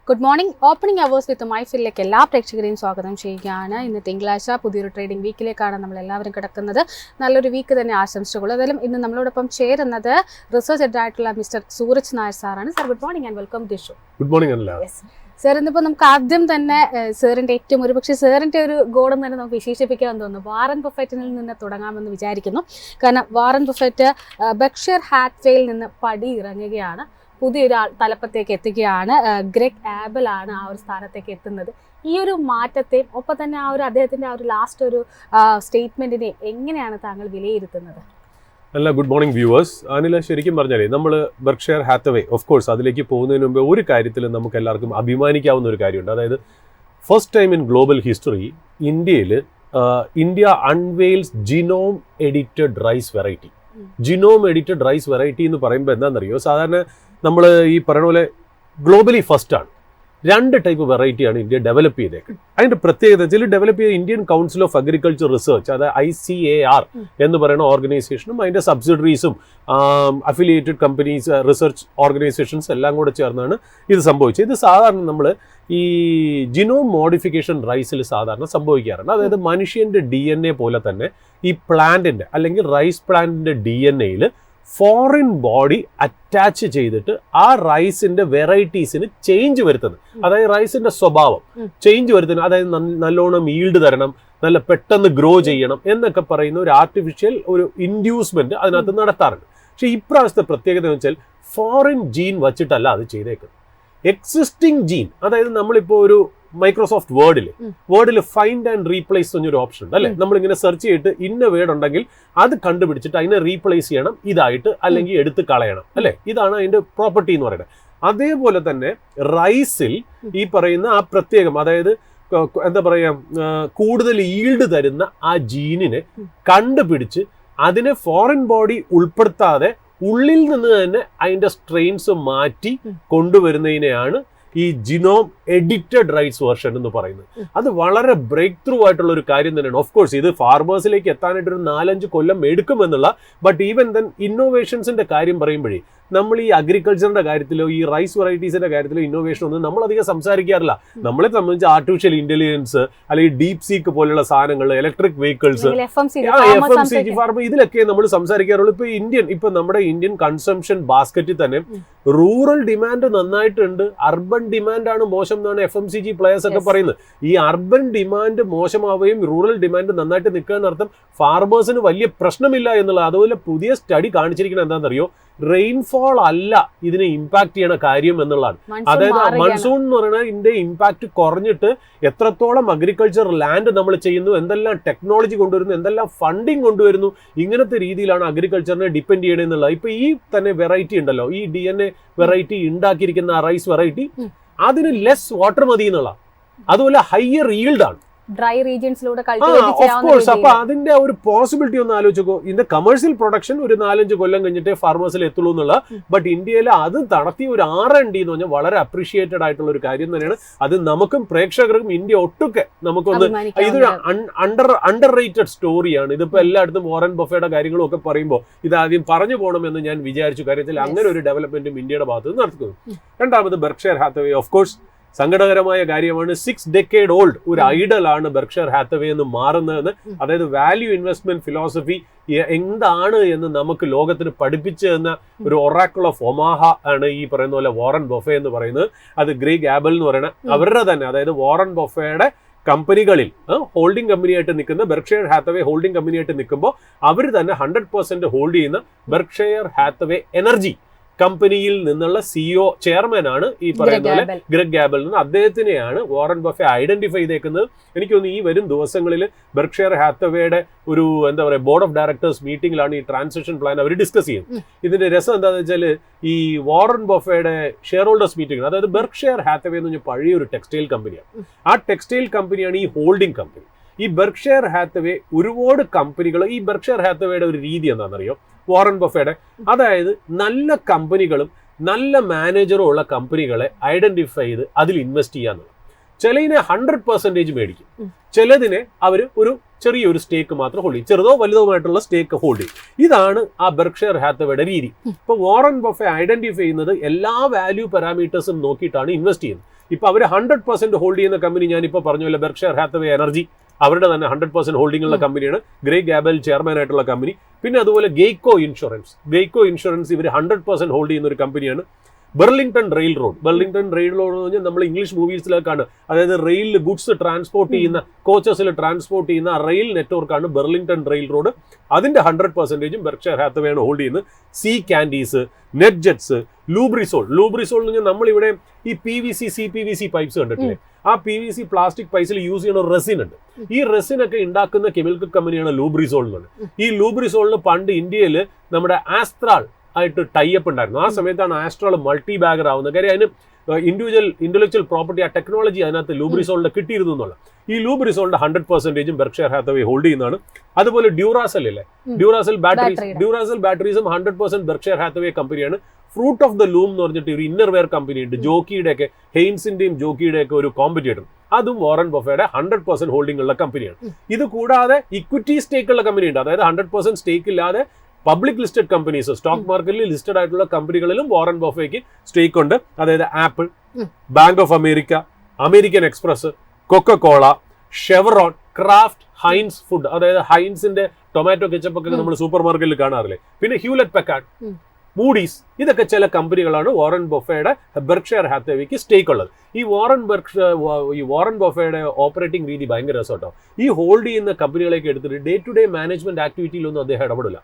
Good morning. Opening hours വിത്ത് മൈഫിലേക്ക് എല്ലാ പ്രേക്ഷകരെയും സ്വാഗതം ചെയ്യുകയാണ്. ഇന്ന് തിങ്കളാഴ്ച പുതിയൊരു ട്രേഡിംഗ് വീക്കിലേക്കാണ് നമ്മൾ എല്ലാവരും കിടക്കുന്നത്. നല്ലൊരു വീക്ക് തന്നെ ആശംസിച്ചുകൊള്ളു. ഏതായാലും ഇന്ന് നമ്മളോടൊപ്പം ചേരുന്നത് റിസർച്ച് ഹെഡ് ആയിട്ടുള്ള മിസ്റ്റർ സൂരജ് നായർ സാറാണ്. Sir good morning and welcome to show. Good morning. Sir, ഇന്നിപ്പോൾ നമുക്ക് ആദ്യം തന്നെ സാറിൻ്റെ ഏറ്റവും ഒരുപക്ഷെ സാറിൻ്റെ ഒരു ഗോളം തന്നെ നമുക്ക് വിശേഷിപ്പിക്കാൻ തോന്നുന്നു. വാറൻ ബഫറ്റിൽ നിന്ന് തുടങ്ങാമെന്ന് വിചാരിക്കുന്നു. കാരണം വാറൻ ബഫറ്റ് ബെർക്ഷിയർ ഹാത്വേയിൽ നിന്ന് പടി ഇറങ്ങുകയാണ്. പുതിയൊരു തലപ്പത്തേക്ക് എത്തുകയാണ്. ഗ്രെഗ് ആബൽ ആണ് ആ ഒരു സ്ഥാനത്തേക്ക് എത്തുന്നത്. ഈ ഒരു മാറ്റത്തെയും ഒപ്പം തന്നെ ആ ഒരു അദ്ദേഹത്തിൻ്റെ ആ ഒരു ലാസ്റ്റ് ഒരു സ്റ്റേറ്റ്മെൻറ്റിനെ എങ്ങനെയാണ് താങ്കൾ വിലയിരുത്തുന്നത്? അല്ല, ഗുഡ് മോർണിംഗ് വ്യൂവേഴ്സ്. അനില, ശരിക്കും പറഞ്ഞാലേ നമ്മൾ ബെർക്ഷിയർ ഹാത്തവേ ഓഫ് കോഴ്സ് അതിലേക്ക് പോകുന്നതിന് മുമ്പ് ഒരു കാര്യത്തിൽ നമുക്ക് എല്ലാവർക്കും അഭിമാനിക്കാവുന്ന ഒരു കാര്യമുണ്ട്. അതായത് first time in global history India unveils genome edited rice variety. Genome edited rice variety എന്ന് പറയുമ്പോൾ എന്താണെന്നറിയോ, സാധാരണ നമ്മൾ ഈ പറയുന്ന പോലെ ഗ്ലോബലി ഫസ്റ്റാണ്. 2 ടൈപ്പ് വെറൈറ്റിയാണ് ഇന്ത്യ ഡെവലപ്പ് ചെയ്തേക്കുന്നത്. അതിൻ്റെ പ്രത്യേകത വെച്ചാൽ ഡെവലപ്പ് ചെയ്ത Indian council of agriculture research, അതായത് ICAR എന്ന് പറയുന്ന ഓർഗനൈസേഷനും അതിൻ്റെ സബ്സിഡറീസും അഫിലിയേറ്റഡ് കമ്പനീസ് റിസർച്ച് ഓർഗനൈസേഷൻസ് എല്ലാം കൂടെ ചേർന്നാണ് ഇത് സംഭവിച്ചത്. ഇത് സാധാരണ നമ്മൾ ഈ ജിനോം മോഡിഫിക്കേഷൻ റൈസിൽ സാധാരണ സംഭവിക്കാറുണ്ട്. അതായത് മനുഷ്യൻ്റെ DNA പോലെ തന്നെ ഈ പ്ലാന്റിൻ്റെ അല്ലെങ്കിൽ റൈസ് പ്ലാന്റിൻ്റെ DNAയിൽ ഫോറിൻ ബോഡി അറ്റാച്ച് ചെയ്തിട്ട് ആ റൈസിന്റെ വെറൈറ്റീസിന് ചേഞ്ച് വരുത്തുന്നത്. അതായത് റൈസിന്റെ സ്വഭാവം ചേഞ്ച് വരുത്തുന്നത്. അതായത് നല്ലോണം ഈൽഡ് തരണം, നല്ല പെട്ടെന്ന് ഗ്രോ ചെയ്യണം എന്നൊക്കെ പറയുന്ന ഒരു ആർട്ടിഫിഷ്യൽ ഒരു ഇൻഡ്യൂസ്മെന്റ് അതിനകത്ത് നടത്താറുണ്ട്. പക്ഷേ ഇപ്രാവശ്യത്തെ പ്രത്യേകത എന്ന് വെച്ചാൽ ഫോറിൻ ജീൻ വച്ചിട്ടല്ല അത് ചെയ്തേക്കുന്നത്. എക്സിസ്റ്റിംഗ് ജീൻ, അതായത് നമ്മളിപ്പോൾ ഒരു മൈക്രോസോഫ്റ്റ് വേർഡിൽ ഫൈൻഡ് ആൻഡ് റീപ്ലേസ് എന്നൊരു ഓപ്ഷൻ ഉണ്ട് അല്ലെ. നമ്മളിങ്ങനെ സെർച്ച് ചെയ്തിട്ട് ഇന്ന വേർഡ് ഉണ്ടെങ്കിൽ അത് കണ്ടുപിടിച്ചിട്ട് അതിനെ റീപ്ലേസ് ചെയ്യണം ഇതായിട്ട്, അല്ലെങ്കിൽ എടുത്ത് കളയണം അല്ലെ. ഇതാണ് അതിന്റെ പ്രോപ്പർട്ടി എന്ന് പറയുന്നത്. അതേപോലെ തന്നെ റൈസിൽ ഈ പറയുന്ന ആ പ്രത്യേകം, അതായത് എന്താ പറയാ, കൂടുതൽ ഈൽഡ് തരുന്ന ആ ജീനിനെ കണ്ടുപിടിച്ച് അതിനെ ഫോറിൻ ബോഡി ഉൾപ്പെടുത്താതെ ഉള്ളിൽ നിന്ന് തന്നെ അതിന്റെ സ്ട്രെയിൻസ് മാറ്റി കൊണ്ടുവരുന്നതിനെയാണ് ഈ ജിനോം എഡിറ്റഡ് റൈസ് വേർഷൻ എന്ന് പറയുന്നത്. അത് വളരെ ബ്രേക്ക് ത്രൂ ആയിട്ടുള്ള ഒരു കാര്യം തന്നെയാണ്. ഓഫ് കോഴ്സ് ഇത് ഫാർമേഴ്സിലേക്ക് എത്താനായിട്ട് ഒരു 4-5 കൊല്ലം എടുക്കുമെന്നുള്ള, ബട്ട് ഈവൻ ദെൻ ഇന്നോവേഷൻസിന്റെ കാര്യം പറയുമ്പോഴേ നമ്മൾ ഈ അഗ്രികൾച്ചറിന്റെ കാര്യത്തിലോ ഈ റൈസ് വെറൈറ്റീസിന്റെ കാര്യത്തിലോ ഇന്നോവേഷൻ ഒന്നും നമ്മളധികം സംസാരിക്കാറില്ല. നമ്മളെ സംബന്ധിച്ച് ആർട്ടിഫിഷ്യൽ ഇന്റലിജൻസ് അല്ലെങ്കിൽ ഡീപ് സീക്ക് പോലുള്ള സാധനങ്ങൾ, ഇലക്ട്രിക് വെഹിക്കിൾസ്, FMCG ഫാർമ, ഇതിലൊക്കെ നമ്മൾ സംസാരിക്കാറുള്ളൂ. ഇപ്പൊ നമ്മുടെ ഇന്ത്യൻ കൺസംഷൻ ബാസ്ക്കറ്റിൽ തന്നെ റൂറൽ ഡിമാൻഡ് നന്നായിട്ടുണ്ട്, അർബൻ ഡിമാൻഡാണ് മോശം എന്നാണ് FMCG പ്ലേയേഴ്സ് ഒക്കെ പറയുന്നത്. ഈ അർബൻ ഡിമാൻഡ് മോശമാവുകയും റൂറൽ ഡിമാൻഡ് നന്നായിട്ട് നിൽക്കുക എന്നർത്ഥം ഫാർമേഴ്സിന് വലിയ പ്രശ്നമില്ല എന്നുള്ളത്. അതുപോലെ പുതിയ സ്റ്റഡി കാണിച്ചിരിക്കുന്നത് എന്താണെന്നറിയോ, റെയിൻഫോൾ അല്ല ഇതിനെ ഇമ്പാക്ട് ചെയ്യണ കാര്യം എന്നുള്ളതാണ്. അതായത് മൺസൂൺ എന്ന് പറയുന്നത് ഇതിന്റെ ഇമ്പാക്ട് കുറഞ്ഞിട്ട് എത്രത്തോളം അഗ്രികൾച്ചർ ലാൻഡ് നമ്മൾ ചെയ്യുന്നു, എന്തെല്ലാം ടെക്നോളജി കൊണ്ടുവരുന്നു, എന്തെല്ലാം ഫണ്ടിങ് കൊണ്ടുവരുന്നു, ഇങ്ങനത്തെ രീതിയിലാണ് അഗ്രികൾച്ചറിനെ ഡിപ്പെൻഡ് ചെയ്യണമെന്നുള്ളത്. ഇപ്പൊ ഈ തന്നെ വെറൈറ്റി ഉണ്ടല്ലോ, ഈ DNA വെറൈറ്റി ഉണ്ടാക്കിയിരിക്കുന്ന റൈസ് വെറൈറ്റി, അതിന് ലെസ് വാട്ടർ മതി എന്നുള്ള, അതുപോലെ ഹയർ ഈൽഡ് ആണ്. ഡ്രൈ റീജിയൻസിലൂടെ അപ്പൊ അതിന്റെ ഒരു പോസിബിലിറ്റി ഒന്ന് ആലോചിച്ചോ. ഇതിന്റെ കമേഴ്ഷ്യൽ പ്രൊഡക്ഷൻ ഒരു 4-5 കൊല്ലം കഴിഞ്ഞിട്ടേ ഫാർമേഴ്സിൽ എത്തുള്ളൂ എന്നുള്ള. ബട്ട് ഇന്ത്യയിൽ അത് നടത്തിയ ഒരു R&D എന്ന് പറഞ്ഞാൽ വളരെ അപ്രീഷിയേറ്റഡ് ആയിട്ടുള്ള ഒരു കാര്യം തന്നെയാണ്. അത് നമുക്കും പ്രേക്ഷകർക്കും ഇന്ത്യ ഒട്ടുക്കെ നമുക്കൊന്ന്, ഇതൊരു അണ്ടർ റേറ്റഡ് സ്റ്റോറിയാണ്. ഇതിപ്പോ എല്ലായിടത്തും വാറൻ ബഫയുടെ കാര്യങ്ങളും ഒക്കെ പറയുമ്പോൾ ഇതാദ്യം പറഞ്ഞു പോകണമെന്ന് ഞാൻ വിചാരിച്ചു. കാര്യത്തിൽ അങ്ങനെ ഒരു ഡെവലപ്മെന്റും ഇന്ത്യയുടെ ഭാഗത്ത് നിന്ന് നടത്തുന്നു. രണ്ടാമത് ബെർക്ഷിയർ ഹാത്തവേ, ഓഫ് കോഴ്സ് സങ്കടകരമായ കാര്യമാണ്. 6 decade ഓൾഡ് ഒരു ഐഡലാണ് ബെർക്ഷിയർ ഹാത്തവേ എന്ന് മാറുന്നതെന്ന്. അതായത് വാല്യൂ ഇൻവെസ്റ്റ്മെന്റ് ഫിലോസഫി എന്താണ് എന്ന് നമുക്ക് ലോകത്തിന് പഠിപ്പിച്ചു തന്ന ഒരു ഒറാക്കിൾ ഓഫ് ഒമാഹ ആണ് ഈ പറയുന്ന പോലെ വാറൻ ബഫേ എന്ന് പറയുന്നത്. അത് ഗ്രെഗ് ആബൽ എന്ന് പറയുന്ന അവരുടെ തന്നെ, അതായത് വാറൻ ബഫയുടെ കമ്പനികളിൽ ഹോൾഡിംഗ് കമ്പനിയായിട്ട് നിൽക്കുന്ന ബെർക്ഷിയർ ഹാത്തവേ ഹോൾഡിംഗ് കമ്പനിയായിട്ട് നിൽക്കുമ്പോൾ അവർ തന്നെ 100% ഹോൾഡ് ചെയ്യുന്ന ബെർക്ഷിയർ ഹാത്തവേ എനർജി കമ്പനിയിൽ നിന്നുള്ള CEO ചെയർമാനാണ് ഈ പറയുന്ന പോലെ Greg Abel. അദ്ദേഹത്തിനെയാണ് Warren buffet identify ചെയ്തേക്കുന്നത്. എനിക്ക് തോന്നുന്നു ഈ വരും ദിവസങ്ങളിൽ ബെർക്ഷിയർ ഹാത്തവേയുടെ ഒരു എന്താ പറയുക ബോർഡ് ഓഫ് ഡയറക്ടേഴ്സ് മീറ്റിംഗിലാണ് ഈ ട്രാൻസിഷൻ പ്ലാൻ അവർ ഡിസ്കസ് ചെയ്യുന്നത്. ഇതിന്റെ രസം എന്താണെന്ന് വെച്ചാൽ ഈ വാറൻ ബഫയുടെ ഷെയർ ഹോൾഡേഴ്സ് മീറ്റിംഗ്, അതായത് ബെർക്ഷിയർ ഹാത്തവേ എന്ന് പറഞ്ഞാൽ പഴയൊരു ടെക്സ്റ്റൈൽ കമ്പനിയാണ്. ആ ടെക്സ്റ്റൈൽ കമ്പനിയാണ് ഈ ഹോൾഡിംഗ് കമ്പനി. ഈ ബെർക്ഷിയർ ഹാത്തവേ ഒരുപാട് കമ്പനികൾ, ഈ ബെർക്ഷിയർ ഹാത്തവേയുടെ ഒരു രീതി എന്താണെന്നറിയോ, വാറൻ ബഫയുടെ, അതായത് നല്ല കമ്പനികളും നല്ല മാനേജറും ഉള്ള കമ്പനികളെ ഐഡന്റിഫൈ ചെയ്ത് അതിൽ ഇൻവെസ്റ്റ് ചെയ്യാന്നുള്ളത്. ചിലതിനെ 100% മേടിക്കും, ചിലതിനെ അവർ ഒരു ചെറിയൊരു സ്റ്റേക്ക് മാത്രം ഹോൾഡ് ചെയ്യും, ചെറുതോ വലുതോമായിട്ടുള്ള സ്റ്റേക്ക് ഹോൾഡ് ചെയ്യും. ഇതാണ് ആ ബെർക്ഷിയർ ഹാത്തവേയുടെ രീതി. ഇപ്പൊ വാറൻ ബഫെ ഐഡന്റിഫൈ ചെയ്യുന്നത് എല്ലാ വാല്യൂ പാരാമീറ്റേഴ്സും നോക്കിയിട്ടാണ് ഇൻവെസ്റ്റ് ചെയ്യുന്നത്. ഇപ്പൊ അവർ 100% ഹോൾഡ് ചെയ്യുന്ന കമ്പനി ഞാനിപ്പോൾ പറഞ്ഞല്ലോ ബെർക്ക്ഷയർ ഹാത്തവേ എനർജി, അവരുടെ തന്നെ 100% ഹോൾഡിംഗ് ഉള്ള കമ്പനിയാണ്. ഗ്രേഗ് ഗാബൽ ചെയർമാൻ ആയിട്ടുള്ള കമ്പനി. പിന്നെ അതുപോലെ ഗെയ്ക്കോ ഇൻഷുറൻസ് ഇവർ 100% ഹോൾഡ് ചെയ്യുന്ന ഒരു കമ്പനിയാണ്. ബെർലിംഗ്ടൺ റെയിൽ റോഡ് എന്ന് പറഞ്ഞാൽ നമ്മൾ ഇംഗ്ലീഷ് മൂവീസിലേക്കാണ്, അതായത് റെയിലിൽ ഗുഡ്സ് ട്രാൻസ്പോർട്ട് ചെയ്യുന്ന, കോച്ചസിൽ ട്രാൻസ്പോർട്ട് ചെയ്യുന്ന റെയിൽ നെറ്റ്വർക്കാണ് ബെർലിംഗ്ടൺ റെയിൽ റോഡ്. അതിന്റെ 100% ബെർക്ക്ഷയർ ഹാത്തവേയാണ് ഹോൾഡ് ചെയ്യുന്നത്. സീ കാൻഡീസ്, നെറ്റ് ജെറ്റ്സ്, ലൂബ്രിസോൾ എന്ന് പറഞ്ഞാൽ നമ്മളിവിടെ ഈ PVC CPVC പൈപ്പ്സ് കണ്ടിട്ടില്ലേ, ആ PVC പ്ലാസ്റ്റിക് പൈപ്പിൽ യൂസ് ചെയ്യുന്ന റെസിൻ ഉണ്ട്. ഈ റെസിൻ ഒക്കെ ഉണ്ടാക്കുന്ന കെമിക്കൽ കമ്പനിയാണ് ലൂബ്രിസോൾ എന്നുള്ളത്. ഈ ലൂബ്രിസോളിന് പണ്ട് ഇന്ത്യയിൽ നമ്മുടെ ആസ്ട്രാൾ ആയിട്ട് ടൈപ്പ് ഉണ്ടായിരുന്നു. ആ സമയത്താണ് ആസ്ട്രാൾ മൾട്ടി ബാഗർ ആവുന്നത്. കാര്യം അതിന് ഇന്റലക്ച്വൽ പ്രോപ്പർട്ടി, ആ ടെക്നോളജി അതിനകത്ത് ലൂബ്രിസോളിന്റെ കിട്ടിയിരുന്നു എന്നുള്ള. ഈ ലൂബ്രിസോളിന്റെ 100% ബെർക്ക്ഷയർ ഹാത്തവേ ഹോൾഡ് ചെയ്യുന്നതാണ്. അതുപോലെ ഡ്യൂറാസെൽ ബാറ്ററീസും 100% ബെർക്ക്ഷയർ ഹാത്തവേ കമ്പനിയാണ്. ഫ്രൂട്ട് ഓഫ് ദ ലൂം എന്ന് പറഞ്ഞിട്ട് ഒരു ഇന്നർ വെയർ കമ്പനി ഉണ്ട്, ജോക്കിയുടെ ഒക്കെ, ഹെയിൻസിന്റെയും ജോക്കിയുടെ ഒക്കെ ഒരു കോമ്പറ്റേറ്റർ. അതും വാറൻ ബഫയുടെ 100% ഹോൾഡിംഗ് ഉള്ള കമ്പനിയാണ്. ഇത് കൂടാതെ ഇക്വിറ്റി സ്റ്റേക്ക് ഉള്ള കമ്പനി ഉണ്ട്, അതായത് 100% സ്റ്റേക്ക് ഇല്ലാതെ പബ്ലിക് ലിസ്റ്റഡ് കമ്പനീസ്, സ്റ്റോക്ക് മാർക്കറ്റിൽ ലിസ്റ്റഡ് ആയിട്ടുള്ള കമ്പനികളിലും വാറൻ ബഫയ്ക്ക് സ്റ്റേക്ക് ഉണ്ട്. അതായത് apple, bank of America, American express, Coca Cola, Chevron, craft, hinds food, അതായത് ഹൈൻസിന്റെ ടൊമാറ്റോ കെച്ചപ്പ് ഒക്കെ നമ്മൾ സൂപ്പർ മാർക്കറ്റിൽ കാണാറില്ലേ. പിന്നെ ഹ്യൂലറ്റ് പെക്കാർഡ്, മൂഡീസ്, ഇതൊക്കെ ചില കമ്പനികളാണ് വാറൻ ബഫയുടെ ബെർക്ക്ഷയർ ഹാത്തവേക്ക് സ്റ്റേക്ക് ഉള്ളത്. ഈ വാറൻ ബഫയുടെ ഓപ്പറേറ്റിംഗ് രീതി ഭയങ്കര രസമാട്ടോ. ഈ ഹോൾഡ് ചെയ്യുന്ന കമ്പനികളെയൊക്കെ എടുത്തിട്ട് ഡേ ടു ഡേ മാനേജ്മെന്റ് ആക്ടിവിറ്റിയിലൊന്നും അദ്ദേഹം ഇടപെടില്ല.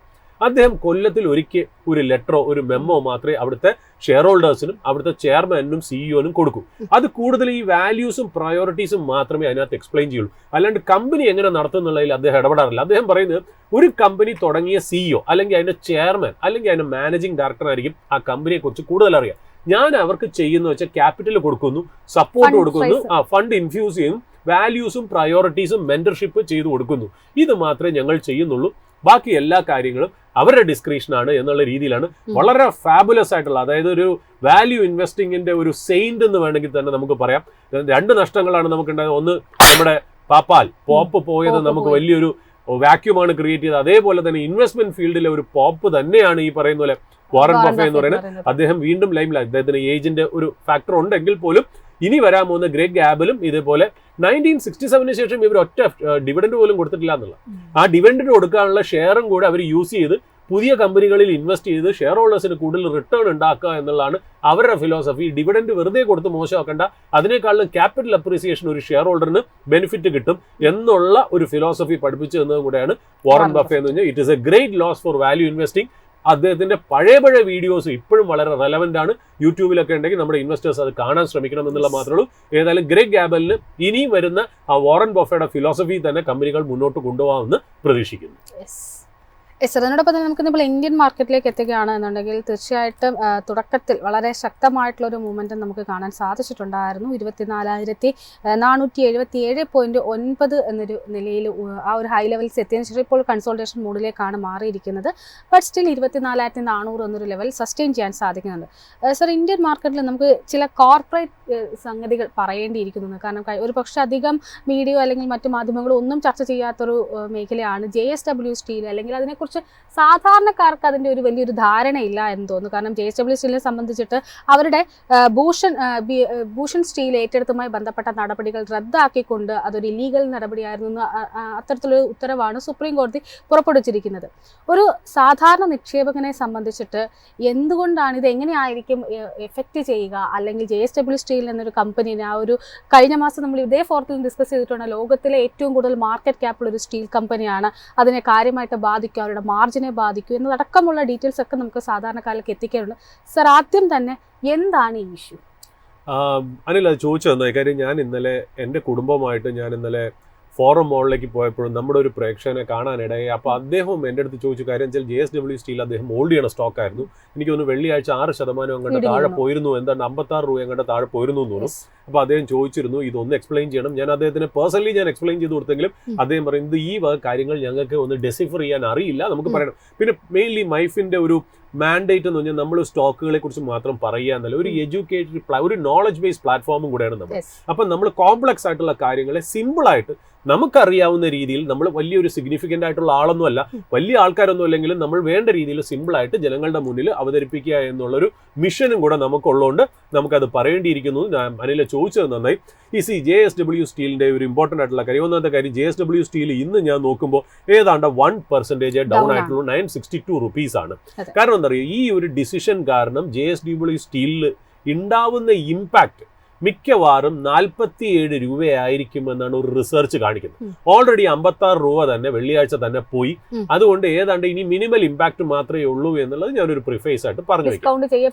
അദ്ദേഹം കൊല്ലത്തിൽ ഒരിക്കൽ ഒരു ലെറ്ററോ ഒരു മെമ്മോ മാത്രമേ അവിടുത്തെ ഷെയർ ഹോൾഡേഴ്സിനും അവിടുത്തെ ചെയർമാനും സിഇഒനും കൊടുക്കൂ. അത് കൂടുതൽ ഈ വാല്യൂസും പ്രയോറിറ്റീസും മാത്രമേ അതിനകത്ത് എക്സ്പ്ലെയിൻ ചെയ്യുള്ളൂ. അല്ലാണ്ട് കമ്പനി എങ്ങനെ നടത്തുന്നുള്ളതിൽ അദ്ദേഹം ഇടപെടാറില്ല. അദ്ദേഹം പറയുന്നത് ഒരു കമ്പനി തുടങ്ങിയ സിഇഒ അല്ലെങ്കിൽ അതിന്റെ ചെയർമാൻ അല്ലെങ്കിൽ അതിന്റെ മാനേജിംഗ് ഡയറക്ടർ ആയിരിക്കും ആ കമ്പനിയെ കുറിച്ച് കൂടുതൽ അറിയാം. ഞാൻ അവർക്ക് ചെയ്യുന്ന വെച്ചാൽ ക്യാപിറ്റൽ കൊടുക്കുന്നു, സപ്പോർട്ട് കൊടുക്കുന്നു, ഫണ്ട് ഇൻഫ്യൂസ് ചെയ്യുന്നു, വാല്യൂസും പ്രയോറിറ്റീസും മെന്റർഷിപ്പ് ചെയ്തു കൊടുക്കുന്നു. ഇത് മാത്രമേ ഞങ്ങൾ ചെയ്യുന്നുള്ളൂ. ബാക്കി എല്ലാ കാര്യങ്ങളും അവരുടെ ഡിസ്ക്രിപ്ഷനാണ് എന്നുള്ള രീതിയിലാണ് വളരെ ഫാബുലസ് ആയിട്ടുള്ള, അതായത് ഒരു വാല്യൂ ഇൻവെസ്റ്റിംഗിന്റെ ഒരു സെയിന്റ് എന്ന് വേണമെങ്കിൽ തന്നെ നമുക്ക് പറയാം. 2 നഷ്ടങ്ങളാണ് നമുക്കുണ്ടായത്. ഒന്ന്, നമ്മുടെ പോപ്പ് പോയത് നമുക്ക് വലിയൊരു വാക്യൂമാണ് ക്രിയേറ്റ് ചെയ്തത്. അതേപോലെ തന്നെ ഇൻവെസ്റ്റ്മെന്റ് ഫീൽഡിലെ ഒരു പോപ്പ് തന്നെയാണ് ഈ പറയുന്ന പോലെ വാറൻ ബഫെ എന്ന് പറയുന്നത്. അദ്ദേഹം വീണ്ടും ലൈമിലായി, അദ്ദേഹത്തിന് ഏജിന്റെ ഒരു ഫാക്ടർ ഉണ്ടെങ്കിൽ പോലും ഇനി വരാൻ പോകുന്ന ഗ്രേഗ് ഗാബലും ഇതേപോലെ 1967 ശേഷം ഇവർ ഒറ്റ ഡിവിഡൻഡ് പോലും കൊടുത്തിട്ടില്ല എന്നുള്ള. ആ ഡിവിഡൻഡ് കൊടുക്കാനുള്ള ഷെയറും കൂടെ അവർ യൂസ് ചെയ്ത് പുതിയ കമ്പനികളിൽ ഇൻവെസ്റ്റ് ചെയ്ത് ഷെയർ ഹോൾഡേഴ്സിന് കൂടുതൽ റിട്ടേൺ ഉണ്ടാക്കുക എന്നുള്ളതാണ് അവരുടെ ഫിലോസഫി. ഡിവിഡൻഡ് വെറുതെ കൊടുത്ത് മോശമാക്കണ്ട, അതിനേക്കാളും ക്യാപിറ്റൽ അപ്രീസിയേഷൻ ഒരു ഷെയർ ഹോൾഡറിന് ബെനിഫിറ്റ് കിട്ടും എന്നുള്ള ഒരു ഫിലോസഫി പഠിപ്പിച്ചു തന്നതും കൂടെയാണ് വാറൻ ബഫെ എന്ന് പറഞ്ഞാൽ. It is a great loss for value investing. അദ്ദേഹത്തിന്റെ പഴയ വീഡിയോസ് ഇപ്പോഴും വളരെ റെലവെന്റ് ആണ്. യൂട്യൂബിലൊക്കെ ഉണ്ടെങ്കിൽ നമ്മുടെ ഇൻവെസ്റ്റേഴ്സ് അത് കാണാൻ ശ്രമിക്കണം എന്നുള്ള മാത്രമേ ഉള്ളൂ. ഏതായാലും ഗ്രേഗ് ഗാബലിന് ഇനിയും വരുന്ന ആ വാറൻ ബഫയുടെ ഫിലോസഫി തന്നെ കമ്പനികൾ മുന്നോട്ട് കൊണ്ടുപോകാമെന്ന് പ്രതീക്ഷിക്കുന്നു. അതിനോടൊപ്പം തന്നെ നമുക്കിപ്പോൾ ഇന്ത്യൻ മാർക്കറ്റിലേക്ക് എത്തുകയാണ് എന്നുണ്ടെങ്കിൽ തീർച്ചയായിട്ടും തുടക്കത്തിൽ വളരെ ശക്തമായിട്ടുള്ളൊരു മൂവ്മെൻറ്റും നമുക്ക് കാണാൻ സാധിച്ചിട്ടുണ്ടായിരുന്നു. 24,477.9 എന്നൊരു നിലയിൽ ആ ഒരു ഹൈ ലെവൽസ് എത്തിയതിനു ശേഷം ഇപ്പോൾ കൺസോൾട്ടേഷൻ മോഡിലേക്കാണ് മാറിയിരിക്കുന്നത്. ബട്ട് സ്റ്റിൽ 24,400 എന്നൊരു ലെവൽ സസ്റ്റെയിൻ ചെയ്യാൻ സാധിക്കുന്നുണ്ട്. സർ, ഇന്ത്യൻ മാർക്കറ്റിൽ നമുക്ക് ചില കോർപ്പറേറ്റ് സംഗതികൾ പറയേണ്ടിയിരിക്കുന്നു. കാരണം ഒരു പക്ഷേ അധികം മീഡിയ അല്ലെങ്കിൽ മറ്റു മാധ്യമങ്ങളും ഒന്നും ചർച്ച ചെയ്യാത്തൊരു മേഖലയാണ് JSW സ്റ്റീൽ. അല്ലെങ്കിൽ അതിനെക്കുറിച്ച് സാധാരണക്കാർക്ക് അതിൻ്റെ ഒരു വലിയൊരു ധാരണയില്ല എന്ന് തോന്നുന്നു. കാരണം JSW സ്റ്റീലിനെ സംബന്ധിച്ചിട്ട് അവരുടെ ഭൂഷൺ സ്റ്റീൽ ഏറ്റെടുത്തുമായി ബന്ധപ്പെട്ട നടപടികൾ റദ്ദാക്കിക്കൊണ്ട് അതൊരു ഇല്ലീഗൽ നടപടിയായിരുന്നു അത്തരത്തിലൊരു ഉത്തരവാണ് സുപ്രീം കോടതി പുറപ്പെടുവിച്ചിരിക്കുന്നത്. ഒരു സാധാരണ നിക്ഷേപകനെ സംബന്ധിച്ചിട്ട് എന്തുകൊണ്ടാണ് ഇത് എങ്ങനെയായിരിക്കും എഫക്റ്റ് ചെയ്യുക? അല്ലെങ്കിൽ JSW സ്റ്റീൽ എന്നൊരു കമ്പനീനെ ആ ഒരു കഴിഞ്ഞ മാസം നമ്മൾ ഇതേ ഫോർത്തിൽ ഡിസ്കസ് ചെയ്തിട്ടുണ്ട്, ലോകത്തിലെ ഏറ്റവും കൂടുതൽ മാർക്കറ്റ് ക്യാപ്പുള്ള ഒരു സ്റ്റീൽ കമ്പനിയാണ്, അതിനെ കാര്യമായിട്ട് ബാധിക്കും, അവരുടെ മാർജിനെ ബാധിക്കും എന്നതടക്കമുള്ള ഡീറ്റെയിൽസ് ഒക്കെ നമുക്ക് സാധാരണക്കാരിലേക്ക് എത്തിക്കാറുണ്ട്. സർ, ആദ്യം തന്നെ എന്താണ് ഈ ഇഷ്യൂ? അനിൽ, അത് ചോദിച്ചു തന്ന കാര്യം, ഞാൻ ഇന്നലെ എൻ്റെ കുടുംബമായിട്ട് ഫോറം മോളിലേക്ക് പോയപ്പോഴും നമ്മുടെ ഒരു പ്രേക്ഷകനെ കാണാനിടയായി. അപ്പോൾ അദ്ദേഹം എൻ്റെ അടുത്ത് ചോദിച്ചു കാര്യം വെച്ചാൽ JSW സ്റ്റീൽ അദ്ദേഹം ഹോൾഡ് ചെയ്യണ സ്റ്റോക്ക് ആയിരുന്നു. എനിക്ക് തോന്നുന്നു വെള്ളിയാഴ്ച 6% അങ്ങോട്ട് താഴെ പോയിരുന്നു, എന്താണ് 56 രൂപ അങ്ങോട്ട് താഴെ പോയിരുന്നു എന്ന് തോന്നുന്നു. അപ്പോൾ അദ്ദേഹം ചോദിച്ചിരുന്നു ഇതൊന്ന് എക്സ്പ്ലെയിൻ ചെയ്യണം. ഞാൻ അദ്ദേഹത്തിന് പേഴ്സണലി എക്സ്പ്ലെയിൻ ചെയ്ത് കൊടുത്തെങ്കിലും അദ്ദേഹം പറയുന്നത് ഈ കാര്യങ്ങൾ ഞങ്ങൾക്ക് ഒന്ന് ഡെസിഫർ ചെയ്യാൻ അറിയില്ല, നമുക്ക് പറയണം. പിന്നെ മെയിൻലി മൈഫിൻ്റെ ഒരു മാൻഡേറ്റ് എന്ന് പറഞ്ഞാൽ നമ്മൾ സ്റ്റോക്കുകളെ കുറിച്ച് മാത്രം പറയുക എന്നല്ല, ഒരു എഡ്യൂക്കേറ്റഡ് ഒരു നോളജ് ബേസ്ഡ് പ്ലാറ്റ്ഫോമും കൂടെയാണ് നമ്മൾ. അപ്പം നമ്മൾ കോംപ്ലക്സ് ആയിട്ടുള്ള കാര്യങ്ങളെ സിമ്പിളായിട്ട് നമുക്കറിയാവുന്ന രീതിയിൽ, നമ്മൾ വലിയൊരു സിഗ്നിഫിക്കൻ്റ് ആയിട്ടുള്ള ആളൊന്നും അല്ല, വലിയ ആൾക്കാരൊന്നും അല്ലെങ്കിലും നമ്മൾ വേണ്ട രീതിയിൽ സിമ്പിളായിട്ട് ജനങ്ങളുടെ മുന്നിൽ അവതരിപ്പിക്കുക എന്നുള്ളൊരു മിഷനും കൂടെ നമുക്കുള്ളതുകൊണ്ട് നമുക്കത് പറയേണ്ടിയിരിക്കുന്നു. ഞാൻ അനിലെ ചോദിച്ചത് നന്നായി. ഈ JSW സ്റ്റീലിന്റെ ഒരു ഇമ്പോർട്ടൻ്റ് ആയിട്ടുള്ള കാര്യം, ഒന്നാമത്തെ കാര്യം JSW സ്റ്റീൽ ഇന്ന് ഞാൻ നോക്കുമ്പോൾ ഏതാണ്ട് 1% ഡൗൺ ആയിട്ടുള്ള 962 rupees ആണ്. കാരണം എന്താ പറയുക, ഈ ഒരു ഡിസിഷൻ കാരണം JSW സ്റ്റീലിൽ ഉണ്ടാവുന്ന ഇമ്പാക്ട് മിക്കവാറും 47 രൂപയായിരിക്കുമെന്നാണ് ഒരു റിസർച്ച് കാണിക്കുന്നത്. ഓൾറെഡി 56 രൂപ തന്നെ വെള്ളിയാഴ്ച തന്നെ പോയി. അതുകൊണ്ട് ഏതാണ്ട് ഇനി മിനിമൽ ഇമ്പാക്ട് മാത്രമേ ഉള്ളൂ എന്നുള്ളത് ഞാനൊരു പ്രിഫേസ് ആയിട്ട് പറഞ്ഞു വയ്ക്കും.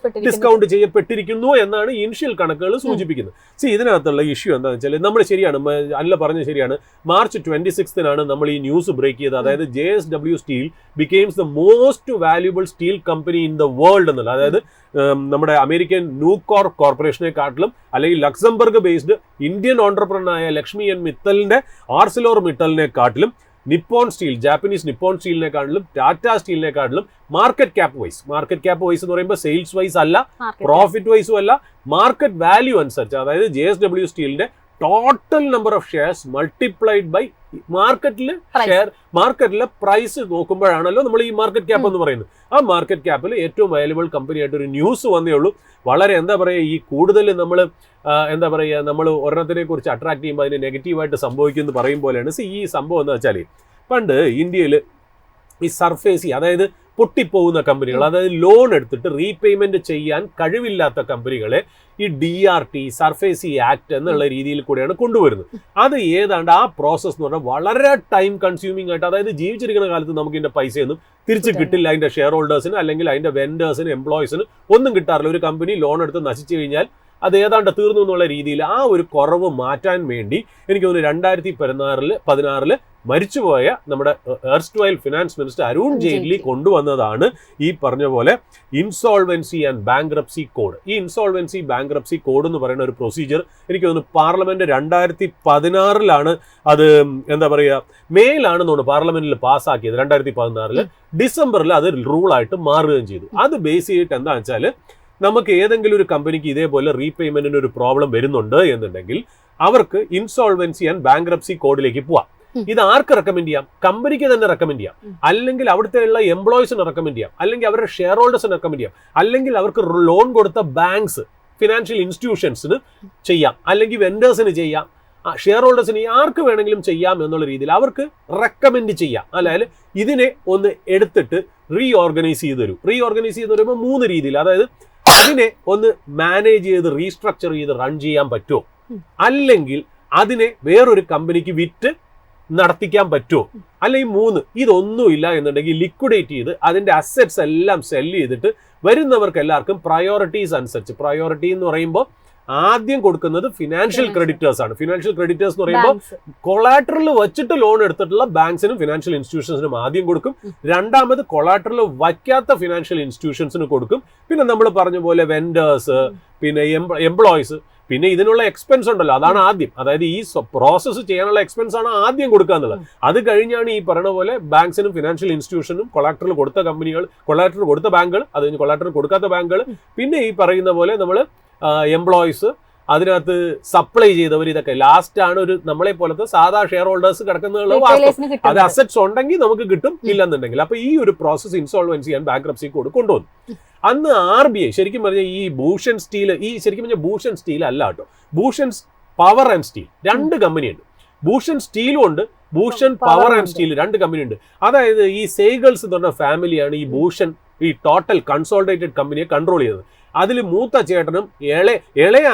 ഡിസ്കൗണ്ട് ചെയ്യപ്പെട്ടിരിക്കുന്നു എന്നാണ് ഇനിഷ്യൽ കണക്കുകൾ സൂചിപ്പിക്കുന്നത്. ഇതിനകത്തുള്ള ഇഷ്യൂ എന്താണെന്ന് വെച്ചാൽ, നമ്മൾ ശരിയാണ്, അല്ല പറഞ്ഞത് ശരിയാണ്, March 26 നമ്മൾ ഈ ന്യൂസ് ബ്രേക്ക് ചെയ്തത്. അതായത് JSW steel becomes the most valuable steel company in the world എന്നുള്ള, അതായത് നമ്മുടെ അമേരിക്കൻ ന്യൂകോർ കോർപ്പറേഷനെക്കാട്ടിലും അല്ലെങ്കിൽ ലക്സംബർഗ് ബേസ്ഡ് ഇന്ത്യൻ ഓണ്ടർപ്രണറായ ലക്ഷ്മി എൻ മിത്തലിന്റെ ആർസിലോർ മിത്തലിനെക്കാട്ടിലും നിപ്പോൺ സ്റ്റീൽ, ജാപ്പനീസ് നിപ്പോൺ സ്റ്റീലിനെക്കാട്ടിലും ടാറ്റ സ്റ്റീലിനെക്കാട്ടിലും മാർക്കറ്റ് ക്യാപ്പ് വൈസ് എന്ന് പറയുമ്പോൾ സെയിൽസ് വൈസ് അല്ല, പ്രോഫിറ്റ് വൈസും അല്ല, മാർക്കറ്റ് വാല്യൂ അനുസരിച്ച്, അതായത് JSW സ്റ്റീലിന്റെ total number of shares multiplied by മാർക്കറ്റിലെ പ്രൈസ് നോക്കുമ്പോഴാണല്ലോ നമ്മൾ ഈ മാർക്കറ്റ് ക്യാപ്പ് എന്ന് പറയുന്നത്. ആ മാർക്കറ്റ് ക്യാപ്പിൽ ഏറ്റവും വാല്യുബിൾ കമ്പനി ആയിട്ട് ഒരു ന്യൂസ് വന്നേ ഉള്ളൂ. വളരെ എന്താ പറയുക, ഈ കൂടുതൽ നമ്മൾ എന്താ പറയുക, നമ്മൾ ഒരെണ്ണത്തിനെ കുറിച്ച് അട്രാക്ട് ചെയ്യുമ്പോൾ അതിന് നെഗറ്റീവായിട്ട് സംഭവിക്കും എന്ന് പറയും പോലെയാണ് ഈ സംഭവം എന്ന് വെച്ചാൽ, പണ്ട് ഇന്ത്യയിൽ ഈ സർഫേസി, അതായത് പൊട്ടിപ്പോകുന്ന കമ്പനികൾ, അതായത് ലോൺ എടുത്തിട്ട് റീപേയ്മെന്റ് ചെയ്യാൻ കഴിവില്ലാത്ത കമ്പനികളെ ഈ DRT സർഫേസി ആക്ട് എന്നുള്ള രീതിയിൽ കൂടെയാണ് കൊണ്ടുവരുന്നത്. അത് ഏതാണ്ട് ആ പ്രോസസ് എന്ന് പറഞ്ഞാൽ വളരെ ടൈം കൺസ്യൂമിംഗ് ആയിട്ട്, അതായത് ജീവിച്ചിരിക്കുന്ന കാലത്ത് നമുക്ക് ഇതിന്റെ പൈസയൊന്നും തിരിച്ച് കിട്ടില്ല. അതിന്റെ ഷെയർ ഹോൾഡേഴ്സിന് അല്ലെങ്കിൽ അതിന്റെ വെൻഡേഴ്സിന് എംപ്ലോയീസിന് ഒന്നും കിട്ടാറില്ല. ഒരു കമ്പനി ലോൺ എടുത്ത് നശിച്ചു കഴിഞ്ഞാൽ അത് ഏതാണ്ട് തീർന്നു എന്നുള്ള രീതിയിൽ ആ ഒരു കുറവ് മാറ്റാൻ വേണ്ടി എനിക്ക് തോന്നുന്നു 2016 മരിച്ചുപോയ നമ്മുടെ എർസ്റ്റ്വൈൽ ഫിനാൻസ് മിനിസ്റ്റർ അരുൺ ജെയ്റ്റ്ലി കൊണ്ടുവന്നതാണ് ഈ പറഞ്ഞ പോലെ ഇൻസോൾവൻസി ആൻഡ് ബാങ്ക്രപ്സി കോഡ്. ഈ ഇൻസോൾവൻസി ബാങ്ക്രപ്സി കോഡ് എന്ന് പറയുന്ന ഒരു പ്രൊസീജിയർ എനിക്ക് തോന്നുന്നു പാർലമെന്റ് 2016 അത് എന്താ പറയുക, മേയിലാണെന്ന് തോന്നുന്നു പാർലമെന്റിൽ പാസ്സാക്കിയത്. 2016 ഡിസംബറിൽ അത് റൂളായിട്ട് മാറുകയും ചെയ്തു. അത് ബേസ് ചെയ്തിട്ട് എന്താണെന്ന് വെച്ചാൽ, നമുക്ക് ഏതെങ്കിലും ഒരു കമ്പനിക്ക് ഇതേപോലെ റീപേയ്മെന്റിന് ഒരു പ്രോബ്ലം വരുന്നുണ്ട് എന്നുണ്ടെങ്കിൽ അവർക്ക് ഇൻസോൾവൻസി ആൻഡ് ബാങ്ക്രപ്സി കോഡിലേക്ക് പോവാം. ഇത് ആർക്ക് റെക്കമെൻഡ് ചെയ്യാം? കമ്പനിക്ക് തന്നെ റെക്കമെൻഡ് ചെയ്യാം, അല്ലെങ്കിൽ അവിടുത്തെ എംപ്ലോയീസിന് റെക്കമെൻഡ് ചെയ്യാം, അല്ലെങ്കിൽ അവരുടെ ഷെയർ ഹോൾഡേഴ്സിന് റെക്കമെൻഡ് ചെയ്യാം, അല്ലെങ്കിൽ അവർക്ക് ലോൺ കൊടുത്ത ബാങ്ക്സ്, ഫിനാൻഷ്യൽ ഇൻസ്റ്റിറ്റ്യൂഷൻസിന് ചെയ്യാം, അല്ലെങ്കിൽ വെൻഡേഴ്സിന് ചെയ്യാം, ഷെയർ ഹോൾഡേഴ്സിന് ആർക്ക് വേണമെങ്കിലും ചെയ്യാം എന്നുള്ള രീതിയിൽ അവർക്ക് റെക്കമെൻഡ് ചെയ്യാം. അതായത് ഇതിനെ ഒന്ന് എടുത്തിട്ട് റീഓർഗനൈസ് ചെയ്ത് തരും. റീഓർഗനൈസ് ചെയ്ത് വരുമ്പോൾ 3 രീതിയിൽ, അതായത് അതിനെ ഒന്ന് മാനേജ് ചെയ്ത് റീസ്ട്രക്ചർ ചെയ്ത് റൺ ചെയ്യാൻ പറ്റുമോ, അല്ലെങ്കിൽ അതിനെ വേറൊരു കമ്പനിക്ക് വിറ്റ് നടത്തിക്കാൻ പറ്റുമോ, അല്ലെങ്കിൽ 3 ഇതൊന്നുമില്ല എന്നുണ്ടെങ്കിൽ ലിക്വിഡേറ്റ് ചെയ്ത് അതിന്റെ അസറ്റ്സ് എല്ലാം സെല് ചെയ്തിട്ട് വരുന്നവർക്ക് എല്ലാവർക്കും പ്രയോറിറ്റീസ് അനുസരിച്ച്, പ്രയോറിറ്റി എന്ന് പറയുമ്പോൾ ആദ്യം കൊടുക്കുന്നത് ഫിനാൻഷ്യൽ ക്രെഡിറ്റേഴ്സ് ആണ്. ഫിനാൻഷ്യൽ ക്രെഡിറ്റേഴ്സ് എന്ന് പറയുമ്പോൾ കൊളാട്രൽ വെച്ചിട്ട് ലോൺ എടുത്തിട്ടുള്ള ബാങ്ക്സിനും ഫിനാൻഷ്യൽ ഇൻസ്റ്റിറ്റ്യൂഷൻസിനും ആദ്യം കൊടുക്കും. രണ്ടാമത് കൊളാട്രൽ വയ്ക്കാത്ത ഫിനാൻഷ്യൽ ഇൻസ്റ്റിറ്റ്യൂഷൻസിന് കൊടുക്കും. പിന്നെ നമ്മൾ പറഞ്ഞ പോലെ വെൻഡേഴ്സ്, പിന്നെ എംപ്ലോയീസ്, പിന്നെ ഇതിനുള്ള എക്സ്പെൻസ് ഉണ്ടല്ലോ, അതാണ് ആദ്യം. അതായത് ഈ പ്രോസസ്സ് ചെയ്യാനുള്ള എക്സ്പെൻസ് ആണ് ആദ്യം കൊടുക്കുക എന്നുള്ളത്. അത് കഴിഞ്ഞാണ് ഈ പറഞ്ഞ പോലെ ബാങ്ക്സിനും ഫിനാൻഷ്യൽ ഇൻസ്റ്റിറ്റ്യൂഷനും കൊളാട്രൽ കൊടുത്ത കമ്പനികൾ, കൊളാട്രൽ കൊടുത്ത ബാങ്കുകൾ, അത് കഴിഞ്ഞ് കൊളാട്രൽ കൊടുക്കാത്ത ബാങ്കുകൾ, പിന്നെ ഈ പറയുന്ന പോലെ നമ്മൾ എംപ്ലോയീസ്, അതിനകത്ത് സപ്ലൈ ചെയ്തവർ, ഇതൊക്കെ ലാസ്റ്റ് ആണ് ഒരു നമ്മളെ പോലത്തെ സാധാ ഷെയർ ഹോൾഡേഴ്സ് കിടക്കുന്ന. അത് അസറ്റ്സ് ഉണ്ടെങ്കിൽ നമുക്ക് കിട്ടും, ഇല്ലെന്നുണ്ടെങ്കിൽ. അപ്പൊ ഈ ഒരു process insolvency and bankruptcy code കൊണ്ടുവന്നു. അന്ന് RBI ശരിക്കും പറഞ്ഞാൽ ഈ ഭൂഷൺ സ്റ്റീൽ, ഈ ശരിക്കും പറഞ്ഞാൽ ഭൂഷൺ സ്റ്റീൽ അല്ല കേട്ടോ, ഭൂഷൺ പവർ ആൻഡ് സ്റ്റീൽ 2 കമ്പനിയുണ്ട്. ഭൂഷൺ സ്റ്റീലും ഉണ്ട്, ഭൂഷൺ പവർ ആൻഡ് സ്റ്റീൽ 2 കമ്പനിയുണ്ട്. അതായത് ഈ സേഗൽസ് എന്ന് പറഞ്ഞ ഫാമിലിയാണ് ഈ ഭൂഷൺ, ഈ ടോട്ടൽ കൺസോളിഡേറ്റഡ് കമ്പനിയെ കൺട്രോൾ ചെയ്തത്. അതിൽ മൂത്ത ചേട്ടനും ഇളയ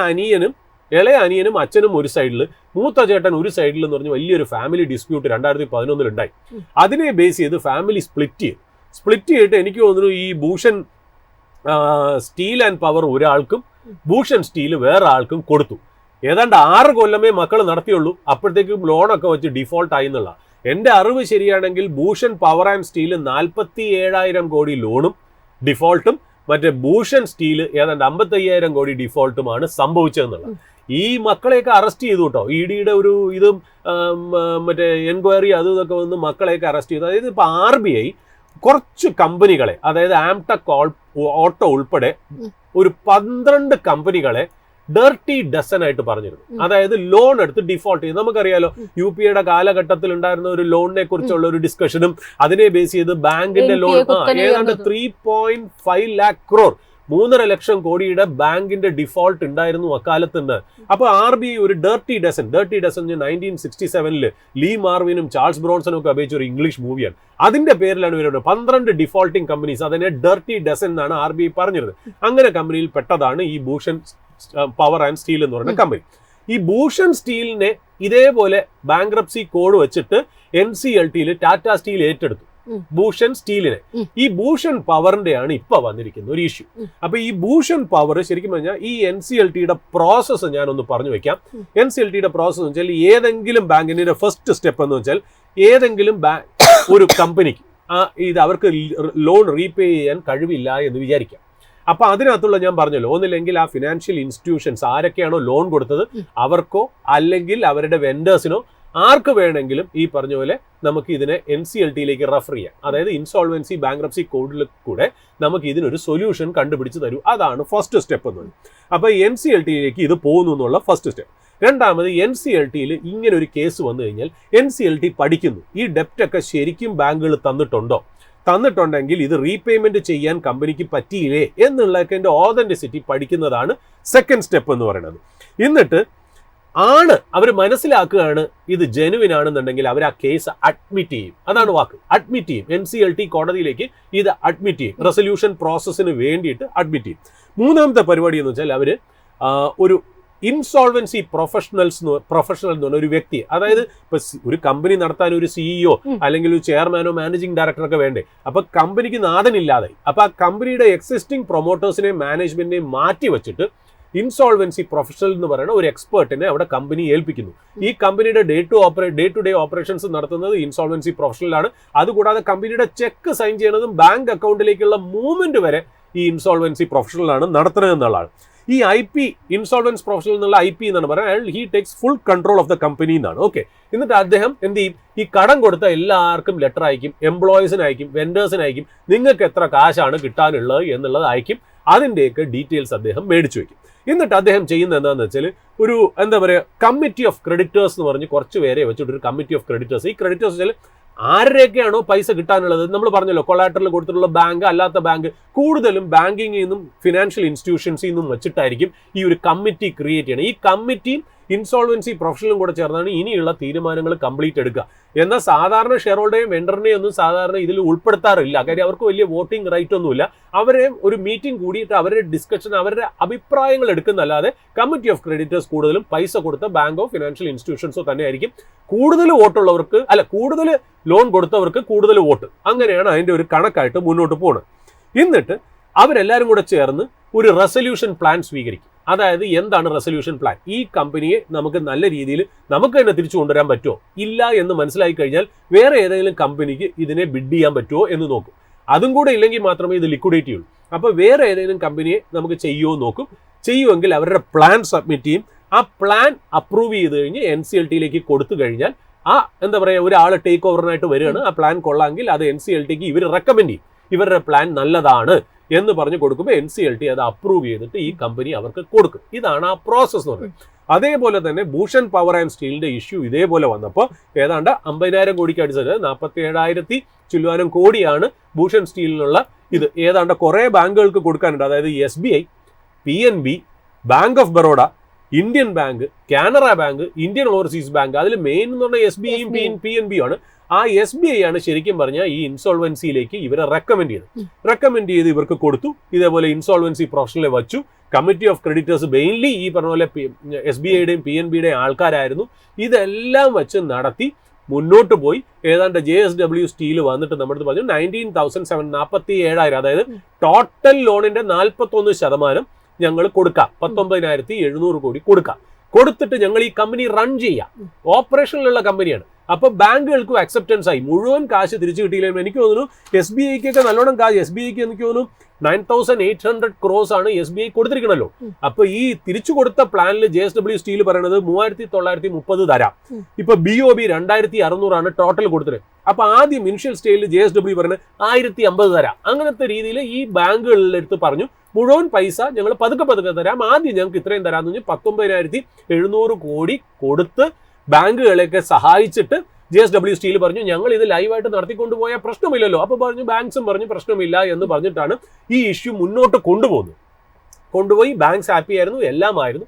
അനിയനും അച്ഛനും ഒരു സൈഡിൽ, മൂത്ത ചേട്ടൻ ഒരു സൈഡിൽ എന്ന് പറഞ്ഞ് വലിയൊരു ഫാമിലി ഡിസ്പ്യൂട്ട് 2011 ഉണ്ടായി. അതിനെ ബേസ് ചെയ്ത് ഫാമിലി സ്പ്ലിറ്റ് ചെയ്തിട്ട് എനിക്ക് തോന്നുന്നു ഈ ഭൂഷൺ സ്റ്റീൽ ആൻഡ് പവർ ഒരാൾക്കും ഭൂഷൺ സ്റ്റീൽ വേറെ ആൾക്കും കൊടുത്തു. ഏതാണ്ട് 6 കൊല്ലമേ മക്കൾ നടത്തിയുള്ളൂ, അപ്പോഴത്തേക്കും ലോണൊക്കെ വെച്ച് ഡിഫോൾട്ട് ആയി എന്നുള്ള. എൻ്റെ അറിവ് ശരിയാണെങ്കിൽ ഭൂഷൺ പവർ ആൻഡ് സ്റ്റീൽ 47,000 കോടി ലോണും ഡിഫോൾട്ടും, മറ്റേ ഭൂഷൺ സ്റ്റീൽ ഏതാണ്ട് 55,000 കോടി ഡിഫോൾട്ടുമാണ് സംഭവിച്ചതെന്നുള്ളത്. ഈ മക്കളെയൊക്കെ അറസ്റ്റ് ചെയ്തു കേട്ടോ. EDയുടെ ഒരു ഇതും മറ്റേ എൻക്വയറി അതും ഇതൊക്കെ വന്ന് മക്കളെയൊക്കെ അറസ്റ്റ് ചെയ്തു. അതായത് ഇപ്പൊ RBI കുറച്ച് കമ്പനികളെ, അതായത് ആംടെക് ഓട്ടോ ഉൾപ്പെടെ ഒരു 12 കമ്പനികളെ ഡർട്ടി ഡസൻ ആയിട്ട് പറഞ്ഞിരുന്നു. അതായത് ലോൺ എടുത്ത് ഡിഫോൾട്ട് ചെയ്ത്, നമുക്കറിയാലോ UPAയുടെ കാലഘട്ടത്തിൽ ഉണ്ടായിരുന്ന ഒരു ലോണിനെ കുറിച്ചുള്ള ഒരു ഡിസ്കഷനും അതിനെ ബേസ് ചെയ്ത് ബാങ്കിന്റെ ലോൺ ഏതാണ്ട് 3.5 lakh crore 3.5 ലക്ഷം കോടിയുടെ ബാങ്കിന്റെ ഡിഫോൾട്ട് ഉണ്ടായിരുന്നു അക്കാലത്ത് നിന്ന്. അപ്പോൾ RBI ഒരു ഡേർട്ടി ഡസൻ 1967 ലീ മാർവിനും ചാൾസ് ബ്രോൺസണും ഒക്കെ അപേക്ഷിച്ച ഒരു ഇംഗ്ലീഷ് മൂവിയാണ്. അതിന്റെ പേരിലാണ് ഇവരുടെ 12 ഡിഫോൾട്ടിംഗ് കമ്പനീസ്, അതിനെ ഡേർട്ടി ഡസൻ എന്നാണ് RBI പറഞ്ഞിരുന്നത്. അങ്ങനെ കമ്പനിയിൽ പെട്ടതാണ് ഈ ഭൂഷൺ പവർ ആൻഡ് സ്റ്റീൽ എന്ന് പറയുന്ന കമ്പനി. ഈ ഭൂഷൺ സ്റ്റീലിനെ ഇതേപോലെ ബാങ്ക്രപ്സി കോഡ് വെച്ചിട്ട് NCLT ടാറ്റ സ്റ്റീൽ ഏറ്റെടുത്തു ഭൂഷൺ സ്റ്റീലിനെ. ഈ ഭൂഷൺ പവറിന്റെയാണ് ഇപ്പൊ വന്നിരിക്കുന്ന ഒരു ഇഷ്യൂ. അപ്പൊ ഈ ഭൂഷൺ പവർ ശരിക്കും പറഞ്ഞാൽ ഈ NCLTയുടെ പ്രോസസ്സ് ഞാനൊന്ന് പറഞ്ഞു വെക്കാം. NCLTയുടെ പ്രോസസ്സ് എന്ന് വെച്ചാൽ ഏതെങ്കിലും ബാങ്കിന്റെ ഫസ്റ്റ് സ്റ്റെപ്പ് എന്ന് വെച്ചാൽ ഏതെങ്കിലും ഒരു കമ്പനിക്ക് ഇത് അവർക്ക് ലോൺ റീപേ ചെയ്യാൻ കഴിവില്ല എന്ന് വിചാരിക്കാം. അപ്പൊ അതിനകത്തുള്ള ഞാൻ പറഞ്ഞല്ലോ, ഒന്നില്ലെങ്കിൽ ആ ഫിനാൻഷ്യൽ ഇൻസ്റ്റിറ്റ്യൂഷൻസ് ആരൊക്കെയാണോ ലോൺ കൊടുത്തത് അവർക്കോ അല്ലെങ്കിൽ അവരുടെ വെൻഡേഴ്സിനോ ആർക്ക് വേണമെങ്കിലും ഈ പറഞ്ഞ പോലെ നമുക്ക് ഇതിനെ NCLTയിലേക്ക് റെഫർ ചെയ്യാം. അതായത് ഇൻസോൾവൻസി ബാങ്ക്രപ്സി കോഡിൽ കൂടെ നമുക്ക് ഇതിനൊരു സൊല്യൂഷൻ കണ്ടുപിടിച്ച് തരൂ. അതാണ് ഫസ്റ്റ് സ്റ്റെപ്പ് എന്ന് പറയുന്നത്. അപ്പോൾ NCLTയിലേക്ക് ഇത് പോകുന്നു എന്നുള്ള ഫസ്റ്റ് സ്റ്റെപ്പ്. രണ്ടാമത് NCLTയിൽ ഇങ്ങനെ ഒരു കേസ് വന്നു കഴിഞ്ഞാൽ NCLT പഠിക്കുന്നു ഈ ഡെപ്റ്റ് ഒക്കെ ശരിക്കും ബാങ്കുകൾ തന്നിട്ടുണ്ടെങ്കിൽ ഇത് റീപേയ്മെന്റ് ചെയ്യാൻ കമ്പനിക്ക് പറ്റിയില്ലേ എന്നുള്ളതിന്റെ ഓതന്റിസിറ്റി പഠിക്കുന്നതാണ് സെക്കൻഡ് സ്റ്റെപ്പ് എന്ന് പറയുന്നത്. എന്നിട്ട് അവർ മനസ്സിലാക്കുകയാണ് ഇത് ജെനുവിൻ ആണെന്നുണ്ടെങ്കിൽ അവർ ആ കേസ് അഡ്മിറ്റ് ചെയ്യും. അതാണ് വാക്ക്, അഡ്മിറ്റ് ചെയ്യും. NCLT കോടതിയിലേക്ക് ഇത് അഡ്മിറ്റ് ചെയ്യും, റെസൊല്യൂഷൻ പ്രോസസ്സിന് വേണ്ടിയിട്ട് അഡ്മിറ്റ് ചെയ്യും. മൂന്നാമത്തെ പരിപാടി എന്ന് വെച്ചാൽ അവർ ഒരു ഇൻസോൾവൻസി പ്രൊഫഷണൽ എന്ന് പറഞ്ഞ ഒരു വ്യക്തി, അതായത് ഇപ്പൊ ഒരു കമ്പനി നടത്താൻ ഒരു CEO അല്ലെങ്കിൽ ഒരു ചെയർമാനോ മാനേജിംഗ് ഡയറക്ടറൊക്കെ വേണ്ടേ. അപ്പൊ കമ്പനിക്ക് നാഥനില്ലാതെ അപ്പൊ ആ കമ്പനിയുടെ എക്സിസ്റ്റിംഗ് പ്രൊമോട്ടേഴ്സിനെയും മാനേജ്മെന്റിനെയും മാറ്റി വെച്ചിട്ട് ഇൻസോൾവൻസി പ്രൊഫഷണൽ എന്ന് പറയുന്ന ഒരു എക്സ്പേർട്ടിനെ അവിടെ കമ്പനി ഏൽപ്പിക്കുന്നു. ഈ കമ്പനിയുടെ ഡേ ടു ഡേ ഓപ്പറേഷൻസ് നടത്തുന്നത് ഇൻസോൾവൻസി പ്രൊഫഷണലാണ്. അതുകൂടാതെ കമ്പനിയുടെ ചെക്ക് സൈൻ ചെയ്യുന്നതും ബാങ്ക് അക്കൗണ്ടിലേക്കുള്ള മൂവ്മെന്റ് വരെ ഈ ഇൻസോൾവൻസി പ്രൊഫഷണലാണ് നടത്തുന്നത് എന്നുള്ളതാണ്. ഈ IP ഇൻസോൾവൻസ് പ്രൊഫഷണൽ എന്നുള്ള IP എന്നാണ് പറയുന്നത്. He takes full control of the company എന്നാണ്. ഓക്കെ, എന്നിട്ട് അദ്ദേഹം എന്ത് ചെയ്യും, ഈ കടം കൊടുത്ത എല്ലാവർക്കും ലെറ്റർ അയക്കും, എംപ്ലോയീസിന് അയക്കും, വെൻഡേഴ്സിന് അയക്കും, നിങ്ങൾക്ക് എത്ര കാശാണ് കിട്ടാനുള്ളത് എന്നുള്ളത് അയക്കും. അതിൻ്റെയൊക്കെ ഡീറ്റെയിൽസ് അദ്ദേഹം മേടിച്ചു വയ്ക്കും. എന്നിട്ട് അദ്ദേഹം ചെയ്യുന്നത് എന്താണെന്ന് വെച്ചാൽ ഒരു കമ്മിറ്റി ഓഫ് ക്രെഡിറ്റേഴ്സ് എന്ന് പറഞ്ഞ് കുറച്ച് പേരെ വെച്ചിട്ട് ഒരു കമ്മിറ്റി ഓഫ് ക്രെഡിറ്റേഴ്സ്. ഈ ക്രെഡിറ്റേഴ്സ് വെച്ചാൽ ആരുടെയൊക്കെയാണോ പൈസ കിട്ടാനുള്ളത്, നമ്മൾ പറഞ്ഞല്ലോ കൊളാറ്ററൽ കൊടുത്തിട്ടുള്ള ബാങ്ക് അല്ലാത്ത ബാങ്ക്, കൂടുതലും ബാങ്കിങ്ങിൽ നിന്നും ഫിനാൻഷ്യൽ ഇൻസ്റ്റിറ്റ്യൂഷൻസിൽ നിന്നും വെച്ചിട്ടായിരിക്കും ഈ ഒരു കമ്മിറ്റി ക്രിയേറ്റ് ചെയ്യണം. ഈ കമ്മിറ്റിയും ഇൻസോൾവൻസി പ്രൊഫഷണലും കൂടെ ചേർന്നാണ് ഇനിയുള്ള തീരുമാനങ്ങൾ കംപ്ലീറ്റ് എടുക്കുക. എന്നാൽ സാധാരണ ഷെയർ ഹോൾഡറെയും വെണ്ടറിനെയും ഒന്നും സാധാരണ ഇതിൽ ഉൾപ്പെടുത്താറില്ല. കാര്യം അവർക്ക് വലിയ വോട്ടിംഗ് റൈറ്റ് ഒന്നുമില്ല. അവരെ ഒരു മീറ്റിംഗ് കൂടിയിട്ട് അവരുടെ ഡിസ്കഷൻ, അവരുടെ അഭിപ്രായങ്ങൾ എടുക്കുന്നല്ലാതെ കമ്മിറ്റി ഓഫ് ക്രെഡിറ്റേഴ്സ് കൂടുതലും പൈസ കൊടുത്ത ബാങ്കോ ഫിനാൻഷ്യൽ ഇൻസ്റ്റിറ്റ്യൂഷൻസോ തന്നെ ആയിരിക്കും. കൂടുതൽ വോട്ടുള്ളവർക്ക് കൂടുതൽ ലോൺ കൊടുത്തവർക്ക് കൂടുതൽ വോട്ട്. അങ്ങനെയാണ് അതിൻ്റെ ഒരു കണക്കായിട്ട് മുന്നോട്ട് പോകുന്നത്. എന്നിട്ട് അവരെല്ലാവരും കൂടെ ചേർന്ന് ഒരു റെസൊല്യൂഷൻ പ്ലാൻ സ്വീകരിക്കും. അതായത് എന്താണ് റെസൊല്യൂഷൻ പ്ലാൻ? ഈ കമ്പനിയെ നമുക്ക് നല്ല രീതിയിൽ നമുക്ക് തന്നെ തിരിച്ചു കൊണ്ടുവരാൻ പറ്റുമോ, ഇല്ല എന്ന് മനസ്സിലാക്കി കഴിഞ്ഞാൽ വേറെ ഏതെങ്കിലും കമ്പനിക്ക് ഇതിനെ ബിഡ് ചെയ്യാൻ പറ്റുമോ എന്ന് നോക്കും. അതും കൂടെ ഇല്ലെങ്കിൽ മാത്രമേ ഇത് ലിക്വിഡേറ്റ് ചെയ്യുള്ളൂ. അപ്പോൾ വേറെ ഏതെങ്കിലും കമ്പനിയെ നമുക്ക് ചെയ്യുമോ നോക്കും. ചെയ്യുമെങ്കിൽ അവരുടെ പ്ലാൻ സബ്മിറ്റ് ചെയ്യും. ആ പ്ലാൻ അപ്രൂവ് ചെയ്ത് കഴിഞ്ഞ് NCLTയിലേക്ക് കൊടുത്തു കഴിഞ്ഞാൽ ഒരാൾ ടേക്ക് ഓവറിനായിട്ട് വരികയാണ്. ആ പ്ലാൻ കൊള്ളാമെങ്കിൽ അത് NCLTക്ക് ഇവർ റെക്കമെൻഡ് ചെയ്യും. ഇവരുടെ പ്ലാൻ നല്ലതാണ് എന്ന് പറഞ്ഞ് കൊടുക്കുമ്പോൾ NCLT അത് അപ്രൂവ് ചെയ്തിട്ട് ഈ കമ്പനി അവർക്ക് കൊടുക്കും. ഇതാണ് ആ പ്രോസസ്സ് എന്ന് പറയുന്നത്. അതേപോലെ തന്നെ ഭൂഷൺ പവർ ആൻഡ് സ്റ്റീലിന്റെ ഇഷ്യൂ ഇതേപോലെ വന്നപ്പോൾ ഏതാണ്ട് 50,000 കോടിക്ക് അടുത്തത് 47,000 ചില്ലുവാനം കോടിയാണ് ഭൂഷൺ സ്റ്റീലിനുള്ള ഇത്. ഏതാണ്ട് കുറേ ബാങ്കുകൾക്ക് കൊടുക്കാനുണ്ട്. അതായത് SBI, PNB, bank of Baroda, Indian bank, Canara bank, Indian overseas bank. അതിൽ മെയിൻ എന്ന് പറഞ്ഞാൽ SBIയും PNB ആണ്. ആ SBI ആണ് ശരിക്കും പറഞ്ഞാൽ ഈ ഇൻസോൾവൻസിയിലേക്ക് ഇവരെ റെക്കമെൻഡ് ചെയ്ത് ഇവർക്ക് കൊടുത്തു. ഇതേപോലെ ഇൻസോൾവൻസി പ്രൊഫഷണലെ വച്ചു. കമ്മിറ്റി ഓഫ് ക്രെഡിറ്റേഴ്സ് മെയിൻലി ഈ പറഞ്ഞ പോലെ SBIയുടെയും PNBയുടെയും ആൾക്കാരായിരുന്നു. ഇതെല്ലാം വെച്ച് നടത്തി മുന്നോട്ട് പോയി. ഏതാണ്ട് JSW സ്റ്റീൽ വന്നിട്ട് നമ്മുടെ പറഞ്ഞു 19,747, അതായത് ടോട്ടൽ ലോണിന്റെ 41% ഞങ്ങൾ കൊടുക്കാം, 19,700 കോടി കൊടുത്തിട്ട് ഞങ്ങൾ ഈ കമ്പനി റൺ ചെയ്യാം. ഓപ്പറേഷനിലുള്ള കമ്പനിയാണ്. അപ്പൊ ബാങ്കുകൾക്കും അക്സെപ്റ്റൻസ് ആയി. മുഴുവൻ കാശ് തിരിച്ചു കിട്ടിയില്ലെങ്കിൽ എനിക്ക് തോന്നുന്നു SBIക്കൊക്കെ നല്ലോണം കാശ്, SBIക്ക് എനിക്ക് തോന്നുന്നു 9,800 crores ആണ് SBI കൊടുത്തിരിക്കണല്ലോ. അപ്പൊ ഈ തിരിച്ചു കൊടുത്ത പ്ലാനിൽ JSW സ്റ്റീൽ പറയുന്നത് 3,930 തരാം. ഇപ്പൊ BOB 2,600 ടോട്ടൽ കൊടുത്തത്. അപ്പൊ ആദ്യം ഇനിഷ്യൽ സ്റ്റേജിൽ JSW പറയുന്നത് 1,050 തരാം. അങ്ങനത്തെ രീതിയിൽ ഈ ബാങ്കുകളുടെ അടുത്ത് പറഞ്ഞു മുഴുവൻ പൈസ ഞങ്ങൾ പതുക്കെ തരാം, ആദ്യം ഞങ്ങൾക്ക് ഇത്രയും തരാമെന്ന് പറഞ്ഞ് 19,700 കോടി കൊടുത്ത് ബാങ്കുകളെയൊക്കെ സഹായിച്ചിട്ട് JSW സ്റ്റീൽ പറഞ്ഞു ഞങ്ങൾ ഇത് ലൈവായിട്ട് നടത്തിക്കൊണ്ടുപോയാൽ പ്രശ്നമില്ലല്ലോ. അപ്പോൾ പറഞ്ഞു ബാങ്ക്സും പറഞ്ഞു പ്രശ്നമില്ല എന്ന് പറഞ്ഞിട്ടാണ് ഈ ഇഷ്യൂ മുന്നോട്ട് കൊണ്ടുപോയി ബാങ്ക്സ് ഹാപ്പി ആയിരുന്നു, എല്ലാമായിരുന്നു.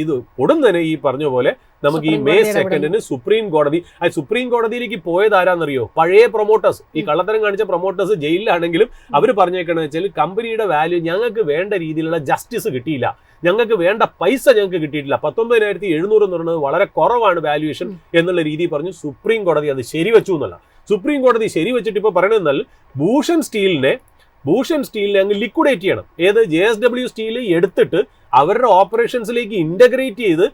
ഇത് ഉടൻ തന്നെ ഈ പറഞ്ഞ പോലെ നമുക്ക് ഈ May 2 സുപ്രീം കോടതിയിലേക്ക് പോയത് ആരാന്നറിയോ? പഴയ പ്രൊമോട്ടേഴ്സ്, ഈ കള്ളത്തരം കാണിച്ച പ്രൊമോട്ടേഴ്സ് ജയിലിലാണെങ്കിലും അവർ പറഞ്ഞേക്കണെന്ന് വെച്ചാൽ കമ്പനിയുടെ വാല്യൂ ഞങ്ങൾക്ക് വേണ്ട രീതിയിലുള്ള ജസ്റ്റിസ് കിട്ടിയില്ല, ഞങ്ങൾക്ക് വേണ്ട പൈസ ഞങ്ങൾക്ക് കിട്ടിയിട്ടില്ല, 19,700 എന്ന് പറയുന്നത് വളരെ കുറവാണ് വാല്യുവേഷൻ എന്നുള്ള രീതി പറഞ്ഞു സുപ്രീം കോടതി അത് ശരിവെച്ചു എന്നല്ല. സുപ്രീം കോടതി ശരിവെച്ചിട്ട് ഇപ്പോൾ പറയുന്നതെന്നാൽ ഭൂഷൺ സ്റ്റീലിനെ അങ്ങ് ലിക്വിഡേറ്റ് ചെയ്യണം. ഏത് JSW സ്റ്റീൽ എടുത്തിട്ട് അവരുടെ ഓപ്പറേഷൻസിലേക്ക് ഇന്റഗ്രേറ്റ് ചെയ്ത്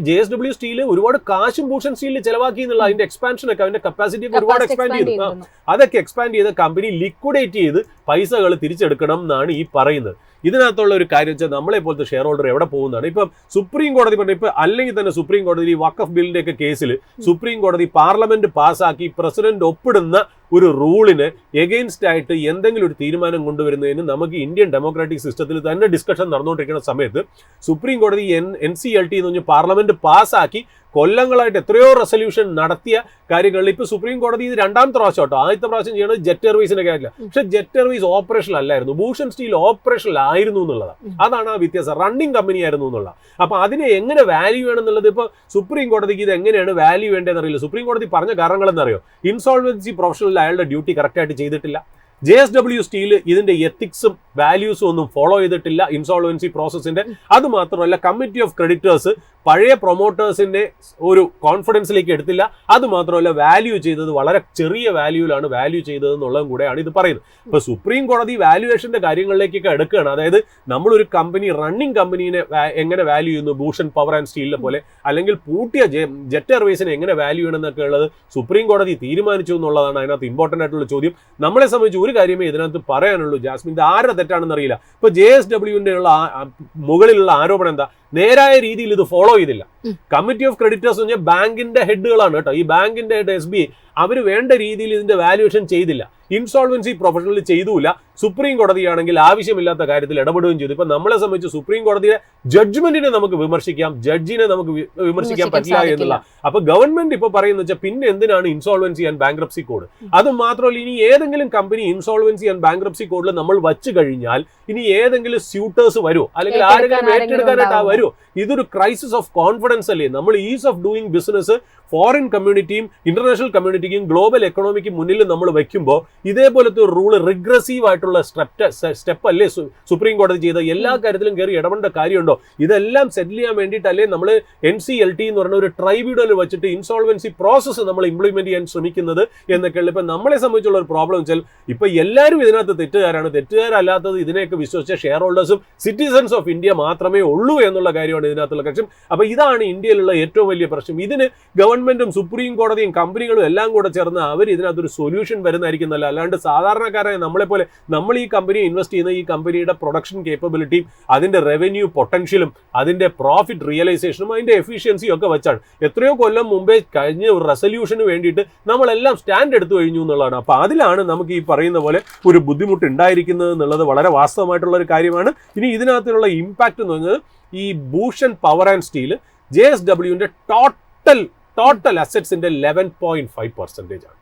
JSW സ്റ്റീൽ ഒരുപാട് കാശും ഭൂഷൺ സ്റ്റീലിൽ ചെലവാക്കി എന്നുള്ള അതിന്റെ എക്സ്പാൻഷനൊക്കെ അതിന്റെ കപ്പാസിറ്റി ഒക്കെ ഒരുപാട് എക്സ്പാൻഡ് ചെയ്തു. അതൊക്കെ എക്സ്പാൻഡ് ചെയ്ത് കമ്പനി ലിക്വിഡേറ്റ് ചെയ്ത് പൈസകൾ തിരിച്ചെടുക്കണം എന്നാണ് ഈ പറയുന്നത്. ഇതിനകത്തുള്ള ഒരു കാര്യം വെച്ചാൽ നമ്മളെ പോലത്തെ ഷെയർ ഹോൾഡർ എവിടെ പോകുന്നതാണ്. ഇപ്പം സുപ്രീം കോടതി പറഞ്ഞു, ഇപ്പൊ അല്ലെങ്കിൽ തന്നെ സുപ്രീം കോടതി ഈ വഖഫ് ബില്ലിന്റെ ഒക്കെ കേസിൽ സുപ്രീം കോടതി പാർലമെന്റ് പാസ്സാക്കി പ്രസിഡന്റ് ഒപ്പിടുന്ന ഒരു റൂളിന് എഗെയിൻസ്റ്റ് ആയിട്ട് എന്തെങ്കിലും ഒരു തീരുമാനം കൊണ്ടുവരുന്നതിന് നമുക്ക് ഇന്ത്യൻ ഡെമോക്രാറ്റിക് സിസ്റ്റത്തിൽ തന്നെ ഡിസ്കഷൻ നടന്നുകൊണ്ടിരിക്കുന്ന സമയത്ത് സുപ്രീം കോടതി NCLT എന്ന് പറഞ്ഞ് പാർലമെന്റ് പാസ്സാക്കി കൊല്ലങ്ങളായിട്ട് എത്രയോ റെസൊല്യൂഷൻ നടത്തിയ കാര്യങ്ങളിൽ ഇപ്പൊ സുപ്രീം കോടതി ഇത് രണ്ടാമത്തെ പ്രാവശ്യം കേട്ടോ. ആദ്യത്തെ പ്രാവശ്യം ചെയ്യുന്നത് ജെറ്റ് എയർവേസിന്റെ കാര്യമില്ല. പക്ഷെ ജെറ്റ് എയർവേസ് ഓപ്പറേഷൻ അല്ലായിരുന്നു, ഭൂഷൺ സ്റ്റീൽ ഓപ്പറേഷൻ ആയിരുന്നു എന്നുള്ളതാണ്. അതാണ് ആ വ്യത്യാസം, റണ്ണിങ് കമ്പനി ആയിരുന്നു എന്നുള്ള. അപ്പൊ അതിനെ എങ്ങനെ വാല്യൂ വേണമെന്നുള്ളത് ഇപ്പൊ സുപ്രീം കോടതിക്ക് ഇത് എങ്ങനെയാണ് വാല്യൂ വേണ്ടതെന്ന് അറിയില്ല. സുപ്രീം കോടതി പറഞ്ഞ കാരണങ്ങൾ എന്നറിയോ? ഇൻസോൾവൻസി പ്രൊഫഷണൽ അയാളുടെ ഡ്യൂട്ടി കറക്റ്റായിട്ട് ചെയ്തിട്ടില്ല, JSW സ്റ്റീൽ ഇതിന്റെ എത്തിക്സും വാല്യൂസും ഒന്നും ഫോളോ ചെയ്തിട്ടില്ല ഇൻസോൾവൻസി പ്രോസസ്സിന്റെ. അത് മാത്രമല്ല കമ്മിറ്റി ഓഫ് ക്രെഡിറ്റേഴ്സ് പഴയ പ്രൊമോട്ടേഴ്സിന്റെ ഒരു കോൺഫിഡൻസിലേക്ക് എടുത്തില്ല. അത് മാത്രമല്ല വാല്യൂ ചെയ്തത് വളരെ ചെറിയ വാല്യൂലാണ് വാല്യൂ ചെയ്തതെന്നുള്ളതും കൂടെയാണ് ഇത് പറയുന്നത്. ഇപ്പൊ സുപ്രീം കോടതി വാല്യുവേഷന്റെ കാര്യങ്ങളിലേക്കൊക്കെ എടുക്കുകയാണ്. അതായത് നമ്മളൊരു കമ്പനി റണ്ണിങ് കമ്പനീനെ എങ്ങനെ വാല്യൂ ചെയ്യുന്നു, ഭൂഷൺ പവർ ആൻഡ് സ്റ്റീലിനെ പോലെ, അല്ലെങ്കിൽ പൂട്ടിയ ജെറ്റ് എയർവേസിനെ എങ്ങനെ വാല്യൂ ചെയ്യണമെന്നൊക്കെ ഉള്ളത് സുപ്രീം കോടതി തീരുമാനിച്ചു എന്നുള്ളതാണ് അതിനകത്ത് ഇമ്പോർട്ടൻ്റ് ആയിട്ടുള്ള ചോദ്യം. നമ്മളെ സംബന്ധിച്ച് ഒരു കാര്യമേ ഇതിനകത്ത് പറയാനുള്ളൂ ജാസ്മിൻ, ഇത് ആരുടെ തെറ്റാണെന്ന് അറിയില്ല. ഇപ്പൊ JSWന്റെ ഉള്ള മുകളിലുള്ള ആരോപണം എന്താ? നേരായ രീതിയിൽ ഇത് ഫോളോ ചെയ്തില്ല. കമ്മിറ്റി ഓഫ് ക്രെഡിറ്റേഴ്സ് എന്ന് പറഞ്ഞാൽ ബാങ്കിന്റെ ഹെഡുകളാണ് കേട്ടോ. ഈ ബാങ്കിന്റെ ഹെഡ് SBI അവർ വേണ്ട രീതിയിൽ ഇതിന്റെ വാല്യുവേഷൻ ചെയ്തില്ല. ഇൻസോൾവൻസി പ്രൊഫഷണൽ ചെയ്തുമില്ല. സുപ്രീം കോടതിയാണെങ്കിൽ ആവശ്യമില്ലാത്ത കാര്യത്തിൽ ഇടപെടുകയും ചെയ്തു. ഇപ്പൊ നമ്മളെ സംബന്ധിച്ച് സുപ്രീം കോടതിയുടെ ജഡ്ജ്മെന്റിനെ നമുക്ക് വിമർശിക്കാം, ജഡ്ജിനെ നമുക്ക് വിമർശിക്കാൻ പറ്റില്ല എന്നുള്ള. അപ്പൊ ഗവൺമെന്റ് ഇപ്പൊ പറയുന്ന വെച്ചാൽ പിന്നെ എന്തിനാണ് ഇൻസോൾവൻസി ആൻഡ് ബാങ്ക്രപ്സി കോഡ്? അത് മാത്രമല്ല, ഇനി ഏതെങ്കിലും കമ്പനി ഇൻസോൾവൻസി ആൻഡ് ബാങ്ക്രപ്സി കോഡിൽ നമ്മൾ വച്ചു കഴിഞ്ഞാൽ ഇനി ഏതെങ്കിലും സ്യൂട്ടേഴ്സ് വരുമോ, അല്ലെങ്കിൽ ആരെങ്കിലും ഏറ്റെടുക്കാനായിട്ട് വരുമോ? ഇതൊരു ക്രൈസിസ് ഓഫ് കോൺഫിഡൻസ് അല്ലേ? നമ്മൾ ease of doing business foreign കമ്മ്യൂണിറ്റിയും ഇന്റർനാഷണൽ കമ്മ്യൂണിറ്റിക്കും ഗ്ലോബൽ എക്കണോമിക്ക് മുന്നിൽ നമ്മൾ വെക്കുമ്പോൾ ഇതേപോലത്തെ ഒരു റൂള് റിഗ്രസീവ് ആയിട്ടുള്ള സ്റ്റെപ്പ് അല്ലേ സുപ്രീം കോടതി ചെയ്ത? എല്ലാ കാര്യത്തിലും കയറി ഇടപെടേണ്ട കാര്യമുണ്ടോ? ഇതെല്ലാം സെറ്റിൽ ചെയ്യാൻ വേണ്ടിയിട്ടല്ലേ നമ്മൾ NCLT എന്ന് പറഞ്ഞ ഒരു ട്രൈബ്യൂണൽ വെച്ചിട്ട് ഇൻസോൾവൻസി പ്രോസസ്സ് നമ്മൾ ഇംപ്ലിമെന്റ് ചെയ്യാൻ ശ്രമിക്കുന്നത് എന്നൊക്കെയുള്ള. ഇപ്പൊ നമ്മളെ സംബന്ധിച്ചുള്ള ഒരു പ്രോബ്ലം വെച്ചാൽ ഇപ്പൊ എല്ലാവരും ഇതിനകത്ത് തെറ്റുകാരാണ്. തെറ്റുകാരല്ലാത്തത് ഇതിനെയൊക്കെ വിശ്വസിച്ച ഷെയർ ഹോൾഡേഴ്സും സിറ്റിസൺസ് ഓഫ് ഇന്ത്യ മാത്രമേ ഉള്ളൂ എന്നുള്ള കാര്യമാണ് ഇതിനകത്തുള്ള കാര്യം. അപ്പൊ ഇതാണ് ഇന്ത്യയിലുള്ള ഏറ്റവും വലിയ പ്രശ്നം. ഇതിന് ഗവൺമെന്റും സുപ്രീം കോടതിയും കമ്പനികളും എല്ലാം കൂടെ ചേർന്ന് അവർ ഇതിനകത്തൊരു സൊല്യൂഷൻ വരുന്നതായിരിക്കുന്നല്ല. അല്ലാണ്ട് സാധാരണക്കാരായ നമ്മളെപ്പോലെ നമ്മൾ ഈ കമ്പനി ഇൻവെസ്റ്റ് ചെയ്യുന്ന ഈ കമ്പനിയുടെ പ്രൊഡക്ഷൻ കേപ്പബിലിറ്റിയും അതിന്റെ റവന്യൂ പൊട്ടൻഷ്യലും അതിന്റെ പ്രോഫിറ്റ് റിയലൈസേഷനും അതിന്റെ എഫിഷ്യൻസിയും ഒക്കെ വെച്ചാണ്. എത്രയോ കൊല്ലം മുമ്പേ കഴിഞ്ഞ ഒരു റെസൊല്യൂഷന് വേണ്ടിയിട്ട് നമ്മളെല്ലാം സ്റ്റാൻഡ് എടുത്തു കഴിഞ്ഞു എന്നുള്ളതാണ്. അപ്പൊ അതിലാണ് നമുക്ക് ഈ പറയുന്ന പോലെ ഒരു ബുദ്ധിമുട്ട് ഉണ്ടായിരിക്കുന്നത് എന്നുള്ളത് വളരെ വാസ്തവമായിട്ടുള്ള ഒരു കാര്യമാണ്. ഇനി ഇതിനകത്തുള്ള ഇമ്പാക്ട് എന്ന് പറഞ്ഞത് ഈ ഭൂഷൺ പവർ ആൻഡ് സ്റ്റീൽ JSWന്റെ ടോട്ടൽ അസറ്റ്സിന്റെ 11.5% ആണ്.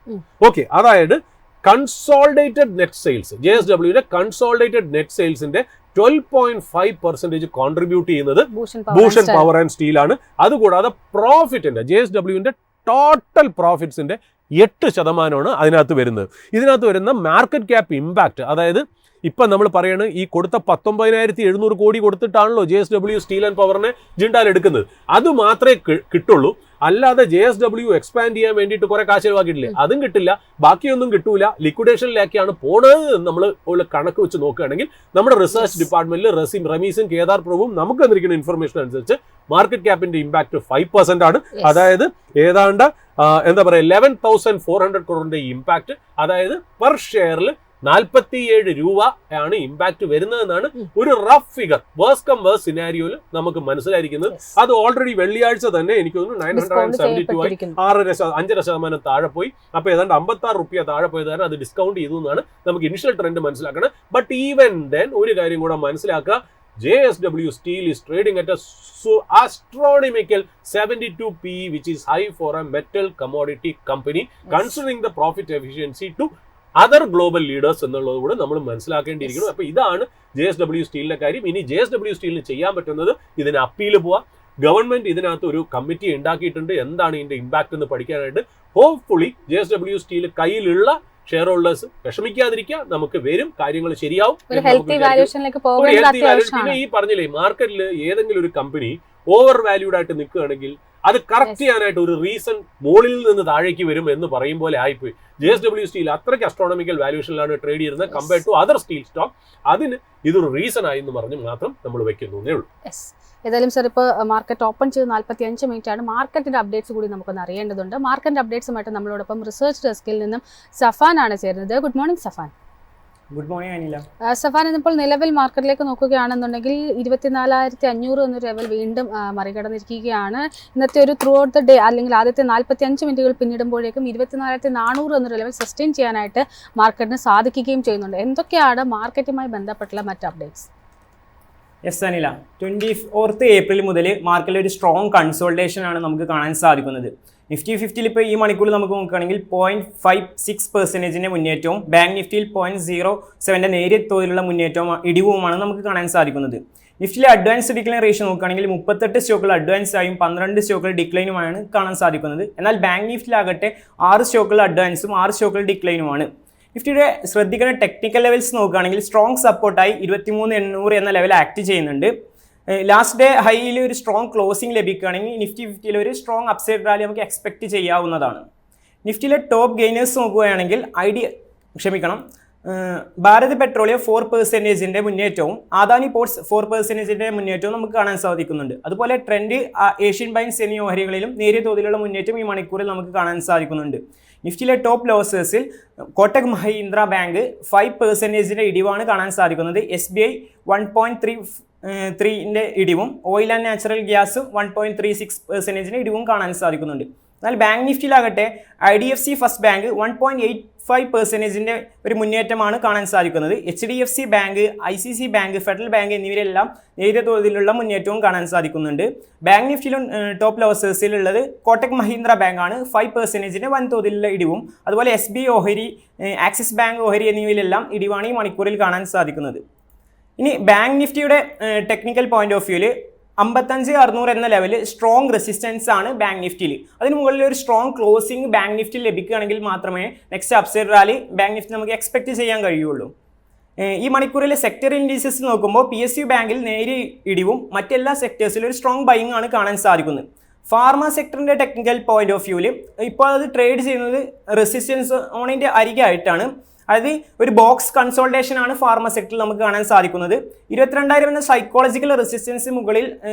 ഓക്കെ, അതായത് കൺസോളിഡേറ്റഡ് നെറ്റ് സെയിൽസ് JSWന്റെ കൺസോളിഡേറ്റഡ് നെറ്റ് സെയിൽസിന്റെ 12.5% കോൺട്രിബ്യൂട്ട് ചെയ്യുന്നത് ഭൂഷൺ പവർ ആൻഡ് സ്റ്റീൽ ആണ്. അതുകൂടാതെ പ്രോഫിറ്റിന്റെ JSWന്റെ ടോട്ടൽ പ്രോഫിറ്റ്സിന്റെ 8% അതിനകത്ത് വരുന്നത്. ഇതിനകത്ത് വരുന്ന മാർക്കറ്റ് ക്യാപ്പ് ഇമ്പാക്ട്, അതായത് ഇപ്പം നമ്മൾ പറയണത് ഈ കൊടുത്ത 19,700 കോടി കൊടുത്തിട്ടാണല്ലോ JSW സ്റ്റീൽ ആൻഡ് പവറിനെ ജിണ്ടാൽ എടുക്കുന്നത്. അത് മാത്രമേ കിട്ടുള്ളൂ. അല്ലാതെ JSW എക്സ്പാൻഡ് ചെയ്യാൻ വേണ്ടിയിട്ട് കുറെ കാശ് ചെലവാക്കിയിട്ടില്ലേ, അതും കിട്ടില്ല. ബാക്കിയൊന്നും കിട്ടൂല. ലിക്വിഡേഷനിലേക്കാണ് പോണത്. നമ്മൾ ഉള്ള കണക്ക് വെച്ച് നോക്കുകയാണെങ്കിൽ നമ്മുടെ റിസർച്ച് ഡിപ്പാർട്ട്മെന്റിൽ റമീസും കേദാർ പ്രഭുവും നമുക്ക് തന്നിരിക്കുന്ന ഇൻഫർമേഷൻ അനുസരിച്ച് മാർക്കറ്റ് ക്യാപ്പിന്റെ ഇമ്പാക്ട് 5% ആണ്. അതായത് ഏതാണ്ട് എന്താ പറയുക 11,400 crore ഇമ്പാക്ട്, അതായത് പെർ ഷെയറിൽ 47 രൂപ ആണ് ഇമ്പാക്ട് വരുന്നതെന്നാണ് ഒരു rough figure worse come worse സിനാരിയോയിൽ നമുക്ക് മനസ്സിലായിരിക്കുന്നത്. അത് ഓൾറെഡി വെള്ളിയാഴ്ച തന്നെ എനിക്ക് തോന്നുന്നു 972 ആയി 5% താഴെ പോയി. അപ്പൊ ഏതാണ്ട് 56 രൂപ താഴെ പോയത് കാരണം അത് ഡിസ്കൗണ്ട് ചെയ്തു എന്നാണ് നമുക്ക് ഇനിഷ്യൽ ട്രെൻഡ് മനസ്സിലാക്കുന്നത്. ബട്ട് ഈവൻ ദെൻ ഒരു കാര്യം കൂടെ മനസ്സിലാക്കുക, JSW Steel is trading at a astronomical 72 PE, which is high for a metal commodity company, considering the profit efficiency to other global leaders എന്നുള്ളത് കൂടെ നമ്മൾ മനസ്സിലാക്കേണ്ടിയിരിക്കുന്നു. അപ്പോൾ ഇതാണ് JSW സ്റ്റീലിന്റെ കാര്യം. ഇനി JSW സ്റ്റീലിന് ചെയ്യാൻ പറ്റുന്നത് ഇതിന് അപ്പീൽ പോവാം. ഗവൺമെന്റ് ഇതിനകത്ത് ഒരു കമ്മിറ്റി ഉണ്ടാക്കിയിട്ടുണ്ട്, എന്താണ് ഇതിന്റെ ഇമ്പാക്ട് എന്ന് പഠിക്കാനായിട്ട്. ഹോപ്പ്ഫുള്ളി JSW സ്റ്റീൽ കയ്യിലുള്ള ഷെയർ ഹോൾഡേഴ്സ് വിഷമിക്കാതിരിക്കുക, നമുക്ക് വരും, കാര്യങ്ങൾ ശരിയാവും. പിന്നെ ഈ പറഞ്ഞില്ലേ, മാർക്കറ്റിൽ ഏതെങ്കിലും ഒരു കമ്പനി ഓവർ വാല്യൂഡ് ആയിട്ട് നിൽക്കുകയാണെങ്കിൽ അത് കറക്റ്റ് ചെയ്യാനായിട്ട് ഒരു റീസൺ മുകളിൽ നിന്ന് താഴേക്ക് വരും എന്ന് പറയും പോലെ ആയിപ്പോയി. JSW സ്റ്റീൽ അത്രയ്ക്ക് അസ്ട്രോണമിക്കൽ വാല്യൂഷനിലാണ് ട്രേഡ് ചെയ്യുന്നത് compared to other steel stock. അതിന് ഇതൊരു റീസൺ ആയി എന്ന് പറഞ്ഞ് മാത്രം നമ്മൾ വെക്കുന്നേ ഉള്ളൂ. ഏതായാലും സാർ, ഇപ്പോൾ മാർക്കറ്റ് ഓപ്പൺ ചെയ്ത് 45 മിനിറ്റ് ആണ്. മാർക്കറ്റിന്റെ അപ്ഡേറ്റ്സ് കൂടി നമുക്കൊന്ന് അറിയേണ്ടതുണ്ട്. മാർക്കറ്റിന്റെ അപ്ഡേറ്റ്സുമായിട്ട് നമ്മളോടൊപ്പം റിസർച്ച് ഡെസ്കിൽ നിന്നും സഫാൻ ആണ് ചേരുന്നത്. Good morning Safan. Good morning Anila. Safan, ഇന്നിപ്പോൾ നിലവിൽ മാർക്കറ്റിലേക്ക് നോക്കുകയാണെന്നുണ്ടെങ്കിൽ 24,500 എന്നൊരു ലെവൽ വീണ്ടും മറികടന്നിരിക്കുകയാണ്. ഇന്നത്തെ ഒരു ത്രൂ ഔട്ട് ദ ഡേ അല്ലെങ്കിൽ ആദ്യത്തെ 45 മിനിറ്റുകൾ പിന്നിടുമ്പോഴേക്കും 24,400 എന്നൊരു ലെവൽ സസ്റ്റെയിൻ ചെയ്യാനായിട്ട് മാർക്കറ്റിന് സാധിക്കുകയും ചെയ്യുന്നുണ്ട്. എന്തൊക്കെയാണ് മാർക്കറ്റുമായി ബന്ധപ്പെട്ടുള്ള മറ്റ് updates? Yes Anila, 24th April മുതൽ മാർക്കറ്റിൽ ഒരു സ്ട്രോങ് കൺസോൾട്ടേഷൻ ആണ് നമുക്ക് കാണാൻ സാധിക്കുന്നത്. നിഫ്റ്റി 50 ഇപ്പോൾ ഈ മണിക്കൂറിൽ നമുക്ക് നോക്കുകയാണെങ്കിൽ 0.56% മുന്നേറ്റവും ബാങ്ക് നിഫ്റ്റിയിൽ 0.07 നേരിയ തോതിലുള്ള മുന്നേറ്റവും ഇടിവുമാണ് നമുക്ക് കാണാൻ സാധിക്കുന്നത്. നിഫ്റ്റിയിലെ അഡ്വാൻസ് ഡിക്ലൈൻ റേഷ്യോ നോക്കുകയാണെങ്കിൽ 38 സ്റ്റോക്കുകൾ അഡ്വാൻസ് ആയും 12 സ്റ്റോക്കുകൾ ഡിക്ലൈനുമാണ് കാണാൻ സാധിക്കുന്നത്. എന്നാൽ ബാങ്ക് നിഫ്റ്റിയിലാകട്ടെ 6 സ്റ്റോക്കുകൾ അഡ്വാൻസും 6 സ്റ്റോക്കുകൾ ഡിക്ലൈനുമാണ്. നിഫ്റ്റിയുടെ ശ്രദ്ധിക്കുന്ന ടെക്നിക്കൽ ലെവൽസ് നോക്കുകയാണെങ്കിൽ സ്ട്രോങ് സപ്പോർട്ടായി 23,800 എന്ന ലെവൽ ആക്ട് ചെയ്യുന്നുണ്ട്. ലാസ്റ്റ് ഡേ ഹൈയിൽ ഒരു സ്ട്രോങ് ക്ലോസിംഗ് ലഭിക്കുകയാണെങ്കിൽ നിഫ്റ്റി 50യിൽ ഒരു സ്ട്രോങ് അപ്സൈഡ് റാലി നമുക്ക് എക്സ്പെക്ട് ചെയ്യാവുന്നതാണ്. നിഫ്റ്റിയിലെ ടോപ്പ് ഗെയിനേഴ്സ് നോക്കുകയാണെങ്കിൽ ഭാരത് പെട്രോളിയം 4% മുന്നേറ്റവും അദാനി പോർട്സ് 4% മുന്നേറ്റവും നമുക്ക് കാണാൻ സാധിക്കുന്നുണ്ട്. അതുപോലെ ട്രെൻഡ് ഏഷ്യൻ പെയിന്റ്സ് എന്നീ ഓഹരികളിലും നേരിയ തോതിലുള്ള മുന്നേറ്റം ഈ മണിക്കൂറിൽ നമുക്ക് കാണാൻ സാധിക്കുന്നുണ്ട്. നിഫ്റ്റിയിലെ ടോപ്പ് ലോസേഴ്സിൽ കോട്ടക് മഹീന്ദ്ര ബാങ്ക് 5% ഇടിവാണ് കാണാൻ സാധിക്കുന്നത്. SBI 1.33 ഇടിവും ഓയിൽ ആൻഡ് നാച്ചുറൽ ഗ്യാസ് 1.36% ഇടിവും കാണാൻ സാധിക്കുന്നുണ്ട്. എന്നാൽ ബാങ്ക് നിഫ്റ്റിയിലാകട്ടെ IDFC ഫസ്റ്റ് ബാങ്ക് 1.85% ഒരു മുന്നേറ്റമാണ് കാണാൻ സാധിക്കുന്നത്. HDFC bank, ICC bank, federal bank എന്നിവരെല്ലാം നേരിയ തോതിലുള്ള മുന്നേറ്റവും കാണാൻ സാധിക്കുന്നുണ്ട്. ബാങ്ക് നിഫ്റ്റിയിലും ടോപ്പ് ലോസേഴ്സിലുള്ളത് കോട്ടക് മഹീന്ദ്ര ബാങ്കാണ് 5% വൻ തോതിലുള്ള ഇടിവും. അതുപോലെ SBI ഓഹരി, ആക്സിസ് ബാങ്ക് ഓഹരി എന്നിവയിലെല്ലാം ഇടിവാണ് ഈ മണിക്കൂറിൽ കാണാൻ സാധിക്കുന്നത്. ഇനി ബാങ്ക് നിഫ്റ്റിയുടെ ടെക്നിക്കൽ പോയിന്റ് ഓഫ് വ്യൂവിൽ 55,600 എന്ന ലെവൽ സ്ട്രോങ് റെസിസ്റ്റൻസ് ആണ് ബാങ്ക് നിഫ്റ്റിയിൽ. അതിന് മുകളിൽ ഒരു സ്ട്രോങ് ക്ലോസിംഗ് ബാങ്ക് നിഫ്റ്റിയിൽ ലഭിക്കുകയാണെങ്കിൽ മാത്രമേ next upside rally bank Nifty നമുക്ക് എക്സ്പെക്ട് ചെയ്യാൻ കഴിയുള്ളൂ. ഈ മണിക്കൂറിലെ സെക്ടർ ഇൻഡീസസ് നോക്കുമ്പോൾ PSU ബാങ്കിൽ നേരിയ ഇടിവും മറ്റെല്ലാ സെക്ടേഴ്സിലും ഒരു സ്ട്രോങ് ബൈങ് ആണ് കാണാൻ സാധിക്കുന്നത്. ഫാർമ സെക്ടറിൻ്റെ ടെക്നിക്കൽ പോയിന്റ് ഓഫ് വ്യൂവിൽ ഇപ്പോൾ അത് ട്രേഡ് ചെയ്യുന്നത് റെസിസ്റ്റൻസ് ഓണിൻ്റെ അരികെയായിട്ടാണ്. അതായത് ഒരു ബോക്സ് കൺസോൾട്ടേഷൻ ആണ് ഫാർമ സെക്ടറിൽ നമുക്ക് കാണാൻ സാധിക്കുന്നത്. 22,000 എന്ന സൈക്കോളജിക്കൽ റെസിസ്റ്റൻസ് മുകളിൽ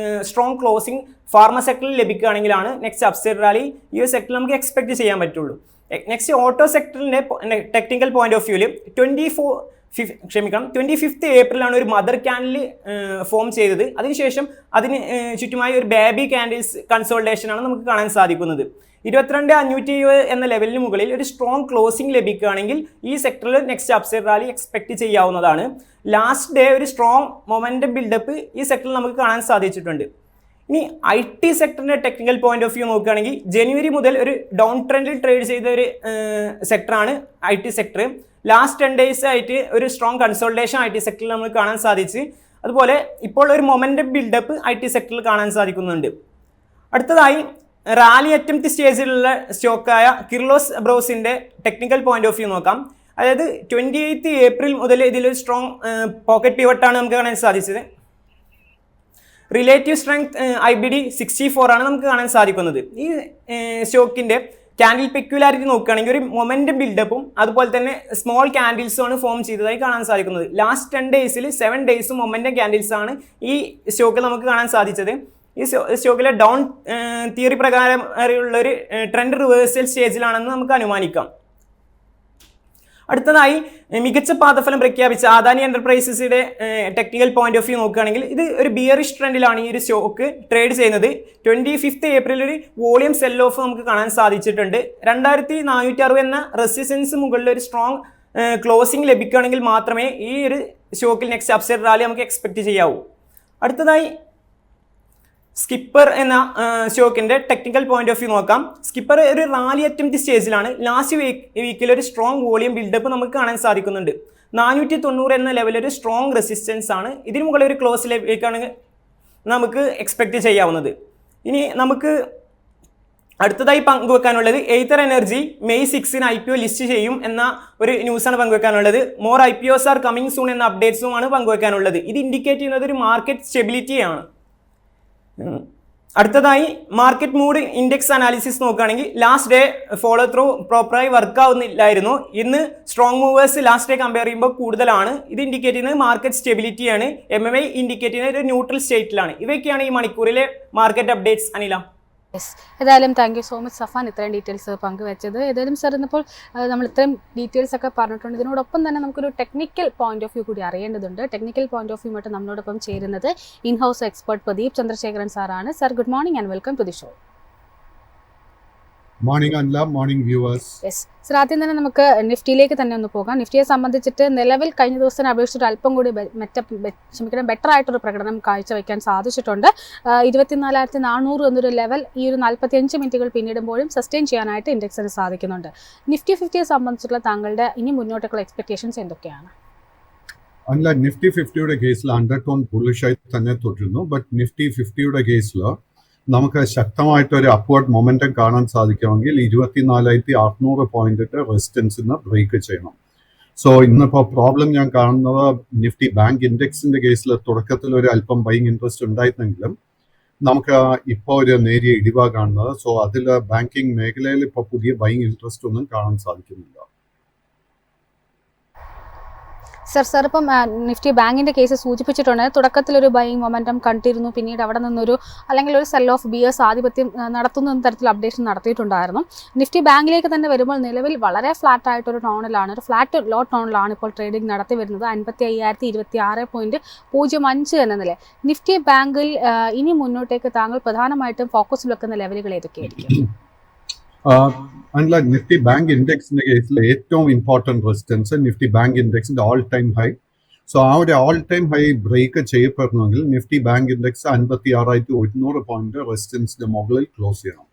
സ്ട്രോങ് ക്ലോസിംഗ് ഫാർമ സെക്ടറിൽ ലഭിക്കുകയാണെങ്കിലാണ് നെക്സ്റ്റ് അപ്സൈഡ് റാലി ഈ ഒരു സെക്ടറിൽ നമുക്ക് എക്സ്പെക്ട് ചെയ്യാൻ പറ്റുള്ളൂ. നെക്സ്റ്റ് ഓട്ടോ സെക്ടറിൻ്റെ ടെക്നിക്കൽ പോയിന്റ് ഓഫ് വ്യൂവിൽ 25th ഏപ്രിലാണ് ഒരു മദർ ക്യാൻഡിൽ ഫോം ചെയ്തത്. അതിനുശേഷം അതിന് ചുറ്റുമായി ഒരു ബേബി ക്യാൻഡിൽസ് കൺസോൾട്ടേഷനാണ് നമുക്ക് കാണാൻ സാധിക്കുന്നത്. 22,520 എന്ന ലെവലിന് മുകളിൽ ഒരു സ്ട്രോങ് ക്ലോസിംഗ് ലഭിക്കുകയാണെങ്കിൽ ഈ സെക്ടറിൽ നെക്സ്റ്റ് അപ്സൈഡ് റാലി എക്സ്പെക്ട് ചെയ്യാവുന്നതാണ്. ലാസ്റ്റ് ഡേ ഒരു സ്ട്രോങ് മൊമെന്റം ബിൽഡപ്പ് ഈ സെക്ടറിൽ നമുക്ക് കാണാൻ സാധിച്ചിട്ടുണ്ട്. ഇനി IT സെക്ടറിൻ്റെ ടെക്നിക്കൽ പോയിന്റ് ഓഫ് വ്യൂ നോക്കുകയാണെങ്കിൽ ജനുവരി മുതൽ ഒരു ഡൗൺ ട്രെൻഡിൽ ട്രേഡ് ചെയ്ത ഒരു സെക്ടറാണ് IT സെക്ടർ. ലാസ്റ്റ് 10 days ആയിട്ട് ഒരു സ്ട്രോങ് കൺസോൾട്ടേഷൻ IT സെക്ടറിൽ നമുക്ക് കാണാൻ സാധിച്ച്. അതുപോലെ ഇപ്പോൾ ഒരു മൊമെന്റം ബിൽഡപ്പ് IT സെക്ടറിൽ കാണാൻ സാധിക്കുന്നുണ്ട്. അടുത്തതായി റാലി അറ്റംപ്റ്റ് സ്റ്റേജിലുള്ള സ്റ്റോക്കായ കിർലോസ് ബ്രോസിൻ്റെ ടെക്നിക്കൽ പോയിന്റ് ഓഫ് വ്യൂ നോക്കാം. അതായത് 28th ഏപ്രിൽ മുതൽ ഇതിലൊരു സ്ട്രോങ് പോക്കറ്റ് പിവട്ടാണ് നമുക്ക് കാണാൻ സാധിച്ചത്. റിലേറ്റീവ് സ്ട്രെങ്ത് IBD 64 ആണ് നമുക്ക് കാണാൻ സാധിക്കുന്നത്. ഈ സ്റ്റോക്കിൻ്റെ ക്യാൻഡിൽ പെക്യുലാരിറ്റി നോക്കുകയാണെങ്കിൽ ഒരു മൊമെന്റം ബിൽഡപ്പും അതുപോലെ തന്നെ സ്മോൾ ക്യാൻഡിൽസും ആണ് ഫോം ചെയ്തതായി കാണാൻ സാധിക്കുന്നത്. ലാസ്റ്റ് 10 daysൽ 7 days മൊമെന്റം ക്യാൻഡിൽസ് ആണ് ഈ സ്റ്റോക്കിൽ നമുക്ക് കാണാൻ സാധിച്ചത്. ഈ സ്റ്റോക്കിലെ ഡൗൺ തിയറി പ്രകാരം ഉള്ളൊരു ട്രെൻഡ് റിവേഴ്സൽ സ്റ്റേജിലാണെന്ന് നമുക്ക് അനുമാനിക്കാം. അടുത്തതായി മികച്ച പാദഫലം പ്രഖ്യാപിച്ച അദാനി എന്റർപ്രൈസസിന്റെ ടെക്നിക്കൽ പോയിന്റ് ഓഫ് വ്യൂ നോക്കുകയാണെങ്കിൽ ഇത് ഒരു ബിയറിഷ് ട്രെൻഡിലാണ് ഈ ഒരു സ്റ്റോക്ക് ട്രേഡ് ചെയ്യുന്നത്. 25th ഏപ്രിൽ ഒരു വോളിയം സെൽ ഓഫ് നമുക്ക് കാണാൻ സാധിച്ചിട്ടുണ്ട്. 2,460 എന്ന റെസിസ്റ്റൻസ് മുകളിൽ ഒരു സ്ട്രോങ് ക്ലോസിംഗ് ലഭിക്കുകയാണെങ്കിൽ മാത്രമേ ഈ ഒരു സ്റ്റോക്കിൽ നെക്സ്റ്റ് അപ്സൈഡ് റാലി നമുക്ക് എക്സ്പെക്ട് ചെയ്യാവൂ. അടുത്തതായി സ്കിപ്പർ എന്ന സ്റ്റോക്കിൻ്റെ ടെക്നിക്കൽ പോയിന്റ് ഓഫ് വ്യൂ നോക്കാം. സ്കിപ്പർ ഒരു റാലി അറ്റംപ്റ്റ് സ്റ്റേജിലാണ്. ലാസ്റ്റ് വീക്കിൽ ഒരു സ്ട്രോങ് വോളിയം ബിൽഡപ്പ് നമുക്ക് കാണാൻ സാധിക്കുന്നുണ്ട്. 490 എന്ന ലെവൽ ഒരു സ്ട്രോങ് റെസിസ്റ്റൻസ് ആണ്. ഇതിന് മുകളിൽ ഒരു ക്ലോസ് ലെവലിലേക്കാണ് നമുക്ക് എക്സ്പെക്റ്റ് ചെയ്യാവുന്നത്. ഇനി നമുക്ക് അടുത്തതായി പങ്കുവെക്കാനുള്ളത് Ather energy May 6 IPO list ചെയ്യും എന്ന ഒരു ന്യൂസാണ് പങ്കുവെക്കാനുള്ളത്. More IPOs are coming soon എന്ന അപ്ഡേറ്റ്സുമാണ് പങ്കുവെക്കാനുള്ളത്. ഇത് ഇൻഡിക്കേറ്റ് ചെയ്യുന്നത് ഒരു മാർക്കറ്റ് സ്റ്റെബിലിറ്റിയാണ്. അടുത്തതായി മാർക്കറ്റ് മൂഡ് ഇൻഡെക്സ് അനാലിസിസ് നോക്കുകയാണെങ്കിൽ ലാസ്റ്റ് ഡേ ഫോളോ ത്രൂ പ്രോപ്പറായി വർക്ക് ആവുന്നില്ലായിരുന്നു. ഇന്ന് strong movers last day compare ചെയ്യുമ്പോൾ കൂടുതലാണ്. ഇത് ഇൻഡിക്കേറ്റ് ചെയ്യുന്നത് മാർക്കറ്റ് സ്റ്റെബിലിറ്റിയാണ്. MMI ഇൻഡിക്കേറ്റ് ചെയ്യുന്നത് ഒരു ന്യൂട്രൽ സ്റ്റേറ്റിലാണ്. ഇവയൊക്കെയാണ് ഈ മണിക്കൂറിലെ മാർക്കറ്റ് അപ്ഡേറ്റ്സ്. അനില. യെസ്, ഏതായാലും thank you so much Safan ഇത്രയും ഡീറ്റെയിൽസ് പങ്കുവെച്ചത്. ഏതായാലും സാർ ഇന്നിപ്പോൾ നമ്മൾ ഇത്രയും ഡീറ്റെയിൽസ് ഒക്കെ പറഞ്ഞിട്ടുണ്ട്. ഇതിനോടൊപ്പം തന്നെ നമുക്കൊരു ടെക്നിക്കൽ പോയിന്റ് ഓഫ് വ്യൂ കൂടി അറിയേണ്ടതുണ്ട്. ടെക്നിക്കൽ പോയിന്റ് ഓഫ് വ്യൂ ആയിട്ട് നമ്മളോടൊപ്പം ചേരുന്നത് in house expert Pradeep Chandrasekharan സാറാണ്. Sir good morning and welcome to the show. Morning അല്ല, മോർണിംഗ് വ്യൂവേഴ്സ്. യെസ് സാർ, ആദ്യം തന്നെ നമുക്ക് നിഫ്റ്റിയിലേക്ക് തന്നെ ഒന്ന് പോകാം. നിഫ്റ്റിയെ സംബന്ധിച്ചിട്ട് നിലവിൽ കഴിഞ്ഞ ദിവസത്തിന് അപേക്ഷിച്ചിട്ട് അല്പം കൂടി ബെറ്റർ ആയിട്ടൊരു പ്രകടനം കാഴ്ചവെക്കാൻ സാധിച്ചിട്ടുണ്ട്. 24,400 എന്നൊരു ലെവൽ ഈ ഒരു 45 മിനിറ്റുകൾ പിന്നിടുമ്പോഴും സസ്റ്റെയിൻ ചെയ്യാനായിട്ട് ഇൻഡെക്സിന് സാധിക്കുന്നുണ്ട്. നിഫ്റ്റി 50യെ സംബന്ധിച്ചിട്ടുള്ള താങ്കളുടെ ഇനി മുന്നോട്ടുള്ള എക്സ്പെക്ടേഷൻസ് എന്തൊക്കെയാണ്? അല്ല, നിഫ്റ്റി 50യുടെ കേസിൽ അണ്ടർടോൺ ബുള്ളിഷായി തന്നെ തുടരുന്നു. ബട്ട് നിഫ്റ്റി 50യുടെ കേസിൽ നമുക്ക് ശക്തമായിട്ടൊരു അപ്വേർഡ് മൊമെന്റം കാണാൻ സാധിക്കുമെങ്കിൽ 24,600 പോയിന്റിന്റെ റെസിസ്റ്റൻസിന് ബ്രേക്ക് ചെയ്യണം. സോ ഇന്നിപ്പോൾ പ്രോബ്ലം ഞാൻ കാണുന്നത് നിഫ്റ്റി ബാങ്ക് ഇൻഡെക്സിന്റെ കേസിൽ തുടക്കത്തിൽ ഒരു അല്പം ബൈങ് ഇൻട്രസ്റ്റ് ഉണ്ടായിരുന്നെങ്കിലും നമുക്ക് ഇപ്പോൾ ഒരു നേരിയ ഇടിവാ കാണുന്നത്. സോ അതിൽ ബാങ്കിങ് മേഖലയിൽ ഇപ്പോൾ പുതിയ ബൈങ് ഇൻട്രസ്റ്റ് ഒന്നും കാണാൻ സാധിക്കുന്നില്ല. സാർ ഇപ്പം നിഫ്റ്റി ബാങ്കിൻ്റെ കേസ് സൂചിപ്പിച്ചിട്ടുണ്ട്. തുടക്കത്തിലൊരു ബൈയിങ് മൊമെൻറ്റം കണ്ടിരുന്നു. പിന്നീട് അവിടെ നിന്നൊരു അല്ലെങ്കിൽ ഒരു സെൽ ഓഫ് ബിയേഴ്സ് ആധിപത്യം നടത്തുന്ന തരത്തിൽ അപ്ഡേഷൻ നടത്തിയിട്ടുണ്ടായിരുന്നു. നിഫ്റ്റി ബാങ്കിലേക്ക് തന്നെ വരുമ്പോൾ നിലവിൽ വളരെ ഫ്ലാറ്റ് ആയിട്ടൊരു ടോണിലാണ്, ഒരു ഫ്ലാറ്റ് ലോ ടോണിലാണ് ഇപ്പോൾ ട്രേഡിംഗ് നടത്തി വരുന്നത്. 55,026.05 എന്ന നില. നിഫ്റ്റി ബാങ്കിൽ ഇനി മുന്നോട്ടേക്ക് താങ്കൾ പ്രധാനമായിട്ടും ഫോക്കസിൽ വെക്കുന്ന ലെവലുകൾ ഏതൊക്കെയായിരിക്കും? അല്ല, നിഫ്റ്റി ബാങ്ക് ഇൻഡെക്സിന്റെ കേസിൽ ഏറ്റവും ഇമ്പോർട്ടൻറ്റ് റെസിസ്റ്റൻസ് നിഫ്റ്റി ബാങ്ക് ഇൻഡെക്സിന്റെ ഓൾ ടൈം ഹൈ. സോ ആ ഒരു ഓൾ ടൈം ഹൈ ബ്രേക്ക് ചെയ്യപ്പെടണമെങ്കിൽ നിഫ്റ്റി ബാങ്ക് ഇൻഡെക്സ് 56,100 പോയിന്റ് റെസിസ്റ്റൻസിന്റെ മുകളിൽ ക്ലോസ് ചെയ്യണം.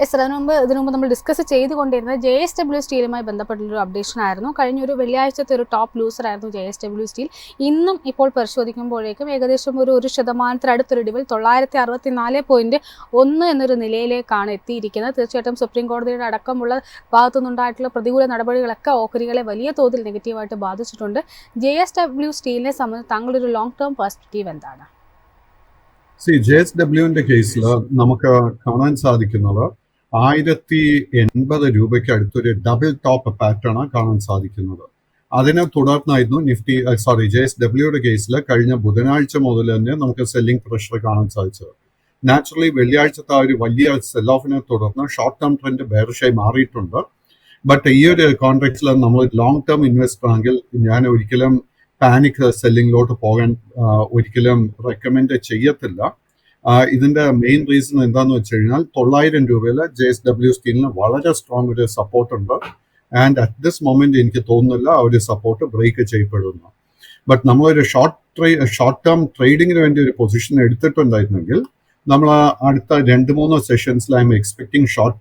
യെസ്, ഇതിനു മുമ്പ് നമ്മൾ ഡിസ്കസ് ചെയ്തുകൊണ്ടിരുന്നത് JSW സ്റ്റീലുമായി ബന്ധപ്പെട്ടുള്ളൊരു അപ്ഡേഷൻ ആയിരുന്നു. കഴിഞ്ഞൊരു വെള്ളിയാഴ്ചത്തെ ഒരു ടോപ്പ് ലൂസർ ആയിരുന്നു JSW സ്റ്റീൽ. ഇന്നും ഇപ്പോൾ പരിശോധിക്കുമ്പോഴേക്കും ഏകദേശം ഒരു 1% അടുത്തൊരു ഇടിവിൽ 964.1 എന്നൊരു നിലയിലേക്കാണ് എത്തിയിരിക്കുന്നത്. തീർച്ചയായിട്ടും സുപ്രീം കോടതിയുടെ അടക്കമുള്ള ഭാഗത്തുനിന്നുണ്ടായിട്ടുള്ള പ്രതികൂല നടപടികളൊക്കെ ഓഹരികളെ വലിയ തോതിൽ നെഗറ്റീവായിട്ട് ബാധിച്ചിട്ടുണ്ട്. JSW സ്റ്റീലിനെ സംബന്ധിച്ച് താങ്കളുടെ ഒരു ലോങ് ടേം പെർസ്പെക്റ്റീവ് എന്താണ്? JSWന്റെ കേസിൽ നമുക്ക് കാണാൻ സാധിക്കുന്നത് 1,080 രൂപയ്ക്ക് അടുത്തൊരു ഡബിൾ ടോപ്പ് പാറ്റേൺ കാണാൻ സാധിക്കുന്നത്. അതിനെ തുടർന്നായിരുന്നു JSWയുടെ കേസിൽ കഴിഞ്ഞ ബുധനാഴ്ച മുതൽ തന്നെ നമുക്ക് സെല്ലിംഗ് പ്രഷർ കാണാൻ സാധിച്ചത്. നാച്ചുറലി വെള്ളിയാഴ്ചത്തെ ഒരു വലിയ സെൽ ഓഫിനെ തുടർന്ന് ഷോർട്ട് ടേം ട്രെൻഡ് ബെയറിഷായി മാറിയിട്ടുണ്ട്. ബട്ട് ഈ ഒരു കോൺട്രാക്റ്റിൽ നമ്മൾ ലോങ് ടേം ഇൻവെസ്റ്റർ ആണെങ്കിൽ ഞാൻ ഒരിക്കലും പാനിക് സെല്ലിങ്ങിലോട്ട് പോകാൻ ഒരിക്കലും റെക്കമെൻഡ് ചെയ്യത്തില്ല. ഇതിന്റെ മെയിൻ റീസൺ എന്താണെന്ന് വെച്ച് കഴിഞ്ഞാൽ 900 രൂപയിൽ JSW സ്റ്റീലിന് വളരെ സ്ട്രോങ് ഒരു സപ്പോർട്ട് ഉണ്ട്. ആൻഡ് അറ്റ് ദിസ് മൊമെന്റ് എനിക്ക് തോന്നുന്നില്ല ആ ഒരു സപ്പോർട്ട് ബ്രേക്ക് ചെയ്യപ്പെടുന്നു. ബട്ട് നമ്മളൊരു ഷോർട്ട് ടേം ട്രേഡിങ്ങിന് വേണ്ടി ഒരു പൊസിഷൻ എടുത്തിട്ടുണ്ടായിരുന്നെങ്കിൽ നമ്മൾ അടുത്ത 2-3 സെഷൻസിൽ I'm expecting short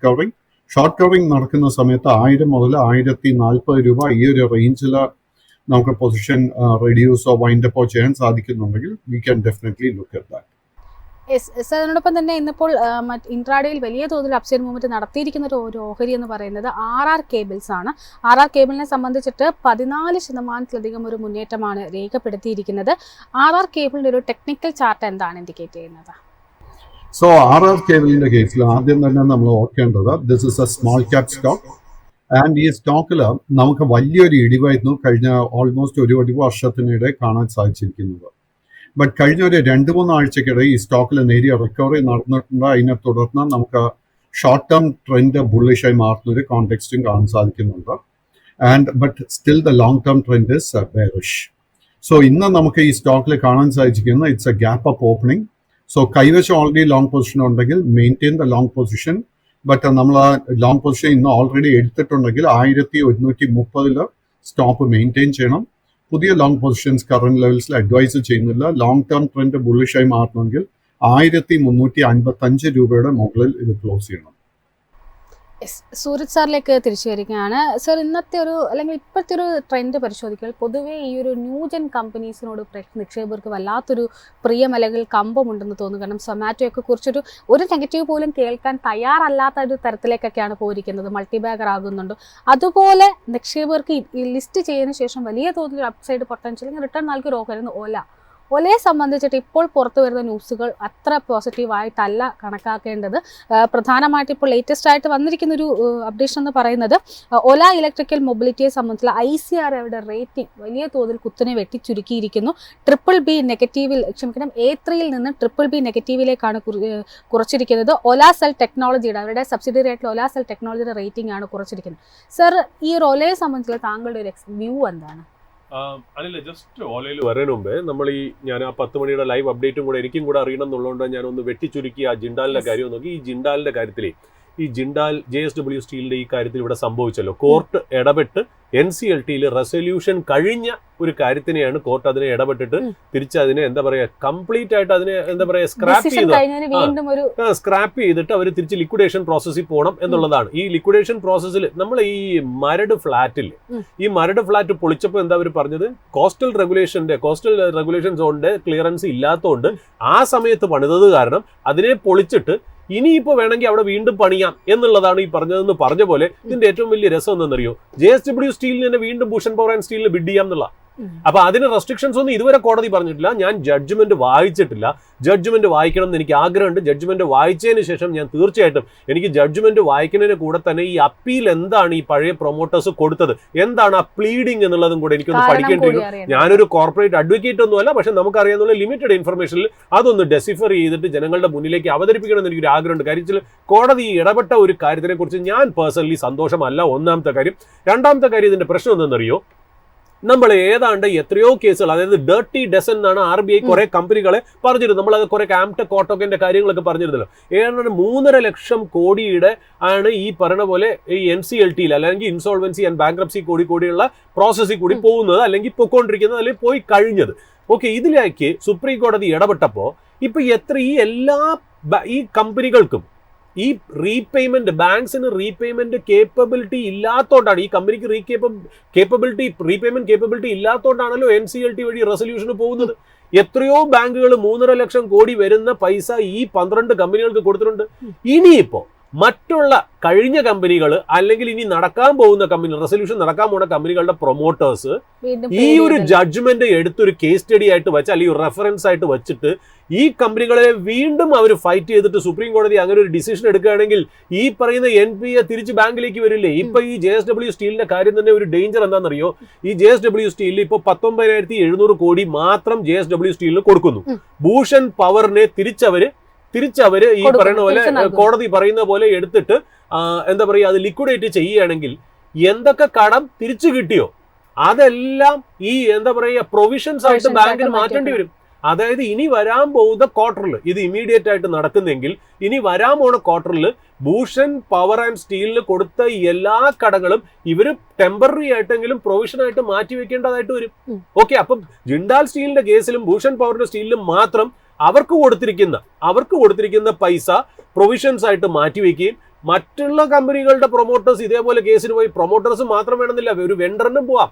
covering നടക്കുന്ന സമയത്ത് 1000 മുതൽ 1,040 രൂപ ഈ ഒരു റേഞ്ചിൽ നമുക്ക് പൊസിഷൻ റെഡ്യൂസോ വൈൻഡപ്പോ ചെയ്യാൻ സാധിക്കുന്നുണ്ടെങ്കിൽ we can definitely look at that. Yes, അതിനോടൊപ്പം തന്നെ ഇന്നിപ്പോൾ ഇൻട്രാഡേയിൽ വലിയ തോതിൽ അപ്സൈഡ് മൂവ്മെന്റ് നടത്തിയിരിക്കുന്ന ഒരു ഓഹരി എന്ന് പറയുന്നത് RR കേബിൾസ് ആണ്. RR കേബിളിനെ സംബന്ധിച്ചിട്ട് 14% ഒരു മുന്നേറ്റമാണ് രേഖപ്പെടുത്തിയിരിക്കുന്നത്. RR കേബിളിന്റെ ഒരു ടെക്നിക്കൽ ചാർട്ട് എന്താണ് ഇൻഡിക്കേറ്റ് ചെയ്യുന്നത്? സോ RR കേബിളിന്റെ കേസിൽ ആദ്യം തന്നെ നമ്മൾ ഓർക്കേണ്ടത് this is A small cap stock. And ഈ സ്റ്റോക്കിൽ നമുക്ക് വലിയൊരു ഇടിവായിരുന്നു കഴിഞ്ഞ ഓൾമോസ്റ്റ് ഒരു വർഷത്തിനിടെ കാണാൻ സാധിച്ചിരിക്കുന്നത്. ബട്ട് കഴിഞ്ഞ ഒരു 2-3 ആഴ്ചക്കിടെ ഈ സ്റ്റോക്കിൽ നേരിയ റിക്കവറി നടന്നിട്ടുണ്ട്. അതിനെ തുടർന്ന് നമുക്ക് ഷോർട്ട് ടേം ട്രെൻഡ് ബുള്ളിഷായി മാറുന്ന ഒരു കോണ്ടെക്സ്റ്റും കാണാൻ സാധിക്കുന്നുണ്ട്. But still the long term trend is bearish. So ഇന്ന് നമുക്ക് ഈ സ്റ്റോക്കിൽ കാണാൻ സാധിക്കുന്ന it's A gap up opening. So കൈവശം ഓൾറെഡി ലോങ് പൊസിഷൻ ഉണ്ടെങ്കിൽ maintain the long position. But നമ്മൾ ആ ലോങ് പൊസിഷൻ ഇന്ന് ഓൾറെഡി എടുത്തിട്ടുണ്ടെങ്കിൽ 1,130 സ്റ്റോപ്പ് മെയിൻറ്റെയിൻ ചെയ്യണം. പുതിയ ലോങ് പൊസിഷൻസ് കറന്റ് ലെവൽസിൽ അഡ്വൈസ് ചെയ്യുന്നില്ല. ലോങ് ടേം ട്രെൻഡ് ബുള്ളിഷായി മാറണമെങ്കിൽ 1355 രൂപയുടെ മുകളിൽ ഇത് ക്ലോസ് ചെയ്യണം. സൂരജ് സാറിലേക്ക് തിരിച്ചു വരികയാണ്. സർ, ഇന്നത്തെ ഒരു അല്ലെങ്കിൽ ഇപ്പോഴത്തെ ഒരു ട്രെൻഡ് പരിശോധിക്കുകയാൽ പൊതുവേ ഈ ഒരു ന്യൂജൻ കമ്പനീസിനോട് നിക്ഷേപകർക്ക് വല്ലാത്തൊരു പ്രിയം അല്ലെങ്കിൽ കമ്പമുണ്ടെന്ന് തോന്നുന്നു. കാരണം സൊമാറ്റോയൊക്കെ കുറിച്ചൊരു നെഗറ്റീവ് പോലും കേൾക്കാൻ തയ്യാറല്ലാത്ത ഒരു തരത്തിലേക്കൊക്കെയാണ് പോയിരിക്കുന്നത്. മൾട്ടിബാഗർ ആകുന്നുണ്ട്. അതുപോലെ നിക്ഷേപകർക്ക് ലിസ്റ്റ് ചെയ്തതിനു ശേഷം വലിയ തോതിൽ അപ്സൈഡ് പൊട്ടൻഷ്യൽ അല്ലെങ്കിൽ റിട്ടേൺ നൽകിയ രോഗമായിരുന്നു ഒലയെ സംബന്ധിച്ചിട്ട് ഇപ്പോൾ പുറത്തു വരുന്ന ന്യൂസുകൾ അത്ര പോസിറ്റീവായിട്ടല്ല കണക്കാക്കേണ്ടത്. പ്രധാനമായിട്ട് ഇപ്പോൾ ലേറ്റസ്റ്റ് ആയിട്ട് വന്നിരിക്കുന്ന ഒരു അപ്ഡേഷൻ എന്ന് പറയുന്നത് ഒല ഇലക്ട്രിക്കൽ മൊബിലിറ്റിയെ സംബന്ധിച്ചുള്ള ICRAയുടെ റേറ്റിംഗ് വലിയ തോതിൽ കുത്തനെ വെട്ടിച്ചുരുക്കിയിരിക്കുന്നു. BBB നെഗറ്റീവിൽ A3യിൽ നിന്ന് BBB നെഗറ്റീവിലേക്കാണ് കുറച്ചിരിക്കുന്നത്. ഒല സെൽ ടെക്നോളജിയുടെ അവരുടെ സബ്സിഡിയറി ആയിട്ടുള്ള ഒല സെൽ ടെക്നോളജിയുടെ റേറ്റിംഗ് ആണ് കുറച്ചിരിക്കുന്നത്. സർ, ഈ ഒരു ഒലയെ സംബന്ധിച്ചുള്ള താങ്കളുടെ ഒരു വ്യൂ എന്താണ്? അല്ല, ജസ്റ്റ് ഓലയിൽ വരുന്നതിന് മുമ്പേ ഞാൻ ആ 10 മണിയുടെ ലൈവ് അപ്ഡേറ്റും കൂടെ എനിക്കും കൂടെ അറിയണം എന്നുള്ളതുകൊണ്ട് ഞാനൊന്ന് വെട്ടിച്ചുരുക്കി ആ ജിൻഡാലിന്റെ കാര്യം നോക്കി. ഈ ജിൻഡാലിന്റെ കാര്യത്തിലേ ഈ ജിൻഡാൽ JSW സ്റ്റീലിന്റെ ഈ കാര്യത്തിൽ ഇവിടെ സംഭവിച്ചല്ലോ. കോർട്ട് ഇടപെട്ട് NCLTയിൽ റെസൊല്യൂഷൻ കഴിഞ്ഞ ഒരു കാര്യത്തിനെയാണ് കോർട്ട് അതിനെ ഇടപെട്ടിട്ട് തിരിച്ച് അതിനെ കംപ്ലീറ്റ് ആയിട്ട് അതിനെ സ്ക്രാപ്പ് ചെയ്തിട്ട് അവർ തിരിച്ച് ലിക്വിഡേഷൻ പ്രോസസ്സിൽ പോകണം എന്നുള്ളതാണ്. ഈ ലിക്വിഡേഷൻ പ്രോസസ്സിൽ നമ്മൾ ഈ മരട് ഫ്ലാറ്റ് പൊളിച്ചപ്പോൾ എന്താ അവർ പറഞ്ഞത്, കോസ്റ്റൽ റെഗുലേഷൻ സോണിന്റെ ക്ലിയറൻസ് ഇല്ലാത്തതുകൊണ്ട് ആ സമയത്ത് പണിതത് കാരണം അതിനെ പൊളിച്ചിട്ട് ഇനിയിപ്പോ വേണമെങ്കിൽ അവിടെ വീണ്ടും പണിയാം എന്നുള്ളതാണ് ഈ പറഞ്ഞതെന്ന് പറഞ്ഞ പോലെ. ഇതിന്റെ ഏറ്റവും വലിയ രസം എന്തെന്നറിയോ, JSW സ്റ്റീലിന് തന്നെ വീണ്ടും ഭൂഷൺ പവർ ആൻഡ് സ്റ്റീലിന് ബിഡ് ചെയ്യാം എന്നുള്ള. അപ്പൊ അതിന് റെസ്ട്രിക്ഷൻസ് ഒന്നും ഇതുവരെ കോടതി പറഞ്ഞിട്ടില്ല. ഞാൻ ജഡ്ജ്മെന്റ് വായിച്ചിട്ടില്ല. ജഡ്ജ്മെന്റ് വായിക്കണം എന്ന് എനിക്ക് ആഗ്രഹമുണ്ട്. ജഡ്ജ്മെന്റ് വായിച്ചതിന് ശേഷം ഞാൻ തീർച്ചയായിട്ടും എനിക്ക് ജഡ്ജ്മെന്റ് വായിക്കുന്നതിന് കൂടെ തന്നെ ഈ അപ്പീൽ എന്താണ് ഈ പഴയ പ്രൊമോട്ടേഴ്സ് കൊടുത്തത്, എന്താണ് ആ പ്ലീഡിംഗ് എന്നുള്ളതും കൂടെ എനിക്കൊന്ന് പഠിക്കേണ്ടി വരും. ഞാനൊരു കോർപ്പറേറ്റ് അഡ്വക്കേറ്റ് ഒന്നുമല്ല, പക്ഷെ നമുക്കറിയാവുന്ന ലിമിറ്റഡ് ഇൻഫർമേഷനിൽ അതൊന്ന് ഡെസിഫർ ചെയ്തിട്ട് ജനങ്ങളുടെ മുന്നിലേക്ക് അവതരിപ്പിക്കണം എന്ന് എനിക്കൊരു ആഗ്രഹമുണ്ട്. കാര്യത്തിൽ കോടതി ഇടപെട്ട ഒരു കാര്യത്തിനെ കുറിച്ച് ഞാൻ പേഴ്സണലി സന്തോഷമല്ല, ഒന്നാമത്തെ കാര്യം. രണ്ടാമത്തെ കാര്യം, ഇതിന്റെ പ്രശ്നം എന്തെന്നറിയോ, നമ്മൾ ഏതാണ്ട് എത്രയോ കേസുകൾ, അതായത് ഡേർട്ടി ഡസൻ എന്നാണ് RBI കുറെ കമ്പനികളെ പറഞ്ഞിരുന്നത്. നമ്മളത് കുറെ ആംടെക് കോട്ടോക്കിന്റെ കാര്യങ്ങളൊക്കെ പറഞ്ഞിരുന്നല്ലോ. ഏതാണ്ട് 3.5 ലക്ഷം കോടിയുടെ ആണ് ഈ പറഞ്ഞ പോലെ ഈ NCLTയിൽ അല്ലെങ്കിൽ ഇൻസോൾവൻസി ആൻഡ് ബാങ്ക്രപ്സി കോടിയുള്ള പ്രോസസ്സിൽ കൂടി പോകുന്നത്, അല്ലെങ്കിൽ പൊയ്ക്കൊണ്ടിരിക്കുന്നത്, അല്ലെങ്കിൽ പോയി കഴിഞ്ഞത്. ഓക്കെ, ഇതിലേക്ക് സുപ്രീം കോടതി ഇടപെട്ടപ്പോൾ ഇപ്പൊ ഈ കമ്പനികൾക്കും ഈ റീപേയ്മെന്റ്, ബാങ്ക്സിന് റീപേയ്മെന്റ് കേപ്പബിലിറ്റി ഇല്ലാത്തോണ്ടാണ്, ഈ കമ്പനിക്ക് റീപേയ്മെന്റ് കേപ്പബിലിറ്റി ഇല്ലാത്തോണ്ടാണല്ലോ NCLT വഴി റെസൊല്യൂഷന് പോകുന്നത്. എത്രയോ ബാങ്കുകൾ 3.5 ലക്ഷം കോടി വരുന്ന പൈസ ഈ 12 കമ്പനികൾക്ക് കൊടുത്തിട്ടുണ്ട്. ഇനിയിപ്പോ മറ്റുള്ള കഴിഞ്ഞ കമ്പനികൾ അല്ലെങ്കിൽ ഇനി നടക്കാൻ പോകുന്ന കമ്പനി, റെസൊല്യൂഷൻ നടക്കാൻ പോകുന്ന കമ്പനികളുടെ പ്രൊമോട്ടേഴ്സ് ഈ ഒരു ജഡ്ജ്മെന്റ് എടുത്തൊരു കേസ് സ്റ്റഡി ആയിട്ട് വെച്ച് അല്ലെങ്കിൽ റെഫറൻസ് ആയിട്ട് വെച്ചിട്ട് ഈ കമ്പനികളെ വീണ്ടും അവർ ഫൈറ്റ് ചെയ്തിട്ട് സുപ്രീം കോടതി അങ്ങനെ ഒരു ഡിസിഷൻ എടുക്കുകയാണെങ്കിൽ ഈ പറയുന്ന NPA തിരിച്ച് ബാങ്കിലേക്ക് വരില്ലേ? ഇപ്പൊ ഈ JSW സ്റ്റീലിന്റെ കാര്യം തന്നെ ഒരു ഡേഞ്ചർ എന്താണെന്നറിയോ, ഈ JSW സ്റ്റീലിൽ ഇപ്പൊ 19,700 കോടി മാത്രം JSW സ്റ്റീലിന് കൊടുക്കുന്നു. ഭൂഷൺ പവറിനെ തിരിച്ചവര് ഈ പറയുന്ന പോലെ കോടതി പറയുന്ന പോലെ എടുത്തിട്ട് അത് ലിക്വിഡേറ്റ് ചെയ്യുകയാണെങ്കിൽ എന്തൊക്കെ കടം തിരിച്ചു കിട്ടിയോ അതെല്ലാം ഈ പ്രൊവിഷൻസ് ആയിട്ട് ബാങ്കിന് മാറ്റേണ്ടി വരും. അതായത് ഇനി വരാൻ പോകുന്ന ക്വാർട്ടറിൽ ഇത് ഇമീഡിയറ്റ് ആയിട്ട് നടക്കുന്നെങ്കിൽ ഇനി വരാൻ പോകുന്ന ക്വാർട്ടറിൽ ഭൂഷൺ പവർ ആൻഡ് സ്റ്റീലിന് കൊടുത്ത എല്ലാ കടങ്ങളും ഇവര് ടെമ്പററി ആയിട്ടെങ്കിലും പ്രൊവിഷനായിട്ട് മാറ്റി വെക്കേണ്ടതായിട്ട് വരും. ഓക്കെ, അപ്പം ജിൻഡാൽ സ്റ്റീലിന്റെ കേസിലും ഭൂഷൺ പവറിന്റെ സ്റ്റീലിലും മാത്രം അവർക്ക് കൊടുത്തിരിക്കുന്ന പൈസ പ്രൊവിഷൻസ് ആയിട്ട് മാറ്റിവെക്കുകയും മറ്റുള്ള കമ്പനികളുടെ പ്രൊമോട്ടേഴ്സ് ഇതേപോലെ കേസിന് പോയി, പ്രൊമോട്ടേഴ്സ് മാത്രം വേണമെന്നില്ല, ഒരു വെണ്ടറിനും പോവാം.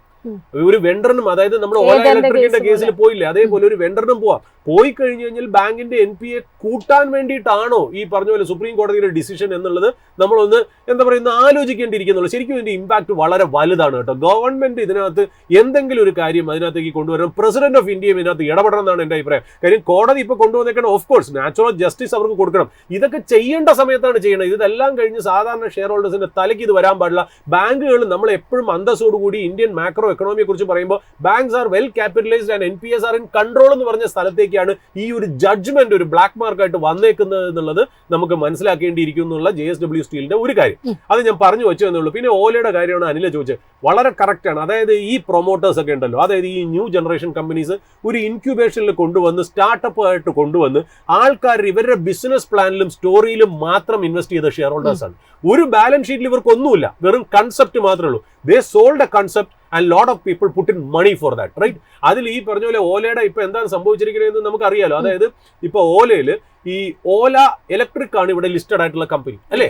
അതായത് നമ്മൾ ഓല ഇലക്ട്രിക്കിന്റെ കേസിൽ പോയില്ലേ, അതേപോലെ ഒരു വെണ്ടറിനും പോവാം. പോയി കഴിഞ്ഞു കഴിഞ്ഞാൽ ബാങ്കിന്റെ NPA കൂട്ടാൻ വേണ്ടിയിട്ടാണോ ഈ പറഞ്ഞ പോലെ സുപ്രീം കോടതിയുടെ ഡിസിഷൻ എന്നുള്ളത് നമ്മളൊന്ന് ആലോചിക്കേണ്ടിയിരിക്കുന്നുള്ളൂ. ശരിക്കും ഇതിന്റെ ഇമ്പാക്ട് വളരെ വലുതാണ് കേട്ടോ. ഗവൺമെന്റ് ഇതിനകത്ത് എന്തെങ്കിലും ഒരു കാര്യം അതിനകത്തേക്ക് കൊണ്ടുവരണം. പ്രസിഡന്റ് ഓഫ് ഇന്ത്യയും ഇതിനകത്ത് ഇടപെടണം എന്നാണ് എന്റെ അഭിപ്രായം. കാര്യം കോടതി ഇപ്പൊ കൊണ്ടുവന്നേക്കണം, ഓഫ് കോഴ്സ് നാച്ചുറൽ ജസ്റ്റിസ് അവർക്ക് കൊടുക്കണം. ഇതൊക്കെ ചെയ്യേണ്ട സമയത്താണ് ചെയ്യണം. ഇതെല്ലാം കഴിഞ്ഞ് സാധാരണ ഷെയർ ഹോൾഡേഴ്സിന്റെ തലയ്ക്ക് ഇത് വരാൻ പാടില്ല. ബാങ്കുകൾ നമ്മൾ എപ്പോഴും അന്തസ്സോടുകൂടി ഇന്ത്യൻ മാക്രോ എക്കണോമിയെ കുറിച്ച് പറയുമ്പോൾ banks are well capitalised and NPAs are in control എന്ന് പറഞ്ഞ സ്ഥലത്തേക്കാണ് ഈ ഒരു ജഡ്ജ്മെന്റ് ഒരു ബ്ലാക്ക് മാർക്കായിട്ട് വന്നേക്കുന്നത് എന്നുള്ളത് നമുക്ക് മനസ്സിലാക്കേണ്ടിയിരിക്കും എന്നുള്ള JSW സ്റ്റീലിന്റെ ഒരു കാര്യം. അത് ഞാൻ പറഞ്ഞു വെച്ചു എന്നുള്ളൂ. പിന്നെ ഓലയുടെ കാര്യമാണ് അനില ചോദിച്ചത്, വളരെ കറക്റ്റ് ആണ്. അതായത് ഈ പ്രൊമോട്ടേഴ്സ് ഒക്കെ ഉണ്ടല്ലോ, അതായത് ഈ ന്യൂ ജനറേഷൻ കമ്പനീസ് ഒരു ഇൻക്യുബേഷനിൽ കൊണ്ടുവന്ന് സ്റ്റാർട്ടപ്പ് ആയിട്ട് കൊണ്ടുവന്ന് ആൾക്കാർ ഇവരുടെ ബിസിനസ് പ്ലാനിലും സ്റ്റോറിയിലും മാത്രം ഇൻവെസ്റ്റ് ചെയ്ത ഷെയർ ഹോൾഡേഴ്സ് ആണ്. ഒരു ബാലൻസ് ഷീറ്റിൽ ഇവർക്കൊന്നുമില്ല, വെറും കൺസെപ്റ്റ് മാത്രമേ ഉള്ളൂ. They sold a concept and lot of people put in money for that, right? അതിൽ ഈ പറഞ്ഞ പോലെ ഓലയുടെ ഇപ്പൊ എന്താണ് സംഭവിച്ചിരിക്കുന്നതെന്ന് നമുക്കറിയാലോ. അതായത് ഇപ്പൊ ഓലയിൽ ഈ ഓല ഇലക്ട്രിക് ആണ് ഇവിടെ ലിസ്റ്റഡ് ആയിട്ടുള്ള കമ്പനി, അല്ലെ?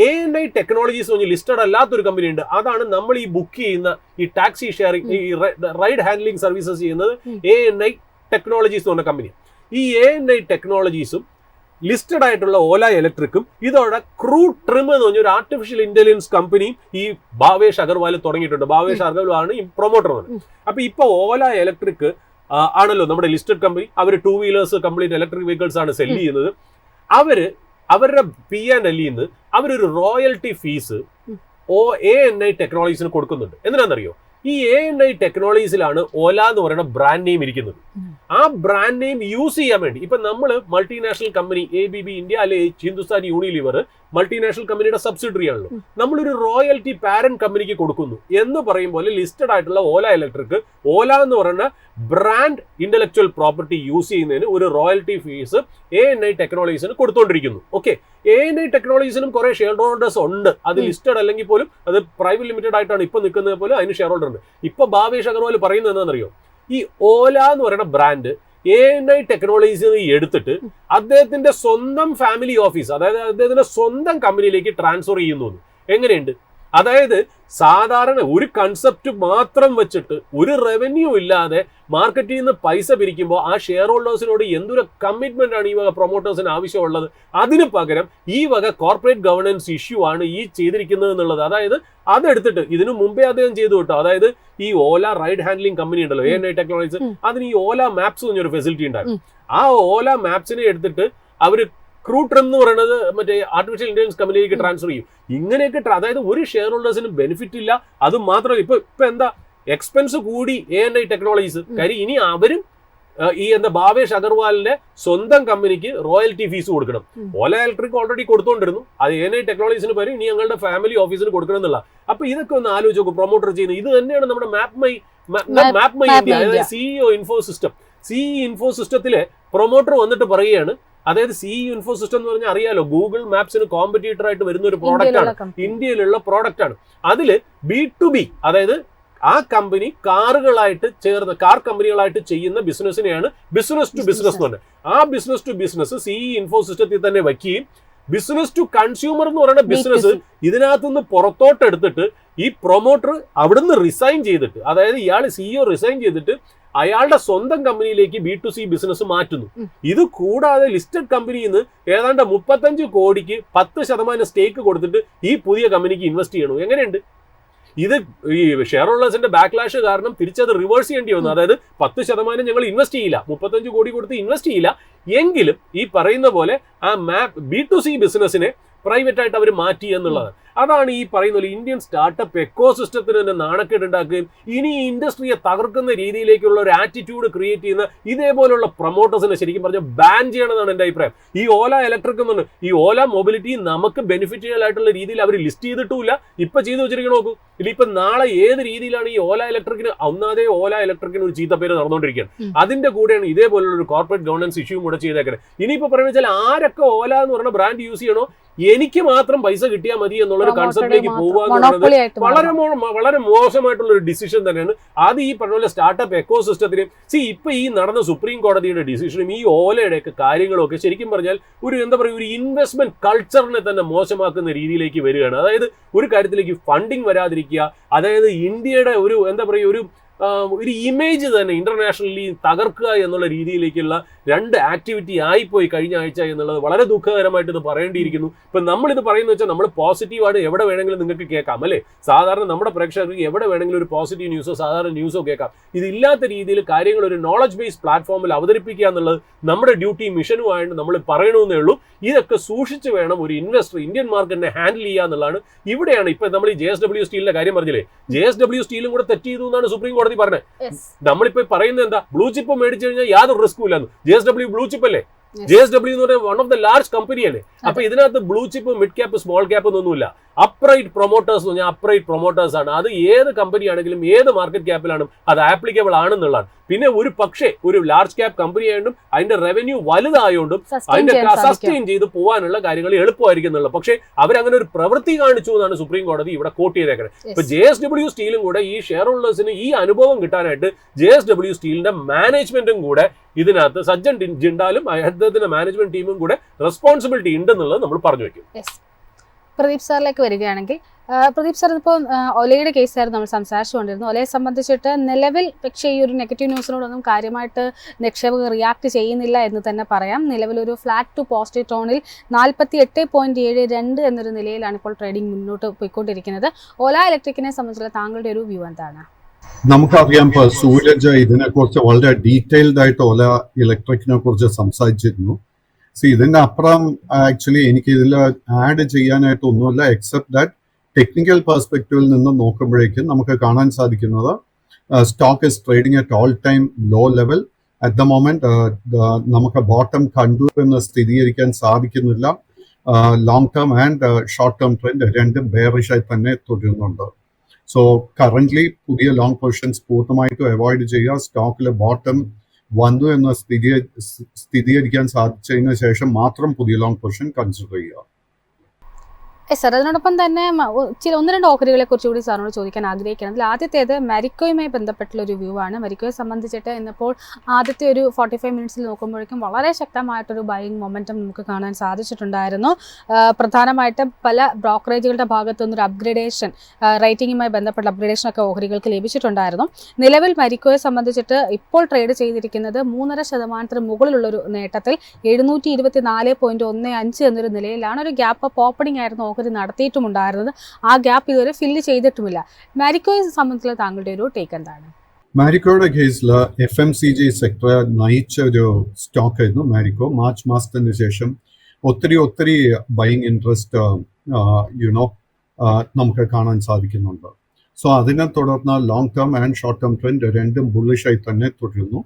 ANI ടെക്നോളജീസ് പറഞ്ഞ് ലിസ്റ്റഡ് അല്ലാത്തൊരു കമ്പനി ഉണ്ട്. അതാണ് നമ്മൾ ഈ ബുക്ക് ചെയ്യുന്ന ഈ ടാക്സി ഷെയറിംഗ്, ഈ റൈഡ് ഹാൻഡ്ലിംഗ് സർവീസസ് ചെയ്യുന്നത് ANI ടെക്നോളജീസ് എന്ന് പറഞ്ഞ കമ്പനിയാണ്. ഈ ANI ടെക്നോളജീസും ലിസ്റ്റഡ് ആയിട്ടുള്ള ഓല ഇലക്ട്രിക്കും ഇതോടെ ക്രൂ ട്രിം എന്ന് പറഞ്ഞ ഒരു ആർട്ടിഫിഷ്യൽ ഇന്റലിജൻസ് കമ്പനിയും ഈ ഭാവേഷ് അഗർവാൾ തുടങ്ങിയിട്ടുണ്ട്. ഭാവേഷ് അഗർവാൾ ആണ് ഈ പ്രൊമോട്ടർ. അപ്പൊ ഇപ്പൊ ഓല ഇലക്ട്രിക് ആണല്ലോ നമ്മുടെ ലിസ്റ്റഡ് കമ്പനി. അവർ 2 വീലേഴ്സ് കംപ്ലീറ്റ് ഇലക്ട്രിക് വെഹിക്കിൾസ് ആണ് സെല് ചെയ്യുന്നത്. അവരുടെ P&L നിന്ന് അവരൊരു റോയൽറ്റി ഫീസ് ANI ടെക്നോളജീസിന് കൊടുക്കുന്നുണ്ട്. എന്തിനാണെന്നറിയോ? ഈ ANI ടെക്നോളജീസിലാണ് ഓല എന്ന് പറയുന്ന ബ്രാൻഡ് നെയിം ഇരിക്കുന്നത്. ആ ബ്രാൻഡ് നെയിം യൂസ് ചെയ്യാൻ വേണ്ടി ഇപ്പൊ നമ്മൾ മൾട്ടിനാഷണൽ കമ്പനി ABB ഇന്ത്യ അല്ലെ ഹിന്ദുസ്ഥാൻ യൂണിലിവർ മൾട്ടിനാഷണൽ കമ്പനിയുടെ സബ്സിഡറി ആണല്ലോ. നമ്മളൊരു റോയൽറ്റി പാരന്റ് കമ്പനിക്ക് കൊടുക്കുന്നു എന്ന് പറയും പോലെ ലിസ്റ്റഡ് ആയിട്ടുള്ള ഓല ഇലക്ട്രിക് ഓല എന്ന് പറയുന്ന ബ്രാൻഡ് ഇന്റലക്ച്വൽ പ്രോപ്പർട്ടി യൂസ് ചെയ്യുന്നതിന് ഒരു റോയൽറ്റി ഫീസ് ANI ടെക്നോളജീസിന് കൊടുത്തുകൊണ്ടിരിക്കുന്നു. ഓക്കെ, ANI ടെക്നോളജീസിനും കുറെ ഷെയർ ഹോൾഡേഴ്സ് ഉണ്ട്. അത് ലിസ്റ്റഡ് അല്ലെങ്കിൽ പോലും അത് പ്രൈവറ്റ് ലിമിറ്റഡ് ആയിട്ടാണ് ഇപ്പൊ നിൽക്കുന്നത് പോലും അതിന് ഷെയർ ഹോൾഡർ ഉണ്ട്. ഇപ്പൊ ഭാവേഷ് അഗർവാൾ പറയുന്നത് എന്താണെന്നറിയോ? ഈ ഓല എന്ന് പറയുന്ന ബ്രാൻഡ് ANI ടെക്നോളജീസ് എടുത്തിട്ട് അദ്ദേഹത്തിന്റെ സ്വന്തം ഫാമിലി ഓഫീസ്, അതായത് അദ്ദേഹത്തിന്റെ സ്വന്തം കമ്പനിയിലേക്ക് ട്രാൻസ്ഫർ ചെയ്യുന്നു. എങ്ങനെയുണ്ട്? അതായത് സാധാരണ ഒരു കൺസെപ്റ്റ് മാത്രം വെച്ചിട്ട് ഒരു റവന്യൂ ഇല്ലാതെ മാർക്കറ്റിൽ നിന്ന് പൈസ പിരിക്കുമ്പോൾ ആ ഷെയർ ഹോൾഡേഴ്സിനോട് എന്തൊരു കമ്മിറ്റ്മെന്റ് ആണ് ഈ വക പ്രൊമോട്ടേഴ്സിന് ആവശ്യമുള്ളത്. അതിന് പകരം ഈ വക കോർപ്പറേറ്റ് ഗവർണൻസ് ഇഷ്യൂ ആണ് ഈ ചെയ്തിരിക്കുന്നത് എന്നുള്ളത്. അതായത് അതെടുത്തിട്ട് ഇതിനു മുമ്പേ അദ്ദേഹം ചെയ്തു കേട്ടോ. അതായത് ഈ ഓല റൈഡ് ഹാൻഡ്ലിംഗ് കമ്പനി ഉണ്ടല്ലോ ANI ടെക്നോളജീസ്, അതിന് ഈ ഓല മാപ്സ് എന്നൊരു ഫെസിലിറ്റി ഉണ്ടായിരുന്നു. ആ ഓല മാപ്സിനെ എടുത്തിട്ട് അവര് ക്രൂ ട്രിം എന്ന് പറയുന്നത് മറ്റേ ആർട്ടിഫിഷ്യൽ ഇന്റലിജൻസ് കമ്പനിയിലേക്ക് ട്രാൻസ്ഫർ ചെയ്യും. ഇങ്ങനെയൊക്കെ അതായത് ഒരു ഷെയർ ഹോൾഡേഴ്സിന് ബെനിഫിറ്റ് ഇല്ല. അത് മാത്രമല്ല ഇപ്പൊ എന്താ എക്സ്പെൻസ് കൂടി ANI ടെക്നോളജീസ്. കാര്യം ഇനി അവരും ഈ ഭാവേഷ് അഗർവാളിന്റെ സ്വന്തം കമ്പനിക്ക് റോയൽറ്റി ഫീസ് കൊടുക്കണം. ഓല ഇലക്ട്രിക് ഓൾറെഡി കൊടുത്തോണ്ടിരുന്നു. അത് ANI ടെക്നോളജീസിന് പകരം ഇനി ഞങ്ങളുടെ ഫാമിലി ഓഫീസിന് കൊടുക്കണം എന്നുള്ള. അപ്പൊ ഇതൊക്കെ ഒന്ന് ആലോചിച്ച് നോക്കും. പ്രൊമോട്ടർ ചെയ്യുന്നത് ഇത് തന്നെയാണ് നമ്മുടെ മാപ്പ് മൈ ഇന്ത്യ, അതായത് CEO info system. CE info സിസ്റ്റത്തിലെ പ്രൊമോട്ടർ വന്നിട്ട് പറയുകയാണ്, അതായത് CE ഇൻഫോ സിസ്റ്റം എന്ന് പറഞ്ഞാൽ അറിയാലോ, ഗൂഗിൾ മാപ്സിന് കോമ്പറ്റീറ്റർ ആയിട്ട് വരുന്ന ഒരു പ്രോഡക്റ്റ് ആണ്, ഇന്ത്യയിലുള്ള പ്രോഡക്റ്റ് ആണ്. അതില് B2B, അതായത് ആ കമ്പനി കാറുകളായിട്ട് ചേർന്ന് കാർ കമ്പനികളായിട്ട് ചെയ്യുന്ന ബിസിനസ്സിനെയാണ് ബിസിനസ് ടു ബിസിനസ് എന്ന് പറഞ്ഞത്. ആ business to business CE info സിസ്റ്റത്തിൽ തന്നെ വയ്ക്കുകയും ബിസിനസ് ടു കൺസ്യൂമർ എന്ന് പറയുന്ന ബിസിനസ് ഇതിനകത്തുനിന്ന് പുറത്തോട്ട് എടുത്തിട്ട് ഈ പ്രൊമോട്ടർ അവിടുന്ന് റിസൈൻ ചെയ്തിട്ട്, അതായത് ഇയാൾ CEO റിസൈൻ ചെയ്തിട്ട് അയാളുടെ സ്വന്തം കമ്പനിയിലേക്ക് B2C ബിസിനസ് മാറ്റുന്നു. ഇത് കൂടാതെ ലിസ്റ്റഡ് കമ്പനിയിൽ നിന്ന് ഏതാണ്ട് 35 കോടിക്ക് 10% സ്റ്റേക്ക് കൊടുത്തിട്ട് ഈ പുതിയ കമ്പനിക്ക് ഇൻവെസ്റ്റ് ചെയ്യണു. എങ്ങനെയുണ്ട് ഇത്? ഈ ഷെയർ ഹോൾഡേഴ്സിന്റെ ബാക്ക്ലാഷ് കാരണം തിരിച്ചത് റിവേഴ്സ് ചെയ്യേണ്ടി വന്നു. അതായത് 10% ഞങ്ങൾ ഇൻവെസ്റ്റ് ചെയ്യില്ല, 35 കോടി കൊടുത്ത് ഇൻവെസ്റ്റ് ചെയ്യില്ല, എങ്കിലും ഈ പറയുന്ന പോലെ ആ B2C ബിസിനസിനെ പ്രൈവറ്റ് ആയിട്ട് അവർ മാറ്റി എന്നുള്ളതാണ്. അതാണ് ഈ പറയുന്ന പോലെ ഇന്ത്യൻ സ്റ്റാർട്ടപ്പ് എക്കോസിസ്റ്റത്തിന് തന്നെ നാണക്കേട് ഉണ്ടാക്കുകയും ഇനി ഈ ഇൻഡസ്ട്രിയെ തകർക്കുന്ന രീതിയിലേക്കുള്ള ഒരു ആറ്റിറ്റ്യൂഡ് ക്രിയേറ്റ് ചെയ്യുന്ന ഇതേപോലുള്ള പ്രൊമോട്ടേഴ്സിനെ ശരിക്കും പറഞ്ഞാൽ ബാൻ ചെയ്യണമെന്നാണ് എൻ്റെ അഭിപ്രായം. ഈ ഓല ഇലക്ട്രിക് എന്ന് പറഞ്ഞാൽ ഈ ഓല മൊബിലിറ്റി നമുക്ക് ബെനിഫിഷ്യൽ ആയിട്ടുള്ള രീതിയിൽ അവർ ലിസ്റ്റ് ചെയ്തിട്ടുമില്ല, ഇപ്പൊ ചെയ്തു വെച്ചിരിക്കണം. നോക്കൂ, ഇനിയിപ്പൊ നാളെ ഏത് രീതിയിലാണ് ഈ ഓല ഇലക്ട്രിക്കിന് ഒന്നാതെ ഓല ഇലക്ട്രിക്കിന് ഒരു ചീത്തപ്പേര് നടന്നുകൊണ്ടിരിക്കുകയാണ്. അതിന്റെ കൂടെയാണ് ഇതേപോലുള്ള ഒരു കോർപ്പറേറ്റ് ഗവർണൻസ് ഇഷ്യൂ കൂടെ ചെയ്തേക്കുന്നത്. ഇനിയിപ്പോ പറയുന്നത് വെച്ചാൽ ആരൊക്കെ ഓല എന്ന് പറയുന്ന ബ്രാൻഡ് യൂസ് ചെയ്യണോ, എനിക്ക് മാത്രം പൈസ കിട്ടിയാൽ മതി എന്നുള്ളൊരു കൺസെപ്റ്റിലേക്ക് പോകുക എന്ന് പറയുന്നത് വളരെ മോശമായിട്ടുള്ള ഒരു ഡിസിഷൻ തന്നെയാണ്. അത് ഈ പറഞ്ഞ പോലെ സ്റ്റാർട്ടപ്പ് എക്കോസിസ്റ്റത്തിനും ഇപ്പൊ ഈ നടന്ന സുപ്രീം കോടതിയുടെ ഡിസിഷനും ഈ ഓലയുടെയൊക്കെ കാര്യങ്ങളൊക്കെ ശരിക്കും പറഞ്ഞാൽ ഒരു എന്താ പറയുക ഒരു ഇൻവെസ്റ്റ്മെന്റ് കൾച്ചറിനെ തന്നെ മോശമാക്കുന്ന രീതിയിലേക്ക് വരികയാണ്. അതായത് ഒരു കാര്യത്തിലേക്ക് ഫണ്ടിങ് വരാതിരിക്കുക, അതായത് ഇന്ത്യയുടെ ഒരു എന്താ പറയുക ഒരു ഇമേജ് തന്നെ ഇന്റർനാഷണലി തകർക്കുക എന്നുള്ള രീതിയിലേക്കുള്ള രണ്ട് ആക്ടിവിറ്റി ആയിപ്പോയി കഴിഞ്ഞ ആഴ്ച എന്നുള്ളത് വളരെ ദുഃഖകരമായിട്ട് ഇത് പറയേണ്ടിയിരിക്കുന്നു. ഇപ്പൊ നമ്മളിത് പറയുന്നത് വെച്ചാൽ നമ്മൾ പോസിറ്റീവായിട്ട് എവിടെ വേണമെങ്കിലും നിങ്ങൾക്ക് കേൾക്കാം, അല്ലേ? സാധാരണ നമ്മുടെ പ്രേക്ഷകർക്ക് എവിടെ വേണമെങ്കിലും ഒരു പോസിറ്റീവ് ന്യൂസോ സാധാരണ ന്യൂസോ കേൾക്കാം. ഇതില്ലാത്ത രീതിയിൽ കാര്യങ്ങൾ ഒരു നോളജ് ബേസ്ഡ് പ്ലാറ്റ്ഫോമിൽ അവതരിപ്പിക്കുക എന്നുള്ളത് നമ്മുടെ ഡ്യൂട്ടി മിഷനുമായിട്ട് നമ്മൾ പറയണമെന്നേ ഉള്ളൂ. ഇതൊക്കെ സൂക്ഷിച്ച് വേണം ഒരു ഇൻവെസ്റ്റർ ഇന്ത്യൻ മാർക്കറ്റിനെ ഹാൻഡിൽ ചെയ്യുക എന്നുള്ളതാണ്. ഇവിടെയാണ് ഇപ്പൊ നമ്മൾ ഈ JSW സ്റ്റീലിന്റെ കാര്യം പറഞ്ഞില്ലേ, JSW സ്റ്റീലും കൂടെ തെറ്റ് ചെയ്തു എന്നാണ് സുപ്രീം കോടതി പറഞ്ഞത്. നമ്മളിപ്പോ പറയുന്നത് എന്താ, ബ്ലൂ ചിപ്പ് മേടിച്ചു കഴിഞ്ഞാൽ യാതൊരു റിസ്ക്കും ഇല്ലെന്ന്. JSW ബ്ലൂ ചിപ്പ് അല്ലേ? JSW എന്ന് പറഞ്ഞാൽ വൺ ഓഫ് ദ ലാർജ് കമ്പനിയാണ്. അപ്പൊ ഇതിനകത്ത് blue chip mid cap small cap എന്നൊന്നുമില്ല. അപ്രൈറ്റ് പ്രൊമോട്ടേഴ്സ് എന്ന് പറഞ്ഞാൽ അപ്രൈറ്റ് പ്രൊമോട്ടേഴ്സ് ആണ്. അത് ഏത് കമ്പനി ആണെങ്കിലും ഏത് മാർക്കറ്റ് ക്യാപ്പിലാണ് അത് ആപ്ലിക്കബിൾ ആണെന്നുള്ളതാണ്. പിന്നെ ഒരു ലാർജ് ക്യാപ് കമ്പനി ആയതുകൊണ്ടും അതിന്റെ റവന്യൂ വലുതായതുകൊണ്ടും അതിന്റെ സസ്റ്റെയിൻ ചെയ്ത് പോകാനുള്ള കാര്യങ്ങൾ എളുപ്പമായിരിക്കും എന്നുള്ളത്. പക്ഷേ അവരങ്ങനെ ഒരു പ്രവൃത്തി കാണിച്ചു എന്നാണ് സുപ്രീം കോടതി ഇവിടെ കോട്ട് ചെയ്തേക്കുന്നത്. ഇപ്പൊ JSW സ്റ്റീലും കൂടെ ഈ ഷെയർ ഹോൾഡേഴ്സിന് ഈ അനുഭവം കിട്ടാനായിട്ട് JSW സ്റ്റീലിന്റെ മാനേജ്മെന്റും കൂടെ ഇതിനകത്ത് സജ്ജൻ ജിണ്ടാലും അദ്ദേഹത്തിന്റെ മാനേജ്മെന്റ് ടീമും കൂടെ റെസ്പോൺസിബിലിറ്റി ഉണ്ടെന്നുള്ളത് നമ്മൾ പറഞ്ഞു വെക്കും. പ്രദീപ് സാറിലേക്ക് വരികയാണെങ്കിൽ, പ്രദീപ് സാർ ഇപ്പോൾ ഒലയുടെ കേസായിരുന്നു നമ്മൾ സംസാരിച്ചുകൊണ്ടിരുന്നു. ഒലയെ സംബന്ധിച്ചിട്ട് നിലവിൽ പക്ഷേ ഈ ഒരു നെഗറ്റീവ് ന്യൂസിനോടൊന്നും കാര്യമായിട്ട് നിക്ഷേപകർ റിയാക്ട് ചെയ്യുന്നില്ല എന്ന് തന്നെ പറയാം. നിലവിൽ ഒരു ഫ്ലാറ്റ് ടു പോസിറ്റീവ് ടോണിൽ 48.72 എന്നൊരു നിലയിലാണ് ഇപ്പോൾ ട്രേഡിംഗ് മുന്നോട്ട് പോയിക്കൊണ്ടിരിക്കുന്നത്. ഓല ഇലക്ട്രിക്കിനെ സംബന്ധിച്ചുള്ള താങ്കളുടെ ഒരു വ്യൂ എന്താണ്? നമുക്കറിയാം, ഇപ്പോൾ സൂരജ് ഇതിനെക്കുറിച്ച് വളരെ ഡീറ്റെയിൽഡ് ആയിട്ട് ഓല ഇലക്ട്രിക്കിനെ കുറിച്ച് സംസാരിച്ചിരുന്നു. ഇതിന്റെ അപ്പുറം ആക്ച്വലി എനിക്ക് ഇതിൽ ആഡ് ചെയ്യാനായിട്ട് ഒന്നുമില്ല, എക്സെപ്റ്റ് ദാറ്റ് ടെക്നിക്കൽ പെർസ്പെക്റ്റീവിൽ നിന്ന് നോക്കുമ്പോഴേക്കും നമുക്ക് കാണാൻ സാധിക്കുന്നത് stock is trading at all time low level. At the moment നമുക്ക് ബോട്ടം കണ്ടു എന്ന് സ്ഥിരീകരിക്കാൻ സാധിക്കുന്നില്ല. Long term and short term trend രണ്ടും ബെയറിഷായി തന്നെ തുടരുന്നുണ്ട്. സോ കറന്റ്ലി പുതിയ ലോങ് പൊസിഷൻസ് പൂർണ്ണമായിട്ടും അവോയ്ഡ് ചെയ്യുക. സ്റ്റോക്കിൽ ബോട്ടം വന്നു എന്ന് സ്ഥിരീകരിക്കാൻ സാധിച്ചതിന് ശേഷം മാത്രം പുതിയ ലോങ് പൊസിഷൻ കൺസിഡർ ചെയ്യുക. സാർ, അതിനോടൊപ്പം തന്നെ ഒന്ന് രണ്ട് ഓഹരികളെ കുറിച്ച് കൂടി സാറിനോട് ചോദിക്കാൻ ആഗ്രഹിക്കുകയാണ്. അതിൽ ആദ്യത്തേത് മെരിക്കോയുമായി ബന്ധപ്പെട്ടുള്ള ഒരു വ്യൂ ആണ്. മെരിക്കോയെ സംബന്ധിച്ചിട്ട് ഇന്നിപ്പോൾ ആദ്യത്തെ ഒരു 45 മിനിറ്റ്സിൽ നോക്കുമ്പോഴേക്കും വളരെ ശക്തമായിട്ടൊരു ബൈയിങ് മൊമെൻറ്റം നമുക്ക് കാണാൻ സാധിച്ചിട്ടുണ്ടായിരുന്നു. പ്രധാനമായിട്ടും പല ബ്രോക്കറേജുകളുടെ ഭാഗത്തു നിന്നൊരു അപ്ഗ്രേഡേഷൻ, റേറ്റിംഗുമായി ബന്ധപ്പെട്ട അപ്ഗ്രേഡേഷനൊക്കെ ഓഹരികൾക്ക് ലഭിച്ചിട്ടുണ്ടായിരുന്നു. നിലവിൽ മെരിക്കോയെ സംബന്ധിച്ചിട്ട് ഇപ്പോൾ ട്രേഡ് ചെയ്തിരിക്കുന്നത് 3.5% മുകളിലുള്ളൊരു നേട്ടത്തിൽ 724.15 എന്നൊരു നിലയിലാണ്. ഒരു ഗ്യാപ്പ് അപ്പ് ഓപ്പണിംഗ് ആയിരുന്നു നടത്തിയിട്ടുമുണ്ടായിരുന്നത്. ആ ഗ്യാപ്പ് ഇതുവരെ ഫില്ല് ചെയ്തിട്ടുമില്ല. മാരിക്കോയെ സംബന്ധിച്ചുള്ള താങ്കളുടെ ഒരു ടേക്ക് എന്താണ്? മാരിക്കോയുടെ കേസിൽ FMCG സെക്ടർ നയിച്ച ഒരു സ്റ്റോക്ക് ആയിരുന്നു മാരിക്കോ. മാർച്ച് മാസത്തിന് ശേഷം ഒത്തിരി ബൈയിങ് ഇൻട്രസ്റ്റ് നമുക്ക് കാണാൻ സാധിക്കുന്നുണ്ട്. സോ അതിനെ തുടർന്ന് long term and short term trend രണ്ടും ബുള്ളിഷായി തന്നെ തുടരുന്നു.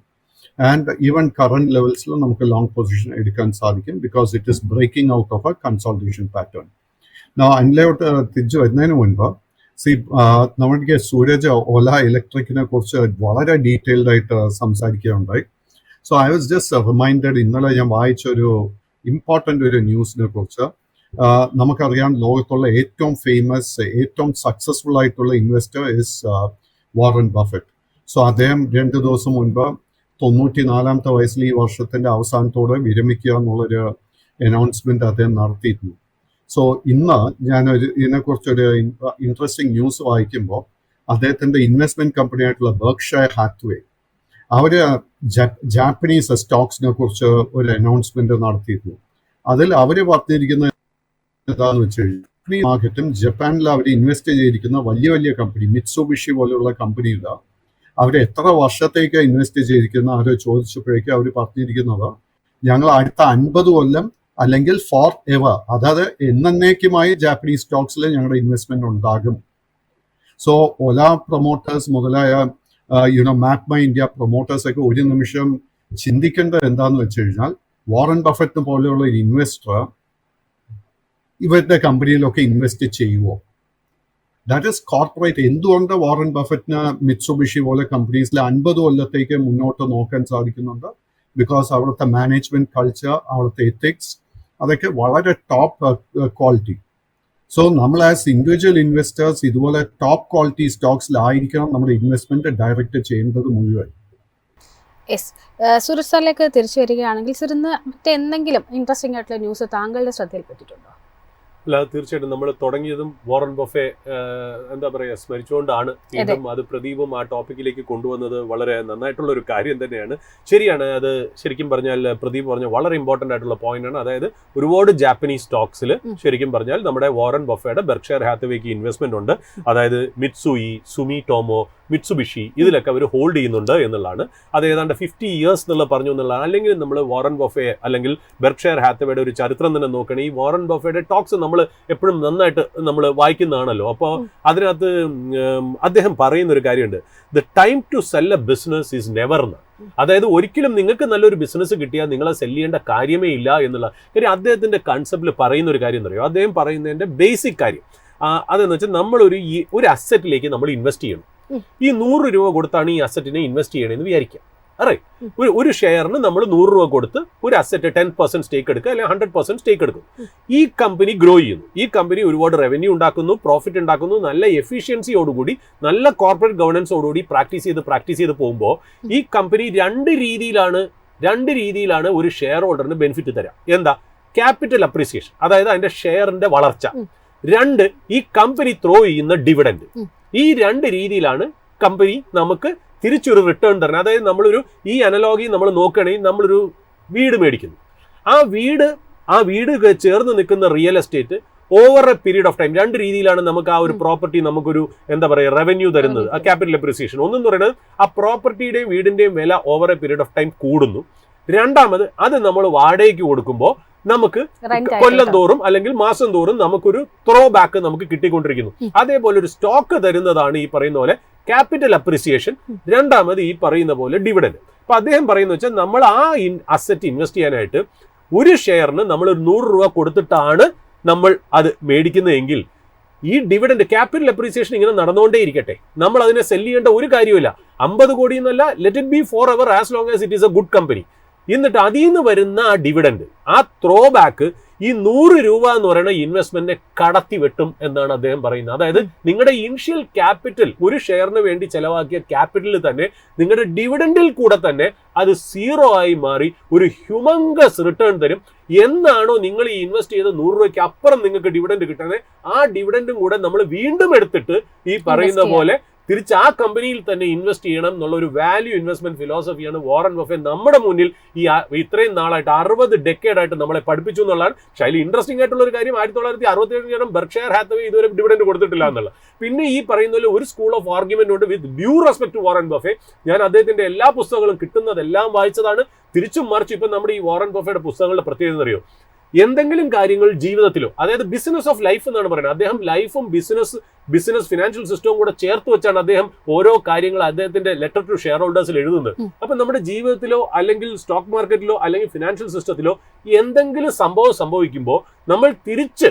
ആൻഡ് ഈവൻ കറന്റ് ലെവൽസിൽ നമുക്ക് ലോങ് പൊസിഷൻ എടുക്കാൻ സാധിക്കും, because it is breaking out of a consultation pattern. അതിലോട്ട് തിരിച്ചു വരുന്നതിന് മുൻപ് നമ്മുടെ സൂരജ് ഓല ഇലക്ട്രിക്കിനെ കുറിച്ച് വളരെ ഡീറ്റെയിൽഡ് ആയിട്ട് സംസാരിക്കുകയുണ്ടായി. So I was just reminded, ഇന്നലെ ഞാൻ വായിച്ചൊരു ഇമ്പോർട്ടൻ്റ് ഒരു ന്യൂസിനെ കുറിച്ച്. നമുക്കറിയാം, ലോകത്തുള്ള ഏറ്റവും ഫേമസ്, ഏറ്റവും സക്സസ്ഫുൾ ആയിട്ടുള്ള investor is Warren Buffett. So അദ്ദേഹം 2 ദിവസം മുൻപ് 94-ാമത്തെ വയസ്സിൽ ഈ വർഷത്തിന്റെ അവസാനത്തോടെ വിരമിക്കുക എന്നുള്ളൊരു അനൗൺസ്മെന്റ് അദ്ദേഹം നടത്തിയിരുന്നു. സോ ഇന്ന് ഞാനൊരു ഇതിനെക്കുറിച്ചൊരു ഇൻട്രസ്റ്റിംഗ് ന്യൂസ് വായിക്കുമ്പോൾ അദ്ദേഹത്തിന്റെ ഇൻവെസ്റ്റ്മെന്റ് കമ്പനി ആയിട്ടുള്ള ബെർക്ക്ഷയർ ഹാത്വേ അവർ ജാപ്പനീസ് സ്റ്റോക്സിനെ കുറിച്ച് ഒരു അനൗൺസ്മെന്റ് നടത്തിയിരുന്നു. അതിൽ അവർ പറഞ്ഞിരിക്കുന്നത് എന്താണെന്ന് വെച്ച് കഴിഞ്ഞാൽ, മാർക്കറ്റും ജപ്പാനിൽ അവർ ഇൻവെസ്റ്റ് ചെയ്തിരിക്കുന്ന വലിയ കമ്പനി മിറ്റ്സുബിഷി പോലെയുള്ള കമ്പനിയിൽ അവർ എത്ര വർഷത്തേക്ക് ഇൻവെസ്റ്റ് ചെയ്തിരിക്കുന്ന അവർ ചോദിച്ചപ്പോഴേക്കും അവർ പറഞ്ഞിരിക്കുന്നത്, ഞങ്ങൾ അടുത്ത 50 കൊല്ലം അല്ലെങ്കിൽ ഫോർ എവർ, അതായത് എന്നേക്കുമായി ജാപ്പനീസ് സ്റ്റോക്സിൽ ഞങ്ങളുടെ ഇൻവെസ്റ്റ്മെന്റ് ഉണ്ടാകും. സോ ഓല പ്രൊമോട്ടേഴ്സ് മുതലായ മാപ്പ് മൈ ഇന്ത്യ പ്രൊമോട്ടേഴ്സ് ഒക്കെ ഒരു നിമിഷം ചിന്തിക്കേണ്ടത് എന്താന്ന് വെച്ച് കഴിഞ്ഞാൽ, വാറൻ ബഫറ്റ് പോലെയുള്ള ഒരു ഇൻവെസ്റ്റർ ഇവരുടെ കമ്പനിയിലൊക്കെ ഇൻവെസ്റ്റ് ചെയ്യുമോ? That is corporate. എന്തുകൊണ്ട് വാറൻ ബഫറ്റിന് മിറ്റ്സുബിഷി പോലെ കമ്പനീസിൽ 50 കൊല്ലത്തേക്ക് മുന്നോട്ട് നോക്കാൻ സാധിക്കുന്നുണ്ട്? ബിക്കോസ് അവിടുത്തെ മാനേജ്മെന്റ് കൾച്ചർ, അവിടുത്തെ എത്തിക്സ്, അതൊക്കെ വളരെ ടോപ്പ് ക്വാളിറ്റി. സോ നമ്മൾ ആസ് ഇൻഡിവിജ്വൽ ഇൻവെസ്റ്റേഴ്സ് ഇതുപോലെ ടോപ്പ് ക്വാളിറ്റി സ്റ്റോക്സിലായിരിക്കണം നമ്മുടെ ഇൻവെസ്റ്റ്മെന്റ് ഡയറക്റ്റ് ചെയ്യേണ്ടത് മുഴുവൻ. യെസ്, സുരേഷ് സാറിലേക്ക് തിരിച്ചു വരികയാണെങ്കിൽ, സർ ഇന്ന് മറ്റെന്തെങ്കിലും ഇൻട്രസ്റ്റിംഗ് ആയിട്ടുള്ള ന്യൂസ് താങ്കളുടെ ശ്രദ്ധയിൽപ്പെട്ടിട്ടുണ്ടോ? അല്ല, തീർച്ചയായിട്ടും നമ്മൾ തുടങ്ങിയതും വാറൻ ബഫെ എന്താ പറയുക സ്മരിച്ചുകൊണ്ടാണ്. വീണ്ടും അത് പ്രദീപും ആ ടോപ്പിക്കിലേക്ക് കൊണ്ടുവന്നത് വളരെ നന്നായിട്ടുള്ള ഒരു കാര്യം തന്നെയാണ്. ശരിയാണ്, അത് ശരിക്കും പറഞ്ഞാൽ പ്രദീപ് പറഞ്ഞ വളരെ ഇമ്പോർട്ടൻ്റ് ആയിട്ടുള്ള പോയിന്റ് ആണ്. അതായത് ഒരുപാട് ജാപ്പനീസ് സ്റ്റോക്സിൽ ശരിക്കും പറഞ്ഞാൽ നമ്മുടെ വാറൻ ബഫയുടെ ബെർക്ക്ഷയർ ഹാത്വേക്ക് ഇൻവെസ്റ്റ്മെന്റ് ഉണ്ട്. അതായത് മിറ്റ്സുയി, സുമിടോമോ, മിറ്റ്സുബിഷി ഇതിലൊക്കെ അവർ ഹോൾഡ് ചെയ്യുന്നുണ്ട് എന്നുള്ളതാണ്. അത് ഏതാണ്ട് 50 years എന്നുള്ള പറഞ്ഞു എന്നുള്ളതാണ്. അല്ലെങ്കിൽ നമ്മൾ വാറൻ ബഫെ അല്ലെങ്കിൽ ബെർക്ക്ഷയർ ഹാത്വേയുടെ ഒരു ചരിത്രം തന്നെ നോക്കണം. ഈ വാറൻ ബഫയുടെ ടോക്സ് നമ്മൾ എപ്പോഴും നന്നായിട്ട് നമ്മൾ വായിക്കുന്നതാണല്ലോ. അപ്പോൾ അതിനകത്ത് അദ്ദേഹം പറയുന്ന ഒരു കാര്യമുണ്ട്, the time to sell a business is never എന്ന്. അതായത് ഒരിക്കലും നിങ്ങൾക്ക് നല്ലൊരു ബിസിനസ് കിട്ടിയാൽ നിങ്ങളെ സെല് ചെയ്യേണ്ട കാര്യമേ ഇല്ല എന്നുള്ള കാര്യം അദ്ദേഹത്തിന്റെ കൺസെപ്റ്റിൽ പറയുന്ന ഒരു കാര്യം എന്ന് പറയുമോ. അദ്ദേഹം പറയുന്നതിന്റെ ബേസിക് കാര്യം, അതെന്ന് വെച്ചാൽ നമ്മളൊരു ഒരു അസറ്റിലേക്ക് നമ്മൾ ഇൻവെസ്റ്റ് ചെയ്യണം. ഈ 100 രൂപ കൊടുത്താണ് ഈ അസറ്റിനെ ഇൻവെസ്റ്റ് ചെയ്യണമെന്ന് വിചാരിക്കാം. ഒരു ഷെയറിന് നമ്മൾ 100 രൂപ കൊടുത്ത് ഒരു അസറ്റ് 10% സ്റ്റേക്ക് എടുക്കുക, അല്ലെങ്കിൽ 100% സ്റ്റേക്ക് എടുക്കും. ഈ കമ്പനി ഗ്രോ ചെയ്യുന്നു, ഈ കമ്പനി ഒരുപാട് റവന്യൂ ഉണ്ടാക്കുന്നു, പ്രോഫിറ്റ് ഉണ്ടാക്കുന്നു, നല്ല എഫിഷ്യൻസിയോടുകൂടി നല്ല കോർപ്പറേറ്റ് ഗവർണൻസോടുകൂടി പ്രാക്ടീസ് ചെയ്ത് പോകുമ്പോൾ ഈ കമ്പനി രണ്ട് രീതിയിലാണ് ഒരു ഷെയർ ഹോൾഡറിന് ബെനിഫിറ്റ് തരാം. എന്താ? ക്യാപിറ്റൽ അപ്രീസിയേഷൻ, അതായത് അതിന്റെ ഷെയറിന്റെ വളർച്ച. 2, ഈ കമ്പനി ത്രോ ചെയ്യുന്ന ഡിവിഡൻഡ്. ഈ 2 രീതിയിലാണ് കമ്പനി നമുക്ക് തിരിച്ചൊരു റിട്ടേൺ തരണം. അതായത് നമ്മളൊരു ഈ അനലോഗി നമ്മൾ നോക്കുകയാണെങ്കിൽ നമ്മളൊരു വീട് മേടിക്കുന്നു. ആ വീട് ചേർന്ന് നിൽക്കുന്ന real estate over A period of time 2 രീതിയിലാണ് നമുക്ക് ആ ഒരു പ്രോപ്പർട്ടി നമുക്കൊരു എന്താ പറയുക റവന്യൂ തരുന്നത്, ആ ക്യാപിറ്റൽ അപ്രീസിയേഷൻ. ഒന്നെന്ന് പറയുന്നത് ആ പ്രോപ്പർട്ടിയുടെയും വീടിന്റെയും വില over A period of time കൂടുന്നു. രണ്ടാമത് അത് നമ്മൾ വാടകയ്ക്ക് കൊടുക്കുമ്പോൾ നമുക്ക് കൊല്ലം തോറും അല്ലെങ്കിൽ മാസം തോറും നമുക്കൊരു ത്രോ ബാക്ക് നമുക്ക് കിട്ടിക്കൊണ്ടിരിക്കുന്നു. അതേപോലെ ഒരു സ്റ്റോക്ക് തരുന്നതാണ് ഈ പറയുന്ന പോലെ ക്യാപിറ്റൽ അപ്രീസിയേഷൻ. രണ്ടാമത് ഈ പറയുന്ന പോലെ ഡിവിഡൻഡ്. അപ്പൊ അദ്ദേഹം പറയുന്ന വെച്ചാൽ നമ്മൾ ആ അസറ്റ് ഇൻവെസ്റ്റ് ചെയ്യാനായിട്ട് ഒരു ഷെയറിന് നമ്മൾ 100 രൂപ കൊടുത്തിട്ടാണ് നമ്മൾ അത് മേടിക്കുന്നതെങ്കിൽ ഈ ഡിവിഡൻഡ് ക്യാപിറ്റൽ അപ്രീസിയേഷൻ ഇങ്ങനെ നടന്നുകൊണ്ടേ ഇരിക്കട്ടെ. നമ്മൾ അതിനെ സെല് ചെയ്യേണ്ട ഒരു കാര്യമില്ല. 50 കോടി എന്നല്ല, let it be for ever as long as it is A good company. എന്നിട്ട് അതിൽ നിന്ന് വരുന്ന ആ ഡിവിഡൻഡ്, ആ ത്രോ ബാക്ക് ഈ 100 രൂപ എന്ന് പറയുന്ന ഇൻവെസ്റ്റ്മെന്റിനെ കടത്തി വെട്ടും എന്നാണ് അദ്ദേഹം പറയുന്നത്. അതായത് നിങ്ങളുടെ ഇനിഷ്യൽ ക്യാപിറ്റൽ, ഒരു ഷെയറിന് വേണ്ടി ചെലവാക്കിയ ക്യാപിറ്റലിൽ തന്നെ നിങ്ങളുടെ ഡിവിഡൻഡിൽ കൂടെ തന്നെ അത് 0 ആയി മാറി ഒരു ഹ്യൂമങ്കസ് റിട്ടേൺ തരും. എന്നാണോ നിങ്ങൾ ഈ ഇൻവെസ്റ്റ് ചെയ്ത 100 രൂപയ്ക്ക് അപ്പുറം നിങ്ങൾക്ക് ഡിവിഡൻഡ് കിട്ടുന്നത്, ആ ഡിവിഡൻഡും കൂടെ നമ്മൾ വീണ്ടും എടുത്തിട്ട് ഈ പറയുന്ന പോലെ തിരിച്ച് ആ കമ്പനിയിൽ തന്നെ ഇൻവെസ്റ്റ് ചെയ്യണം എന്നുള്ള ഒരു വാല്യൂ ഇൻവെസ്റ്റ്മെന്റ് ഫിലോസഫിയാണ് വാറൻ ബഫെ നമ്മുടെ മുന്നിൽ ഇത്രയും നാളായിട്ട് 60 ഡെക്കേഡായിട്ട് നമ്മളെ പഠിപ്പിച്ചു എന്നുള്ളതാണ്. പക്ഷേ അതിൽ ഇൻട്രസ്റ്റിംഗ് ആയിട്ടുള്ള ഒരു കാര്യം 1967 ബെർക്ക്ഷയർ ഹാത്തവേ ഇതുവരെ ഡിവിഡൻഡ് കൊടുത്തിട്ടില്ല എന്നുള്ള. പിന്നെ ഈ പറയുന്ന പോലെ ഒരു സ്കൂൾ ഓഫ് ആർഗ്യുമെന്റ് ഉണ്ട്. With due respect to Warren Buffett, ഞാൻ അദ്ദേഹത്തിന്റെ എല്ലാ പുസ്തകങ്ങളും കിട്ടുന്നതെല്ലാം വായിച്ചതാണ്. തിരിച്ചും മറിച്ച് ഇപ്പം നമ്മുടെ ഈ വാറൻ ബഫയുടെ പുസ്തകങ്ങളുടെ പ്രത്യേകത അറിയോ? എന്തെങ്കിലും കാര്യങ്ങൾ ജീവിതത്തിലോ, അതായത് ബിസിനസ് ഓഫ് ലൈഫ് എന്നാണ് പറയുന്നത്. അദ്ദേഹം ലൈഫും ബിസിനസ് ഫിനാൻഷ്യൽ സിസ്റ്റവും കൂടെ ചേർത്ത് വെച്ചാണ് അദ്ദേഹം ഓരോ കാര്യങ്ങൾ അദ്ദേഹത്തിന്റെ ലെറ്റർ ടു ഷെയർ ഹോൾഡേഴ്സിൽ എഴുതുന്നത്. അപ്പൊ നമ്മുടെ ജീവിതത്തിലോ അല്ലെങ്കിൽ സ്റ്റോക്ക് മാർക്കറ്റിലോ അല്ലെങ്കിൽ ഫിനാൻഷ്യൽ സിസ്റ്റത്തിലോ എന്തെങ്കിലും സംഭവിക്കുമ്പോൾ നമ്മൾ തിരിച്ച്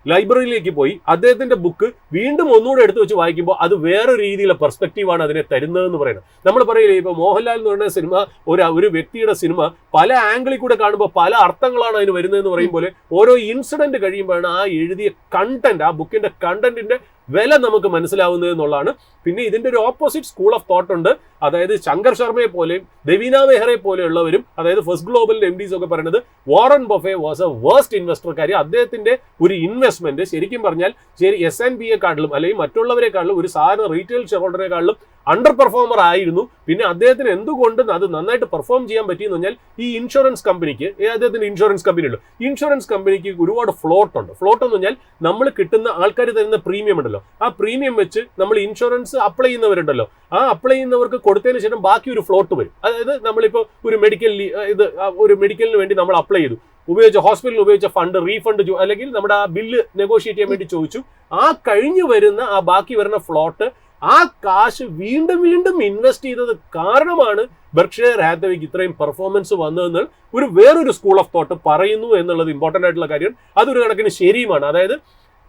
ലൈബ്രറിയിലേക്ക് പോയി അദ്ദേഹത്തിന്റെ ബുക്ക് വീണ്ടും ഒന്നുകൂടെ എടുത്തു വെച്ച് വായിക്കുമ്പോൾ അത് വേറെ രീതിയിലുള്ള പെർസ്പെക്റ്റീവാണ് അതിനെ തരുന്നതെന്ന് പറയുന്നത്. നമ്മൾ പറയില്ലേ, ഇപ്പൊ മോഹൻലാൽ എന്ന് പറയുന്ന സിനിമ ഒരു വ്യക്തിയുടെ സിനിമ പല ആംഗിളിൽ കൂടെ കാണുമ്പോൾ പല അർത്ഥങ്ങളാണ് അതിന് വരുന്നതെന്ന് പറയും പോലെ ഓരോ ഇൻസിഡന്റ് കഴിയുമ്പോഴാണ് ആ എഴുതിയ കണ്ടന്റ്, ആ ബുക്കിന്റെ കണ്ടന്റിന്റെ വില നമുക്ക് മനസ്സിലാവുന്നത് എന്നുള്ളതാണ്. പിന്നെ ഇതിന്റെ ഒരു ഓപ്പോസിറ്റ് സ്കൂൾ ഓഫ് തോട്ട് ഉണ്ട്. അതായത് ശങ്കർ ശർമ്മയെ പോലെയും ദവീന മെഹ്റയെ പോലെയുള്ളവരും, അതായത് ഫസ്റ്റ് ഗ്ലോബലിന്റെ MDs ഒക്കെ പറയുന്നത് Warren buffet was A waste investor. കാര്യം അദ്ദേഹത്തിന്റെ ഒരു ഇൻവെസ്റ്റ്മെന്റ് ശരിക്കും പറഞ്ഞാൽ S&Pയെക്കാട്ടിലും അല്ലെങ്കിൽ മറ്റുള്ളവരെക്കാട്ടിലും ഒരു സാധാരണ റീറ്റെയിൽ ഷെയർ ഹോൾഡറിനെക്കാട്ടിലും അണ്ടർ പെർഫോമർ ആയിരുന്നു. പിന്നെ അദ്ദേഹത്തിന് എന്തുകൊണ്ട് അത് നന്നായിട്ട് പെർഫോം ചെയ്യാൻ പറ്റിയെന്ന് പറഞ്ഞാൽ ഈ ഇൻഷുറൻസ് കമ്പനിക്ക്, അദ്ദേഹത്തിന് ഇൻഷുറൻസ് കമ്പനി ഉള്ളൂ, ഇൻഷുറൻസ് കമ്പനിക്ക് ഒരുപാട് ഫ്ലോട്ട് ഉണ്ട്. ഫ്ലോട്ട് എന്ന് പറഞ്ഞാൽ നമ്മൾ കിട്ടുന്ന ആൾക്കാർ തരുന്ന പ്രീമിയം ഉണ്ടല്ലോ, ആ പ്രീമിയം വെച്ച് നമ്മൾ ഇൻഷുറൻസ് അപ്ലൈ ചെയ്യുന്നവരുണ്ടല്ലോ, ആ അപ്ലൈ ചെയ്യുന്നവർക്ക് കൊടുത്തതിന് ശേഷം ബാക്കി ഒരു ഫ്ലോട്ട് വരും. അതായത് നമ്മളിപ്പോൾ ഒരു മെഡിക്കലിന് വേണ്ടി നമ്മൾ അപ്ലൈ ചെയ്തു, ഹോസ്പിറ്റലിൽ ഉപയോഗിച്ച ഫണ്ട് റീഫണ്ട് അല്ലെങ്കിൽ നമ്മുടെ ആ ബില്ല് നെഗോഷിയേറ്റ് ചെയ്യാൻ വേണ്ടി ചോദിച്ചു. ആ കഴിഞ്ഞു വരുന്ന ആ ബാക്കി വരുന്ന ഫ്ലോട്ട്, ആ കാശ് വീണ്ടും ഇൻവെസ്റ്റ് ചെയ്തത് കാരണമാണ് ബെർക്ക്ഷയർ ഹാത്തവേക്ക് ഇത്രയും പെർഫോമൻസ് വന്നതെന്ന് വേറൊരു സ്കൂൾ ഓഫ് തോട്ട് പറയുന്നു എന്നുള്ളത് ഇമ്പോർട്ടൻ്റ് ആയിട്ടുള്ള കാര്യം. അതൊരു കണക്കിന് ശരിയുമാണ്. അതായത്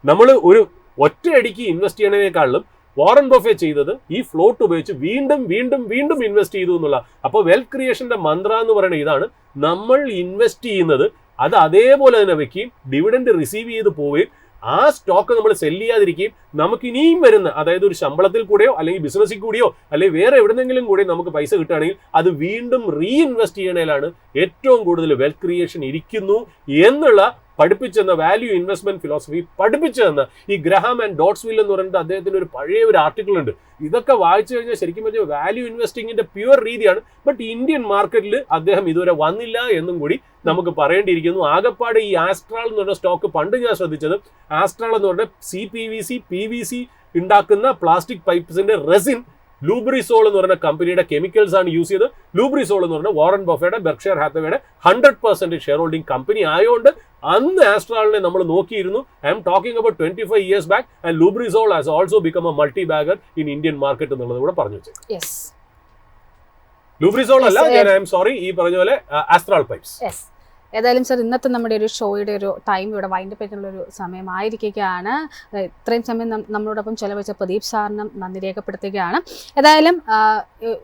നമ്മൾ ഒരു ഒറ്റയടിക്ക് ഇൻവെസ്റ്റ് ചെയ്യണതിനേക്കാളും വാറൻ ബഫെ ചെയ്തത് ഈ ഫ്ലോട്ട് ഉപയോഗിച്ച് വീണ്ടും ഇൻവെസ്റ്റ് ചെയ്തു എന്നുള്ള. അപ്പോൾ വെൽത്ത് ക്രിയേഷന്റെ മന്ത്ര എന്ന് പറയുന്നത് ഇതാണ്, നമ്മൾ ഇൻവെസ്റ്റ് ചെയ്യുന്നത് അത് അതേപോലെ തന്നെ വെക്കുകയും ഡിവിഡൻഡ് റിസീവ് ചെയ്ത് പോവുകയും ആ സ്റ്റോക്ക് നമ്മൾ സെല് ചെയ്യാതിരിക്കുകയും നമുക്ക് ഇനിയും വരുന്ന, അതായത് ഒരു ശമ്പളത്തിൽ കൂടെയോ അല്ലെങ്കിൽ ബിസിനസ്സിൽ കൂടിയോ അല്ലെങ്കിൽ വേറെ എവിടെന്നെങ്കിലും കൂടി നമുക്ക് പൈസ കിട്ടുകയാണെങ്കിൽ അത് വീണ്ടും റീഇൻവെസ്റ്റ് ചെയ്യണതിലാണ് ഏറ്റവും കൂടുതൽ വെൽത്ത് ക്രിയേഷൻ ഇരിക്കുന്നു എന്നുള്ള പഠിപ്പിച്ചെന്ന വാല്യൂ ഇൻവെസ്റ്റ്മെന്റ് ഫിലോസഫി പഠിപ്പിച്ചതെന്ന് ഈ ഗ്രഹാം ആൻഡ് ഡോട്ട്സ്വിൽ എന്ന് പറയുന്നത് അദ്ദേഹത്തിന്റെ ഒരു പഴയ ഒരു ആർട്ടിക്കിൾ ഉണ്ട്. ഇതൊക്കെ വായിച്ചു കഴിഞ്ഞാൽ ശരിക്കും പറഞ്ഞാൽ വാല്യൂ ഇൻവെസ്റ്റിംഗിന്റെ പ്യുവർ രീതിയാണ്. ബട്ട് ഇന്ത്യൻ മാർക്കറ്റിൽ അദ്ദേഹം ഇതുവരെ വന്നില്ല എന്നും കൂടി നമുക്ക് പറയേണ്ടിയിരിക്കുന്നു. ആകപ്പാട് ഈ ആസ്ട്രാൾ എന്ന് പറഞ്ഞ സ്റ്റോക്ക് പണ്ട് ഞാൻ ശ്രദ്ധിച്ചത്, ആസ്ട്രാൾ എന്ന് പറഞ്ഞ PVC ഉണ്ടാക്കുന്ന പ്ലാസ്റ്റിക് പൈപ്പ്സിന്റെ റെസിൻ ലൂബ്രിസോൾ എന്ന് പറയുന്ന കമ്പനിയുടെ കെമിക്കൽസ് ആണ് യൂസ് ചെയ്ത്. ലൂബ്രിസോൾ എന്ന് പറഞ്ഞാൽ വാറൻ ബഫയുടെ ബെർക്ക്ഷയർ ഹാത്തവേയുടെ 100% ഷെയർ ഹോൾഡിംഗ് കമ്പനി ആയതുകൊണ്ട് അന്ന് ആസ്ട്രാളിനെ നമ്മൾ നോക്കിയിരുന്നു. I'm talking about 25 years back and Lubrizol has also become a multibagger in Indian market എന്നുള്ളത് കൂടെ പറഞ്ഞു വെച്ചത്. ലൂബ്രിസോൾ അല്ല, ഞാൻ ഐ എം സോറി, ഈ പറഞ്ഞ പോലെ ആസ്ട്രാൾ പൈപ്സ്. ഏതായാലും സർ ഇന്നത്തെ നമ്മുടെ ഒരു ഷോയുടെ ഒരു ടൈം ഇവിടെ വൈൻഡപ്പ് ചെയ്യാനുള്ളൊരു സമയമായിരിക്കുകയാണ്. ഇത്രയും സമയം നമ്മളോടൊപ്പം ചെലവഴിച്ച പ്രദീപ് സാറിനും നന്ദി രേഖപ്പെടുത്തുകയാണ്. ഏതായാലും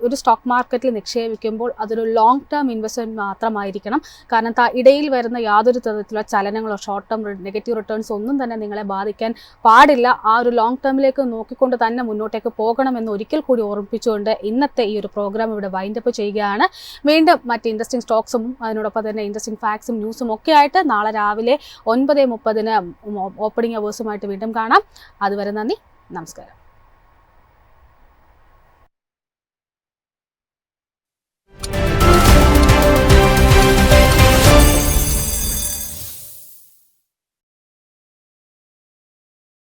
ഒരു സ്റ്റോക്ക് മാർക്കറ്റിൽ നിക്ഷേപിക്കുമ്പോൾ അതൊരു ലോങ് ടേം ഇൻവെസ്റ്റ്മെൻറ്റ് മാത്രമായിരിക്കണം. കാരണം ഇടയിൽ വരുന്ന യാതൊരു തരത്തിലുള്ള ചലനങ്ങളോ ഷോർട്ട് ടേം നെഗറ്റീവ് റിട്ടേൺസ് ഒന്നും തന്നെ നിങ്ങളെ ബാധിക്കാൻ പാടില്ല. ആ ഒരു ലോങ് ടേമിലേക്ക് നോക്കിക്കൊണ്ട് തന്നെ മുന്നോട്ടേക്ക് പോകണമെന്ന് ഒരിക്കൽ കൂടി ഓർമ്മിപ്പിച്ചുകൊണ്ട് ഇന്നത്തെ ഈ ഒരു പ്രോഗ്രാം ഇവിടെ വൈൻഡപ്പ് ചെയ്യുകയാണ്. വീണ്ടും മറ്റ് ഇൻട്രസ്റ്റിംഗ് സ്റ്റോക്സും അതിനോടൊപ്പം തന്നെ ഇൻട്രസ്റ്റിംഗ് ഫാക്ട്സും ന്യൂസും ഒക്കെ ആയിട്ട് നാളെ രാവിലെ 9:30 ഓപ്പണിംഗ് അവേഴ്സുമായിട്ട് വീണ്ടും കാണാം. അതുവരെ നന്ദി, നമസ്കാരം.